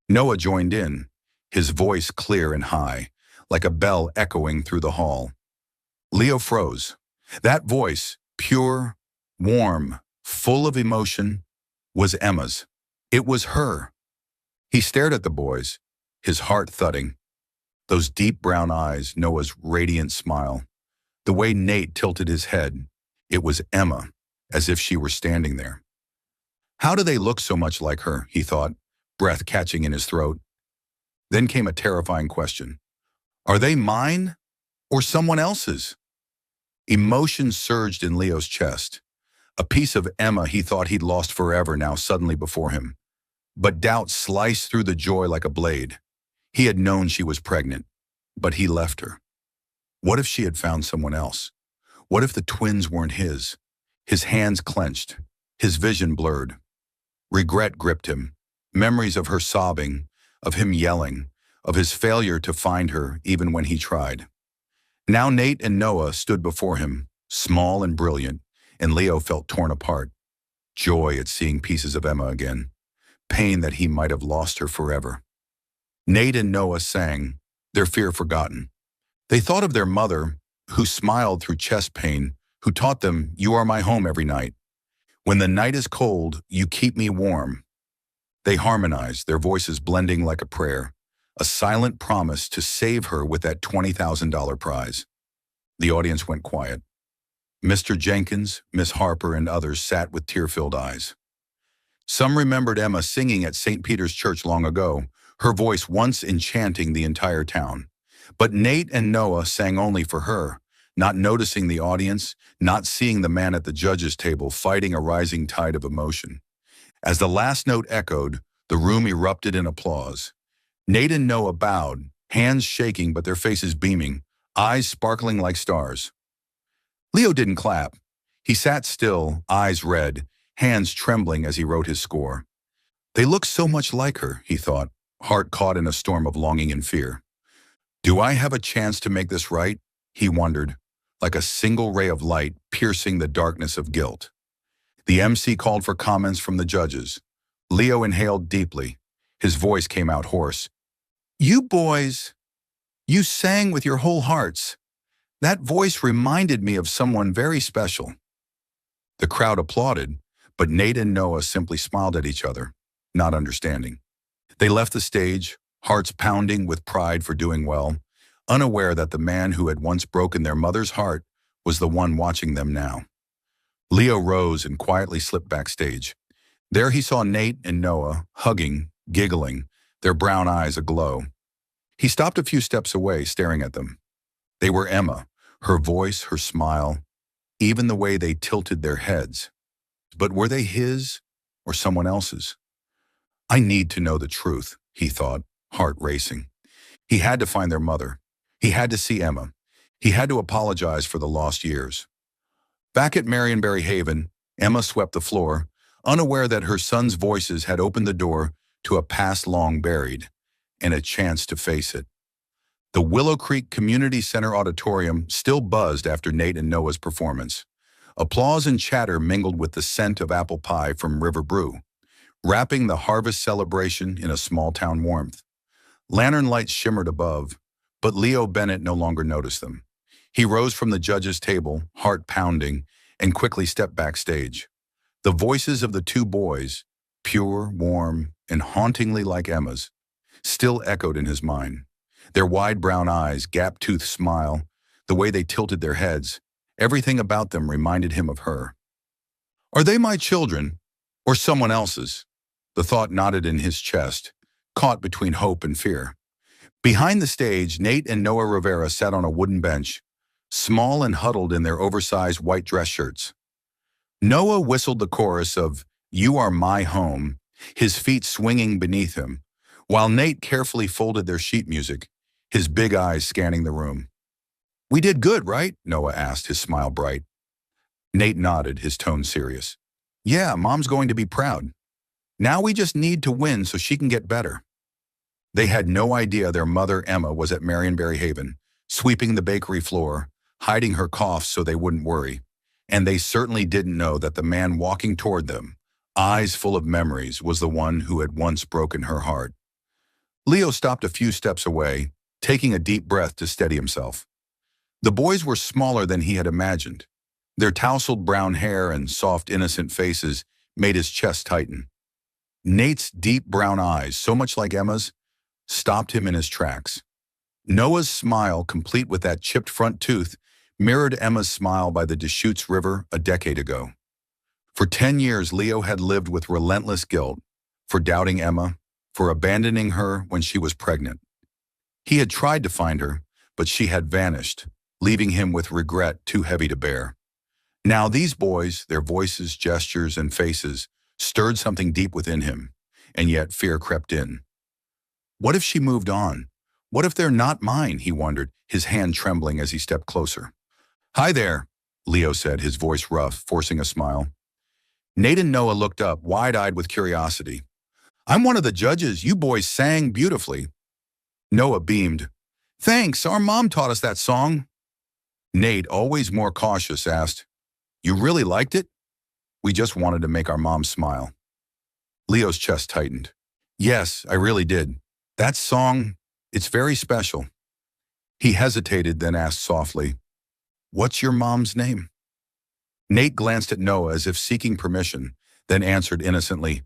Noah joined in, his voice clear and high, like a bell echoing through the hall. Leo froze. That voice, pure, warm, full of emotion, was Emma's. It was her. He stared at the boys, his heart thudding. Those deep brown eyes, Noah's radiant smile. The way Nate tilted his head, it was Emma, as if she were standing there. How do they look so much like her, he thought, breath catching in his throat. Then came a terrifying question. Are they mine or someone else's? Emotion surged in Leo's chest. A piece of Emma he thought he'd lost forever now suddenly before him. But doubt sliced through the joy like a blade. He had known she was pregnant, but he left her. What if she had found someone else? What if the twins weren't his? His hands clenched, his vision blurred. Regret gripped him, memories of her sobbing, of him yelling, of his failure to find her even when he tried. Now Nate and Noah stood before him, small and brilliant, and Leo felt torn apart. Joy at seeing pieces of Emma again. Pain that he might have lost her forever. Nate and Noah sang, their fear forgotten. They thought of their mother, who smiled through chest pain, who taught them, "You are my home" every night. "When the night is cold, you keep me warm." They harmonized, their voices blending like a prayer, a silent promise to save her with that $20,000 prize. The audience went quiet. Mr. Jenkins, Miss Harper, and others sat with tear-filled eyes. Some remembered Emma singing at St. Peter's Church long ago, her voice once enchanting the entire town. But Nate and Noah sang only for her, not noticing the audience, not seeing the man at the judges' table fighting a rising tide of emotion. As the last note echoed, the room erupted in applause. Nate and Noah bowed, hands shaking but their faces beaming, eyes sparkling like stars. Leo didn't clap. He sat still, eyes red, hands trembling as he wrote his score. They looked so much like her, he thought, heart caught in a storm of longing and fear. Do I have a chance to make this right? He wondered, like a single ray of light piercing the darkness of guilt. The MC called for comments from the judges. Leo inhaled deeply. His voice came out hoarse. "You boys, you sang with your whole hearts. That voice reminded me of someone very special." The crowd applauded, but Nate and Noah simply smiled at each other, not understanding. They left the stage, hearts pounding with pride for doing well, unaware that the man who had once broken their mother's heart was the one watching them now. Leo rose and quietly slipped backstage. There he saw Nate and Noah, hugging, giggling, their brown eyes aglow. He stopped a few steps away, staring at them. They were Emma, her voice, her smile, even the way they tilted their heads. But were they his or someone else's? I need to know the truth, he thought, heart racing. He had to find their mother. He had to see Emma. He had to apologize for the lost years. Back at Marionberry Haven, Emma swept the floor, unaware that her son's voices had opened the door to a past long buried, and a chance to face it. The Willow Creek Community Center auditorium still buzzed after Nate and Noah's performance. Applause and chatter mingled with the scent of apple pie from River Brew, wrapping the harvest celebration in a small-town warmth. Lantern lights shimmered above, but Leo Bennett no longer noticed them. He rose from the judge's table, heart pounding, and quickly stepped backstage. The voices of the two boys, pure, warm, and hauntingly like Emma's, still echoed in his mind. Their wide brown eyes, gap-toothed smile, the way they tilted their heads, everything about them reminded him of her. Are they my children, or someone else's? The thought knotted in his chest, caught between hope and fear. Behind the stage, Nate and Noah Rivera sat on a wooden bench, small and huddled in their oversized white dress shirts. Noah whistled the chorus of "You Are My Home," his feet swinging beneath him, while Nate carefully folded their sheet music, his big eyes scanning the room. "We did good, right?" Noah asked, his smile bright. Nate nodded, his tone serious. "Yeah, Mom's going to be proud. Now we just need to win so she can get better." They had no idea their mother, Emma, was at Marionberry Haven, sweeping the bakery floor, hiding her coughs so they wouldn't worry. And they certainly didn't know that the man walking toward them, eyes full of memories, was the one who had once broken her heart. Leo stopped a few steps away, taking a deep breath to steady himself. The boys were smaller than he had imagined. Their tousled brown hair and soft, innocent faces made his chest tighten. Nate's deep brown eyes, so much like Emma's, stopped him in his tracks. Noah's smile, complete with that chipped front tooth, mirrored Emma's smile by the Deschutes River a decade ago. For 10 years, Leo had lived with relentless guilt for doubting Emma, for abandoning her when she was pregnant. He had tried to find her, but she had vanished, leaving him with regret too heavy to bear. Now these boys, their voices, gestures, and faces, stirred something deep within him, and yet fear crept in. What if she moved on? What if they're not mine, he wondered, his hand trembling as he stepped closer. "Hi there," Leo said, his voice rough, forcing a smile. Nate and Noah looked up, wide-eyed with curiosity. "I'm one of the judges. You boys sang beautifully." Noah beamed. "Thanks, our mom taught us that song." Nate, always more cautious, asked, "You really liked it?" "We just wanted to make our mom smile." Leo's chest tightened. "Yes, I really did. That song, it's very special." He hesitated, then asked softly, "What's your mom's name?" Nate glanced at Noah as if seeking permission, then answered innocently,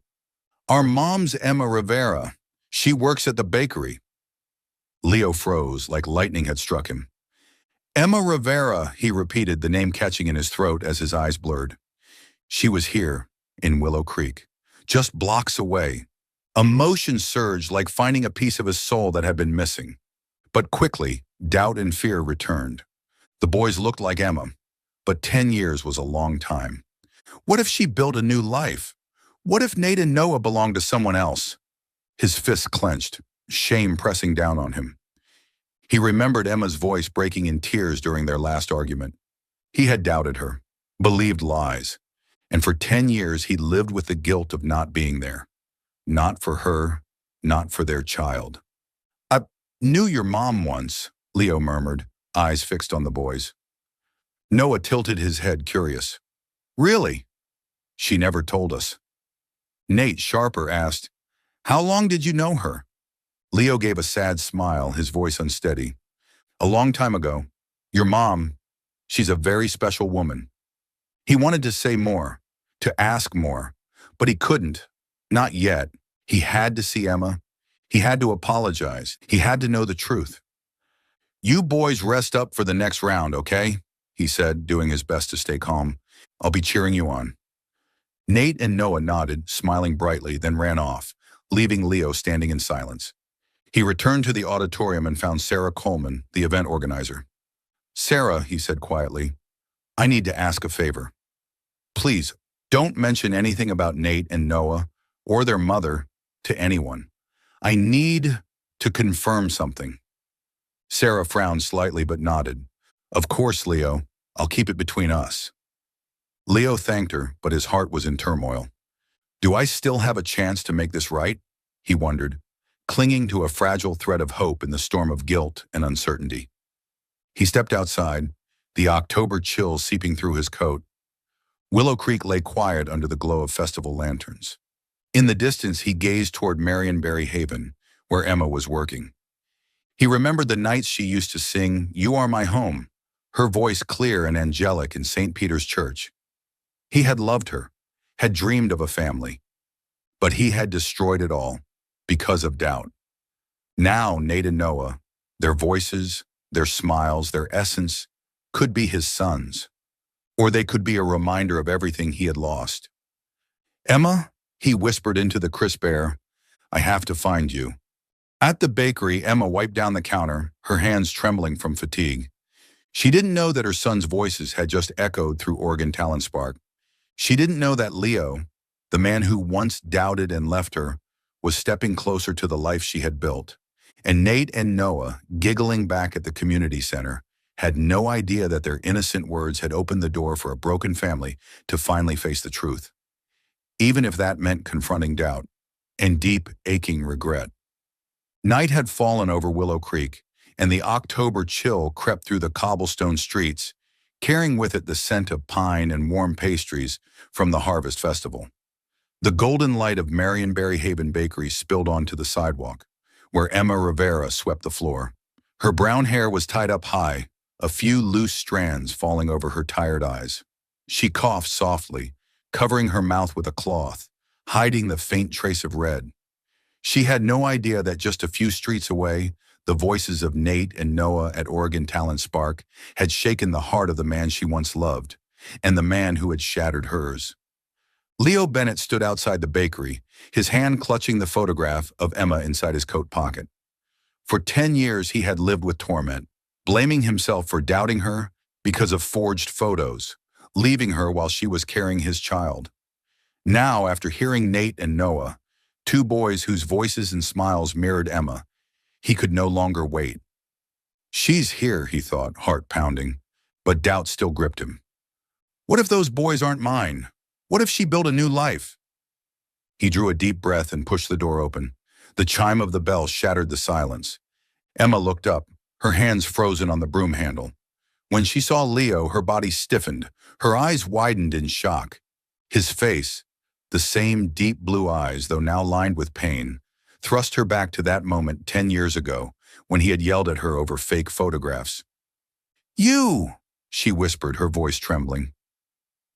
"Our mom's Emma Rivera. She works at the bakery." Leo froze, like lightning had struck him. "Emma Rivera," he repeated, the name catching in his throat as his eyes blurred. She was here, in Willow Creek, just blocks away. Emotion surged, like finding a piece of his soul that had been missing. But quickly, doubt and fear returned. The boys looked like Emma, but 10 years was a long time. What if she built a new life? What if Nate and Noah belonged to someone else? His fists clenched, shame pressing down on him. He remembered Emma's voice breaking in tears during their last argument. He had doubted her, believed lies, and for 10 years he'd lived with the guilt of not being there. Not for her, not for their child. "I knew your mom once," Leo murmured, eyes fixed on the boys. Noah tilted his head, curious. "Really?" "She never told us." Nate, sharper, asked, "How long did you know her?" Leo gave a sad smile, his voice unsteady. "A long time ago. Your mom, she's a very special woman." He wanted to say more, to ask more, but he couldn't. Not yet. He had to see Emma. He had to apologize. He had to know the truth. "You boys rest up for the next round, okay?" he said, doing his best to stay calm. "I'll be cheering you on." Nate and Noah nodded, smiling brightly, then ran off, leaving Leo standing in silence. He returned to the auditorium and found Sarah Coleman, the event organizer. "Sarah," he said quietly, "I need to ask a favor. Please, don't mention anything about Nate and Noah or their mother to anyone. I need to confirm something." Sarah frowned slightly but nodded. "Of course, Leo. I'll keep it between us." Leo thanked her, but his heart was in turmoil. Do I still have a chance to make this right? He wondered, clinging to a fragile thread of hope in the storm of guilt and uncertainty. He stepped outside, the October chill seeping through his coat. Willow Creek lay quiet under the glow of festival lanterns. In the distance, he gazed toward Marionberry Haven, where Emma was working. He remembered the nights she used to sing, "You Are My Home," her voice clear and angelic in St. Peter's Church. He had loved her, had dreamed of a family, but he had destroyed it all because of doubt. Now Nate and Noah, their voices, their smiles, their essence, could be his sons, or they could be a reminder of everything he had lost. "Emma," he whispered into the crisp air, "I have to find you." At the bakery, Emma wiped down the counter, her hands trembling from fatigue. She didn't know that her son's voices had just echoed through Oregon Talent Spark. She didn't know that Leo, the man who once doubted and left her, was stepping closer to the life she had built. And Nate and Noah, giggling back at the community center, had no idea that their innocent words had opened the door for a broken family to finally face the truth, even if that meant confronting doubt and deep, aching regret. Night had fallen over Willow Creek, and the October chill crept through the cobblestone streets, carrying with it the scent of pine and warm pastries from the Harvest Festival. The golden light of Marionberry Haven Bakery spilled onto the sidewalk, where Emma Rivera swept the floor. Her brown hair was tied up high, a few loose strands falling over her tired eyes. She coughed softly, covering her mouth with a cloth, hiding the faint trace of red. She had no idea that just a few streets away, the voices of Nate and Noah at Oregon Talent Spark had shaken the heart of the man she once loved, and the man who had shattered hers. Leo Bennett stood outside the bakery, his hand clutching the photograph of Emma inside his coat pocket. For 10 years he had lived with torment, blaming himself for doubting her because of forged photos, leaving her while she was carrying his child. Now, after hearing Nate and Noah, two boys whose voices and smiles mirrored Emma, he could no longer wait. She's here, he thought, heart pounding, but doubt still gripped him. What if those boys aren't mine? What if she built a new life? He drew a deep breath and pushed the door open. The chime of the bell shattered the silence. Emma looked up, her hands frozen on the broom handle. When she saw Leo, her body stiffened, her eyes widened in shock. His face, the same deep blue eyes, though now lined with pain, thrust her back to that moment 10 years ago when he had yelled at her over fake photographs. "You!" she whispered, her voice trembling.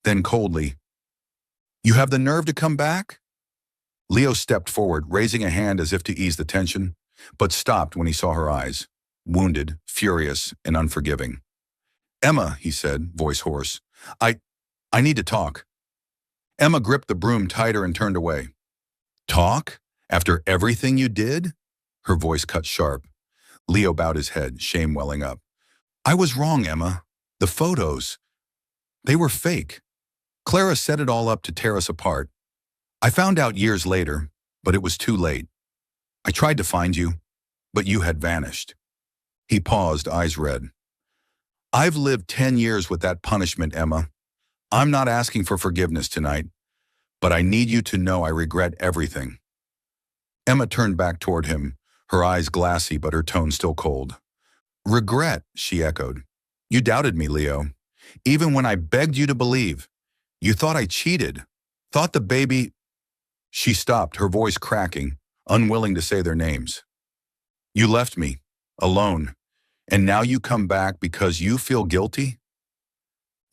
Then coldly, "You have the nerve to come back?" Leo stepped forward, raising a hand as if to ease the tension, but stopped when he saw her eyes, wounded, furious, and unforgiving. "Emma," he said, voice hoarse, I need to talk." Emma gripped the broom tighter and turned away. "Talk? After everything you did?" Her voice cut sharp. Leo bowed his head, shame welling up. "I was wrong, Emma. The photos, they were fake. Clara set it all up to tear us apart. I found out years later, but it was too late. I tried to find you, but you had vanished." He paused, eyes red. "I've lived 10 years with that punishment, Emma. I'm not asking for forgiveness tonight, but I need you to know I regret everything." Emma turned back toward him, her eyes glassy but her tone still cold. "Regret," she echoed. "You doubted me, Leo. Even when I begged you to believe. You thought I cheated. Thought the baby—" She stopped, her voice cracking, unwilling to say their names. "You left me, alone, and now you come back because you feel guilty?"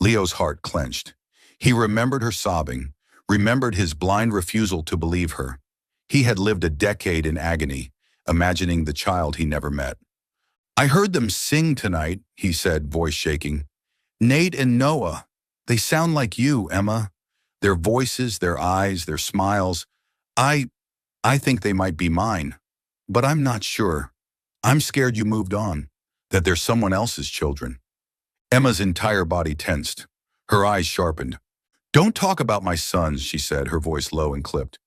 Leo's heart clenched. He remembered her sobbing, remembered his blind refusal to believe her. He had lived a decade in agony, imagining the child he never met. "I heard them sing tonight," he said, voice shaking. "Nate and Noah. They sound like you, Emma. Their voices, their eyes, their smiles. I think they might be mine, but I'm not sure. I'm scared you moved on, that they're someone else's children." Emma's entire body tensed, her eyes sharpened. "Don't talk about my sons," she said, her voice low and clipped.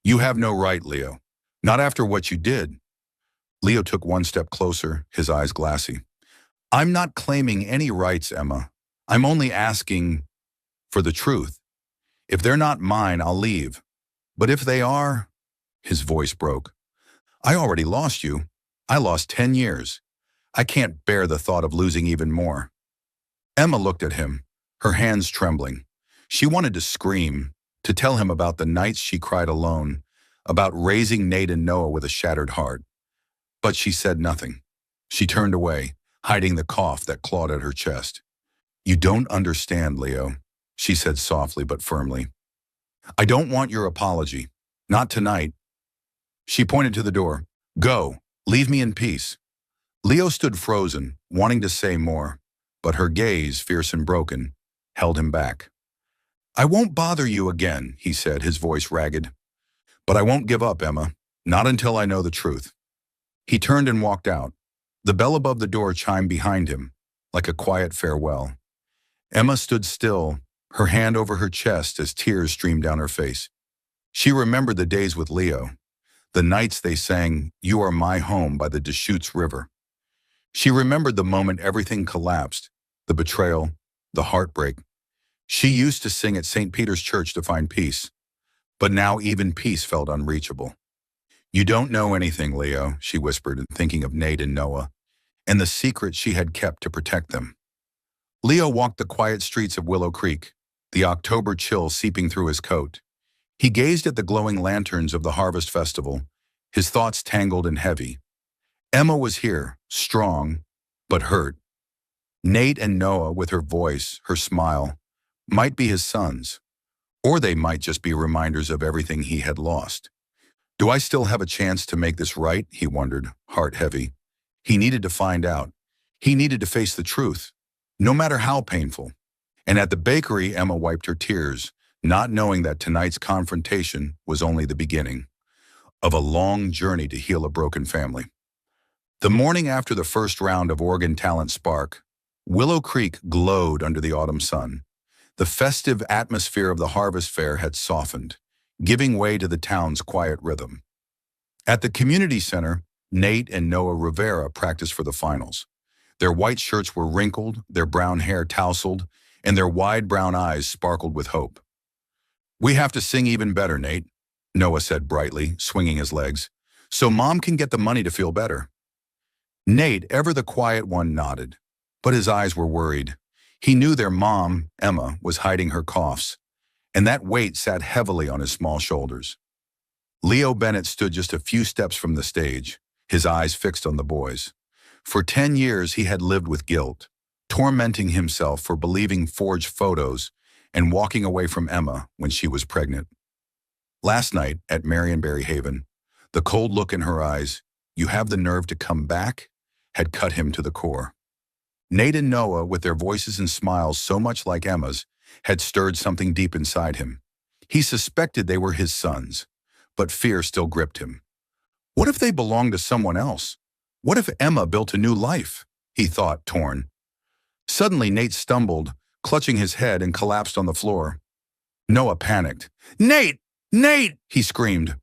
"You have no right, Leo. Not after what you did." Leo took one step closer, his eyes glassy. "I'm not claiming any rights, Emma. I'm only asking for the truth. If they're not mine, I'll leave. But if they are—" His voice broke. "I already lost you. I lost 10 years. I can't bear the thought of losing even more." Emma looked at him, her hands trembling. She wanted to scream, to tell him about the nights she cried alone, about raising Nate and Noah with a shattered heart. But she said nothing. She turned away, hiding the cough that clawed at her chest. "You don't understand, Leo," she said softly but firmly. "I don't want your apology. Not tonight." She pointed to the door. "Go. Leave me in peace." Leo stood frozen, wanting to say more, but her gaze, fierce and broken, held him back. "I won't bother you again," he said, his voice ragged. "But I won't give up, Emma. Not until I know the truth." He turned and walked out. The bell above the door chimed behind him, like a quiet farewell. Emma stood still, her hand over her chest as tears streamed down her face. She remembered the days with Leo, the nights they sang "You Are My Home" by the Deschutes River. She remembered the moment everything collapsed, the betrayal, the heartbreak. She used to sing at St. Peter's Church to find peace, but now even peace felt unreachable. "You don't know anything, Leo," she whispered, thinking of Nate and Noah, and the secret she had kept to protect them. Leo walked the quiet streets of Willow Creek, the October chill seeping through his coat. He gazed at the glowing lanterns of the Harvest Festival, his thoughts tangled and heavy. Emma was here, strong, but hurt. Nate and Noah, with her voice, her smile, might be his sons, or they might just be reminders of everything he had lost. "Do I still have a chance to make this right?" he wondered, heart heavy. He needed to find out. He needed to face the truth, no matter how painful. And at the bakery, Emma wiped her tears, not knowing that tonight's confrontation was only the beginning of a long journey to heal a broken family. The morning after the first round of Oregon Talent Spark, Willow Creek glowed under the autumn sun. The festive atmosphere of the Harvest Fair had softened, giving way to the town's quiet rhythm. At the community center, Nate and Noah Rivera practiced for the finals. Their white shirts were wrinkled, their brown hair tousled, and their wide brown eyes sparkled with hope. "We have to sing even better, Nate," Noah said brightly, swinging his legs, "so Mom can get the money to feel better." Nate, ever the quiet one, nodded, but his eyes were worried. He knew their mom, Emma, was hiding her coughs, and that weight sat heavily on his small shoulders. Leo Bennett stood just a few steps from the stage, his eyes fixed on the boys. For 10 years he had lived with guilt, tormenting himself for believing forged photos and walking away from Emma when she was pregnant. Last night at Marionberry Haven, the cold look in her eyes, "You have the nerve to come back?" had cut him to the core. Nate and Noah, with their voices and smiles so much like Emma's, had stirred something deep inside him. He suspected they were his sons, but fear still gripped him. What if they belonged to someone else? What if Emma built a new life? He thought, torn. Suddenly, Nate stumbled, clutching his head, and collapsed on the floor. Noah panicked. "Nate! Nate!" he screamed.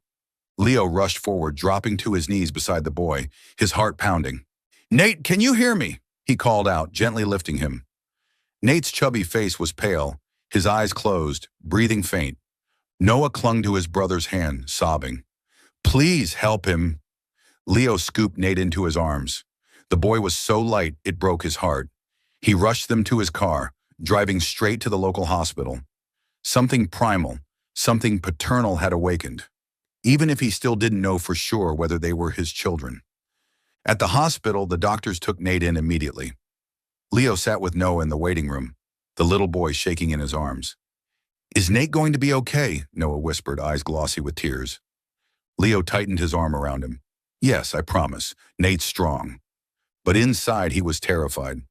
Leo rushed forward, dropping to his knees beside the boy, his heart pounding. "Nate, can you hear me?" he called out, gently lifting him. Nate's chubby face was pale, his eyes closed, breathing faint. Noah clung to his brother's hand, sobbing. "Please help him." Leo scooped Nate into his arms. The boy was so light it broke his heart. He rushed them to his car, driving straight to the local hospital. Something primal, something paternal had awakened, even if he still didn't know for sure whether they were his children. At the hospital, the doctors took Nate in immediately. Leo sat with Noah in the waiting room, the little boy shaking in his arms. "Is Nate going to be okay?" Noah whispered, eyes glossy with tears. Leo tightened his arm around him. "Yes, I promise. Nate's strong." But inside, he was terrified.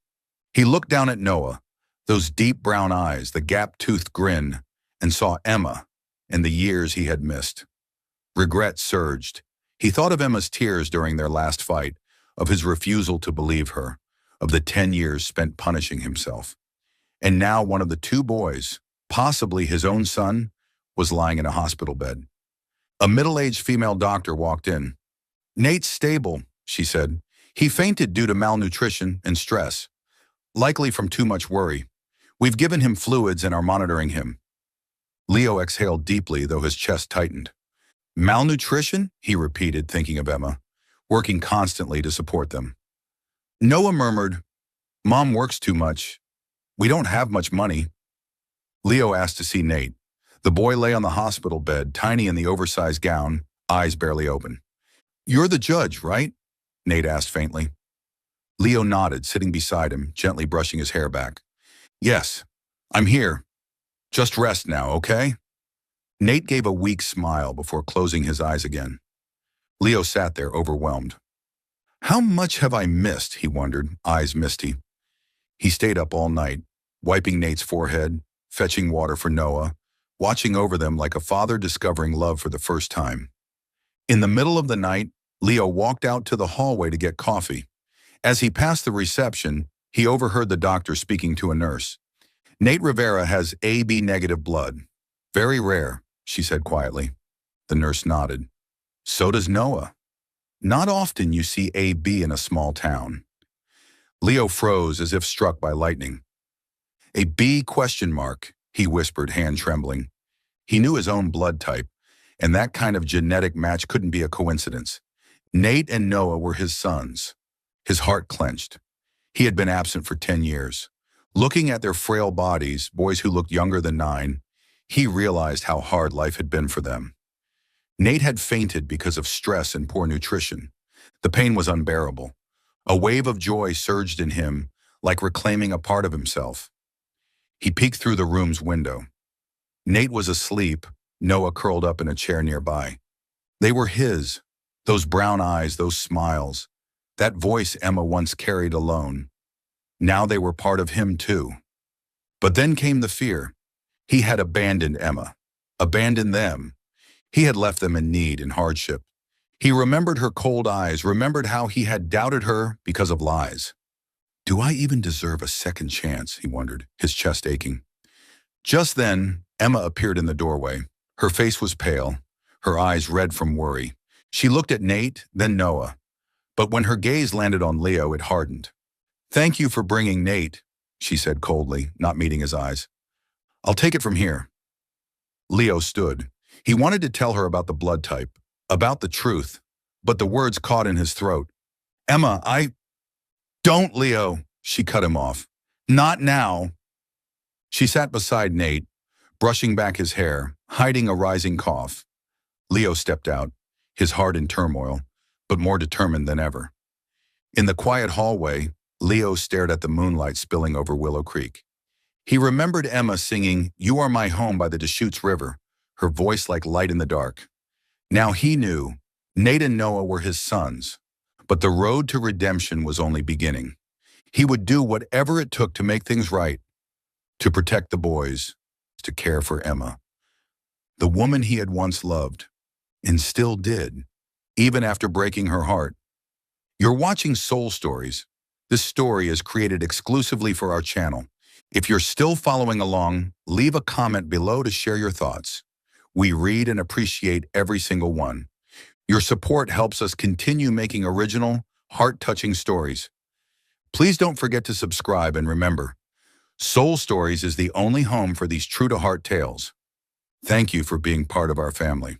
He looked down at Noah, those deep brown eyes, the gap-toothed grin, and saw Emma and the years he had missed. Regret surged. He thought of Emma's tears during their last fight, of his refusal to believe her, of the 10 years spent punishing himself. And now one of the two boys, possibly his own son, was lying in a hospital bed. A middle-aged female doctor walked in. "Nate's stable," she said. "He fainted due to malnutrition and stress, likely from too much worry. We've given him fluids and are monitoring him." Leo exhaled deeply, though his chest tightened. "Malnutrition?" he repeated, thinking of Emma, working constantly to support them. Noah murmured, "Mom works too much. We don't have much money." Leo asked to see Nate. The boy lay on the hospital bed, tiny in the oversized gown, eyes barely open. "You're the judge, right?" Nate asked faintly. Leo nodded, sitting beside him, gently brushing his hair back. Yes, I'm here. Just rest now, okay? Nate gave a weak smile before closing his eyes again. Leo sat there, overwhelmed. How much have I missed, he wondered, eyes misty. He stayed up all night, wiping Nate's forehead, fetching water for Noah, watching over them like a father discovering love for the first time. In the middle of the night, Leo walked out to the hallway to get coffee. As he passed the reception, he overheard the doctor speaking to a nurse. Nate Rivera has AB negative blood. Very rare, she said quietly. The nurse nodded. So does Noah. Not often you see AB in a small town. Leo froze as if struck by lightning. A B question mark, he whispered, hand trembling. He knew his own blood type, and that kind of genetic match couldn't be a coincidence. Nate and Noah were his sons. His heart clenched. He had been absent for 10 years. Looking at their frail bodies, boys who looked younger than 9, he realized how hard life had been for them. Nate had fainted because of stress and poor nutrition. The pain was unbearable. A wave of joy surged in him, like reclaiming a part of himself. He peeked through the room's window. Nate was asleep, Noah curled up in a chair nearby. They were his, those brown eyes, those smiles, that voice Emma once carried alone. Now they were part of him too. But then came the fear. He had abandoned Emma, abandoned them. He had left them in need and hardship. He remembered her cold eyes, remembered how he had doubted her because of lies. Do I even deserve a second chance, he wondered, his chest aching. Just then, Emma appeared in the doorway. Her face was pale, her eyes red from worry. She looked at Nate, then Noah. But when her gaze landed on Leo, it hardened. Thank you for bringing Nate, she said coldly, not meeting his eyes. I'll take it from here. Leo stood. He wanted to tell her about the blood type, about the truth, but the words caught in his throat. Emma, Don't, Leo, she cut him off. Not now. She sat beside Nate, brushing back his hair, hiding a rising cough. Leo stepped out, his heart in turmoil, but more determined than ever. In the quiet hallway, Leo stared at the moonlight spilling over Willow Creek. He remembered Emma singing "You Are My Home" by the Deschutes River, her voice like light in the dark. Now he knew Nate and Noah were his sons, but the road to redemption was only beginning. He would do whatever it took to make things right, to protect the boys, to care for Emma, the woman he had once loved, and still did, even after breaking her heart. You're watching Soul Stories. This story is created exclusively for our channel. If you're still following along, leave a comment below to share your thoughts. We read and appreciate every single one. Your support helps us continue making original, heart-touching stories. Please don't forget to subscribe, and remember, Soul Stories is the only home for these true-to-heart tales. Thank you for being part of our family.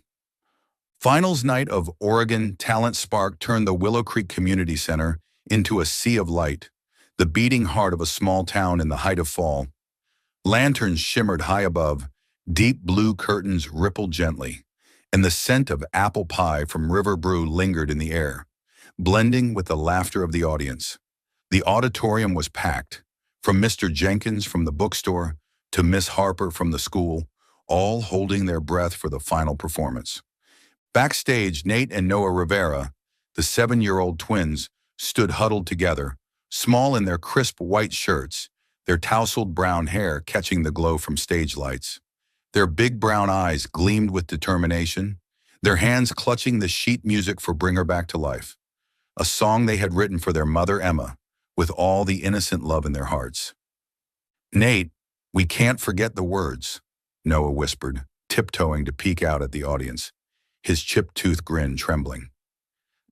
Finals night of Oregon Talent Spark turned the Willow Creek Community Center into a sea of light, the beating heart of a small town in the height of fall. Lanterns shimmered high above, deep blue curtains rippled gently, and the scent of apple pie from River Brew lingered in the air, blending with the laughter of the audience. The auditorium was packed, from Mr. Jenkins from the bookstore to Miss Harper from the school, all holding their breath for the final performance. Backstage, Nate and Noah Rivera, the 7-year-old twins, stood huddled together, small in their crisp white shirts, their tousled brown hair catching the glow from stage lights. Their big brown eyes gleamed with determination, their hands clutching the sheet music for Bring Her Back to Life, a song they had written for their mother Emma, with all the innocent love in their hearts. Nate, we can't forget the words, Noah whispered, tiptoeing to peek out at the audience, his chipped-tooth grin trembling.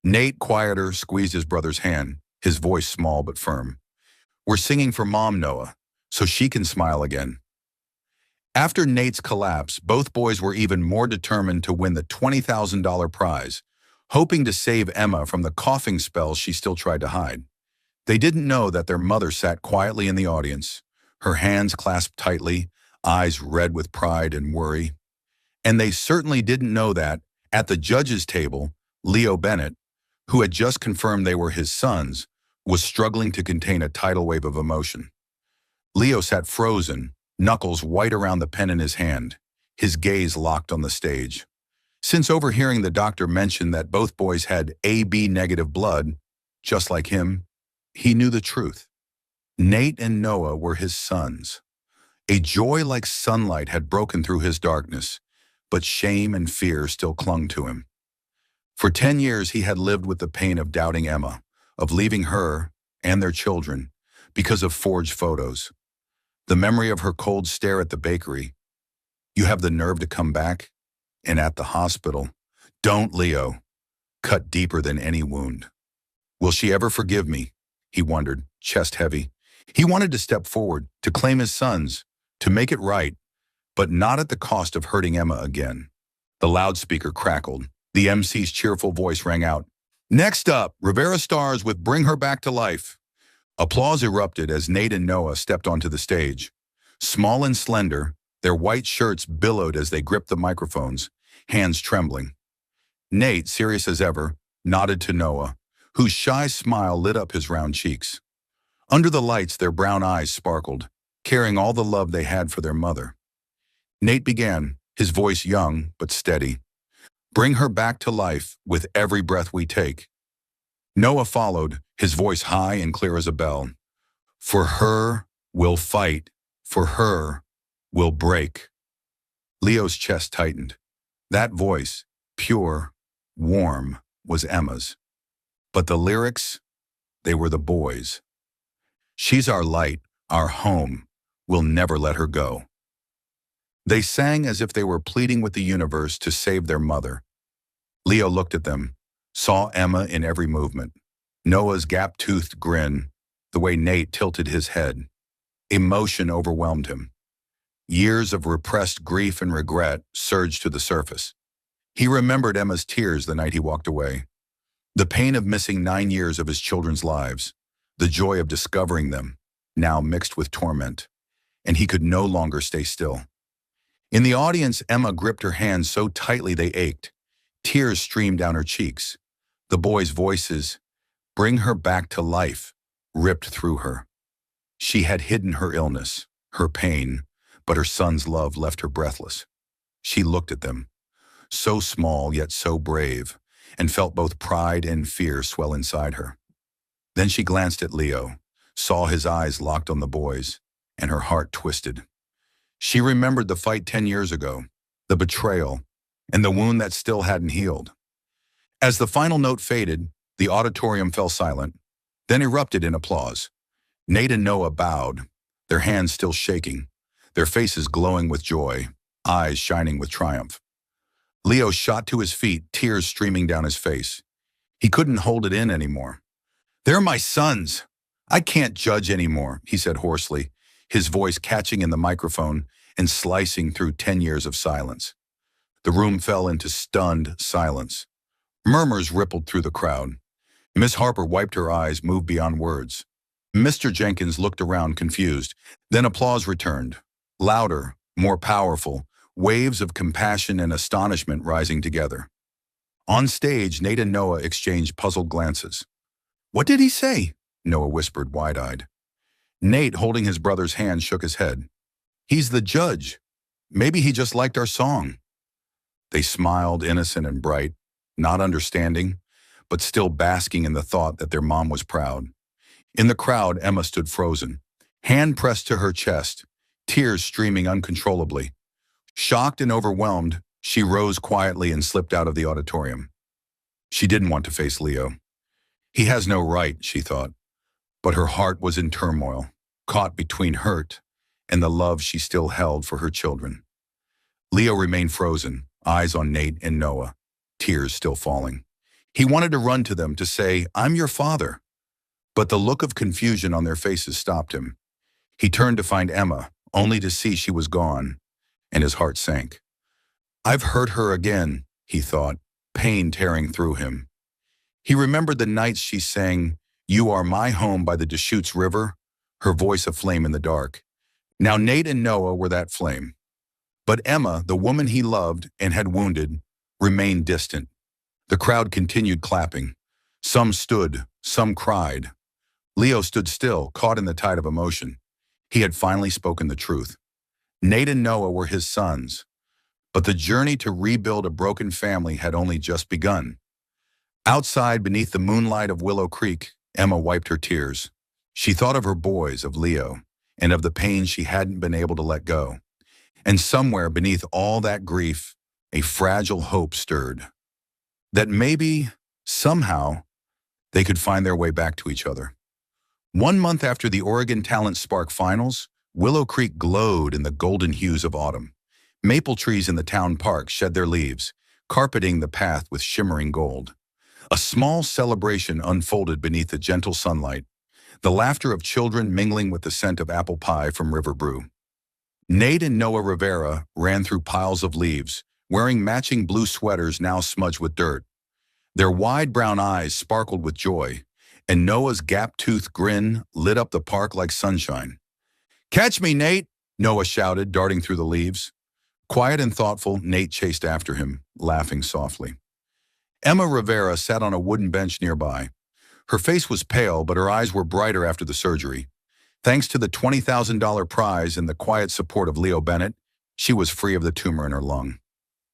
Nate, quieter, squeezed his brother's hand, his voice small but firm. We're singing for Mom, Noah, so she can smile again. After Nate's collapse, both boys were even more determined to win the $20,000 prize, hoping to save Emma from the coughing spells she still tried to hide. They didn't know that their mother sat quietly in the audience, her hands clasped tightly, eyes red with pride and worry. And they certainly didn't know that, at the judges' table, Leo Bennett, who had just confirmed they were his sons, was struggling to contain a tidal wave of emotion. Leo sat frozen, knuckles white around the pen in his hand, his gaze locked on the stage. Since overhearing the doctor mention that both boys had AB negative blood, just like him, he knew the truth. Nate and Noah were his sons. A joy like sunlight had broken through his darkness, but shame and fear still clung to him. For 10 years he had lived with the pain of doubting Emma, of leaving her and their children because of forged photos. The memory of her cold stare at the bakery. "You have the nerve to come back?" And at the hospital. "Don't, Leo." Cut deeper than any wound. Will she ever forgive me? He wondered, chest heavy. He wanted to step forward, to claim his sons, to make it right, but not at the cost of hurting Emma again. The loudspeaker crackled. The MC's cheerful voice rang out. "Next up, RacismStories with Bring Her Back to Life." Applause erupted as Nate and Noah stepped onto the stage. Small and slender, their white shirts billowed as they gripped the microphones, hands trembling. Nate, serious as ever, nodded to Noah, whose shy smile lit up his round cheeks. Under the lights, their brown eyes sparkled, carrying all the love they had for their mother. Nate began, his voice young but steady. "Bring her back to life with every breath we take." Noah followed, his voice high and clear as a bell. "For her, we'll fight. For her, we'll break." Leo's chest tightened. That voice, pure, warm, was Emma's. But the lyrics, they were the boys'. "She's our light, our home. We'll never let her go." They sang as if they were pleading with the universe to save their mother. Leo looked at them, saw Emma in every movement. Noah's gap-toothed grin, the way Nate tilted his head. Emotion overwhelmed him. Years of repressed grief and regret surged to the surface. He remembered Emma's tears the night he walked away. The pain of missing 9 years of his children's lives, the joy of discovering them, now mixed with torment, and he could no longer stay still. In the audience, Emma gripped her hands so tightly they ached. Tears streamed down her cheeks. The boys' voices, "Bring her back to life," ripped through her. She had hidden her illness, her pain, but her son's love left her breathless. She looked at them, so small yet so brave, and felt both pride and fear swell inside her. Then she glanced at Leo, saw his eyes locked on the boys, and her heart twisted. She remembered the fight 10 years ago, the betrayal, and the wound that still hadn't healed. As the final note faded, the auditorium fell silent, then erupted in applause. Nate and Noah bowed, their hands still shaking, their faces glowing with joy, eyes shining with triumph. Leo shot to his feet, tears streaming down his face. He couldn't hold it in anymore. "They're my sons. I can't judge anymore," he said hoarsely, his voice catching in the microphone and slicing through 10 years of silence. The room fell into stunned silence. Murmurs rippled through the crowd. Miss Harper wiped her eyes, moved beyond words. Mr. Jenkins looked around confused. Then applause returned. Louder, more powerful, waves of compassion and astonishment rising together. On stage, Nate and Noah exchanged puzzled glances. "What did he say?" Noah whispered, wide-eyed. Nate, holding his brother's hand, shook his head. "He's the judge. Maybe he just liked our song." They smiled, innocent and bright, not understanding, but still basking in the thought that their mom was proud. In the crowd, Emma stood frozen, hand pressed to her chest, tears streaming uncontrollably. Shocked and overwhelmed, she rose quietly and slipped out of the auditorium. She didn't want to face Leo. He has no right, she thought, but her heart was in turmoil, caught between hurt and the love she still held for her children. Leo remained frozen, eyes on Nate and Noah, tears still falling. He wanted to run to them to say, "I'm your father," but the look of confusion on their faces stopped him. He turned to find Emma, only to see she was gone, and his heart sank. "I've hurt her again," he thought, pain tearing through him. He remembered the nights she sang, "You Are My Home" by the Deschutes River, her voice aflame in the dark. Now Nate and Noah were that flame. But Emma, the woman he loved and had wounded, remained distant. The crowd continued clapping. Some stood, some cried. Leo stood still, caught in the tide of emotion. He had finally spoken the truth. Nate and Noah were his sons, but the journey to rebuild a broken family had only just begun. Outside, beneath the moonlight of Willow Creek, Emma wiped her tears. She thought of her boys, of Leo, and of the pain she hadn't been able to let go. And somewhere beneath all that grief, a fragile hope stirred. That maybe, somehow, they could find their way back to each other. 1 month after the Oregon Talent Spark Finals, Willow Creek glowed in the golden hues of autumn. Maple trees in the town park shed their leaves, carpeting the path with shimmering gold. A small celebration unfolded beneath the gentle sunlight, the laughter of children mingling with the scent of apple pie from River Brew. Nate and Noah Rivera ran through piles of leaves, wearing matching blue sweaters now smudged with dirt. Their wide brown eyes sparkled with joy, and Noah's gap-toothed grin lit up the park like sunshine. "Catch me, Nate!" Noah shouted, darting through the leaves. Quiet and thoughtful, Nate chased after him, laughing softly. Emma Rivera sat on a wooden bench nearby. Her face was pale, but her eyes were brighter after the surgery. Thanks to the $20,000 prize and the quiet support of Leo Bennett, she was free of the tumor in her lung.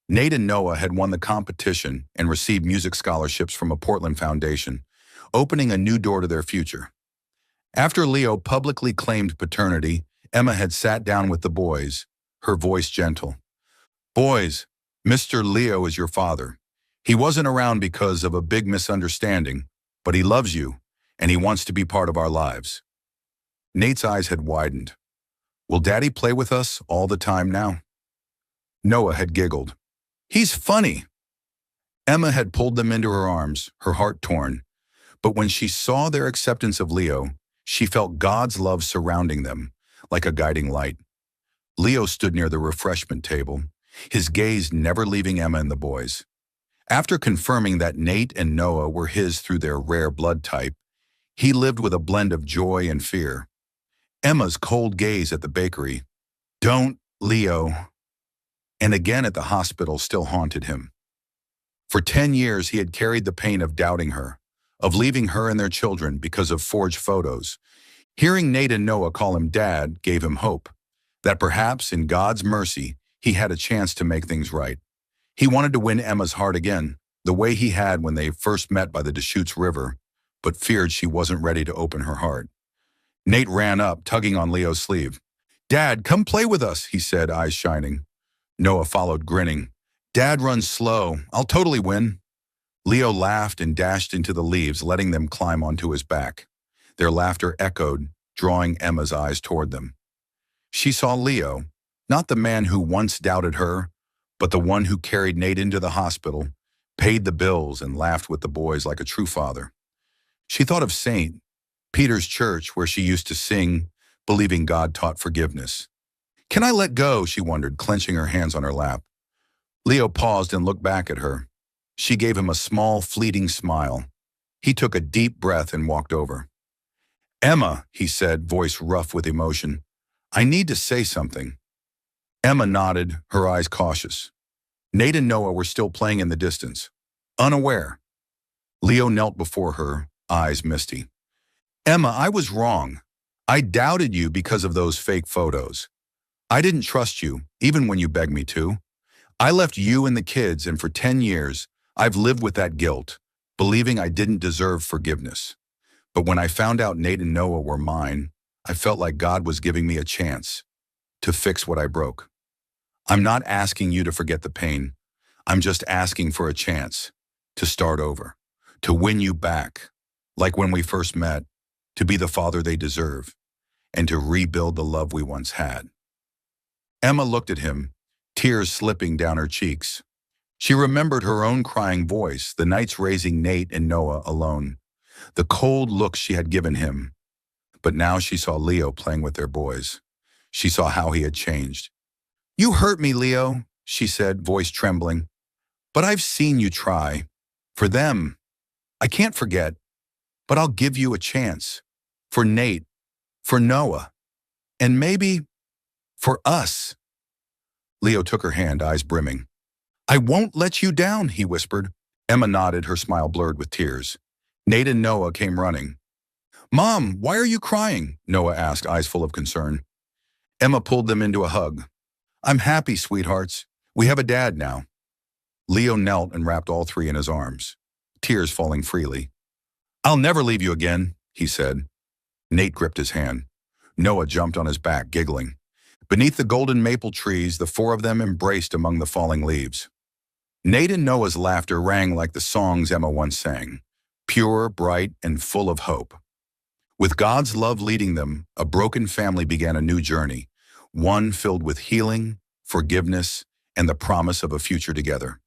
Nate and Noah had won the competition and received music scholarships from a Portland foundation, opening a new door to their future. After Leo publicly claimed paternity, Emma had sat down with the boys, her voice gentle. "Boys, Mr. Leo is your father. He wasn't around because of a big misunderstanding, but he loves you, and he wants to be part of our lives." Nate's eyes had widened. "Will Daddy play with us all the time now?" Noah had giggled. "He's funny." Emma had pulled them into her arms, her heart torn. But when she saw their acceptance of Leo, she felt God's love surrounding them, like a guiding light. Leo stood near the refreshment table, his gaze never leaving Emma and the boys. After confirming that Nate and Noah were his through their rare blood type, he lived with a blend of joy and fear. Emma's cold gaze at the bakery, "Don't, Leo," and again at the hospital still haunted him. For 10 years, he had carried the pain of doubting her, of leaving her and their children because of forged photos. Hearing Nate and Noah call him Dad gave him hope, that perhaps in God's mercy, he had a chance to make things right. He wanted to win Emma's heart again, the way he had when they first met by the Deschutes River, but feared she wasn't ready to open her heart. Nate ran up, tugging on Leo's sleeve. "Dad, come play with us," he said, eyes shining. Noah followed, grinning. "Dad runs slow. I'll totally win." Leo laughed and dashed into the leaves, letting them climb onto his back. Their laughter echoed, drawing Emma's eyes toward them. She saw Leo, not the man who once doubted her, but the one who carried Nate into the hospital, paid the bills, and laughed with the boys like a true father. She thought of St. Peter's Church, where she used to sing, believing God taught forgiveness. "Can I let go?" she wondered, clenching her hands on her lap. Leo paused and looked back at her. She gave him a small, fleeting smile. He took a deep breath and walked over. "Emma," he said, voice rough with emotion, "I need to say something." Emma nodded, her eyes cautious. Nate and Noah were still playing in the distance, unaware. Leo knelt before her, eyes misty. "Emma, I was wrong. I doubted you because of those fake photos. I didn't trust you, even when you begged me to. I left you and the kids, and for 10 years, I've lived with that guilt, believing I didn't deserve forgiveness. But when I found out Nate and Noah were mine, I felt like God was giving me a chance to fix what I broke. I'm not asking you to forget the pain. I'm just asking for a chance to start over, to win you back, like when we first met, to be the father they deserve, and to rebuild the love we once had." Emma looked at him, tears slipping down her cheeks. She remembered her own crying voice, the nights raising Nate and Noah alone, the cold looks she had given him. But now she saw Leo playing with their boys. She saw how he had changed. "You hurt me, Leo," she said, voice trembling. "But I've seen you try. For them. I can't forget. But I'll give you a chance. For Nate. For Noah. And maybe for us." Leo took her hand, eyes brimming. "I won't let you down," he whispered. Emma nodded, her smile blurred with tears. Nate and Noah came running. "Mom, why are you crying?" Noah asked, eyes full of concern. Emma pulled them into a hug. "I'm happy, sweethearts. We have a dad now." Leo knelt and wrapped all three in his arms, tears falling freely. "I'll never leave you again," he said. Nate gripped his hand. Noah jumped on his back, giggling. Beneath the golden maple trees, the four of them embraced among the falling leaves. Nate and Noah's laughter rang like the songs Emma once sang, pure, bright, and full of hope. With God's love leading them, a broken family began a new journey, one filled with healing, forgiveness, and the promise of a future together.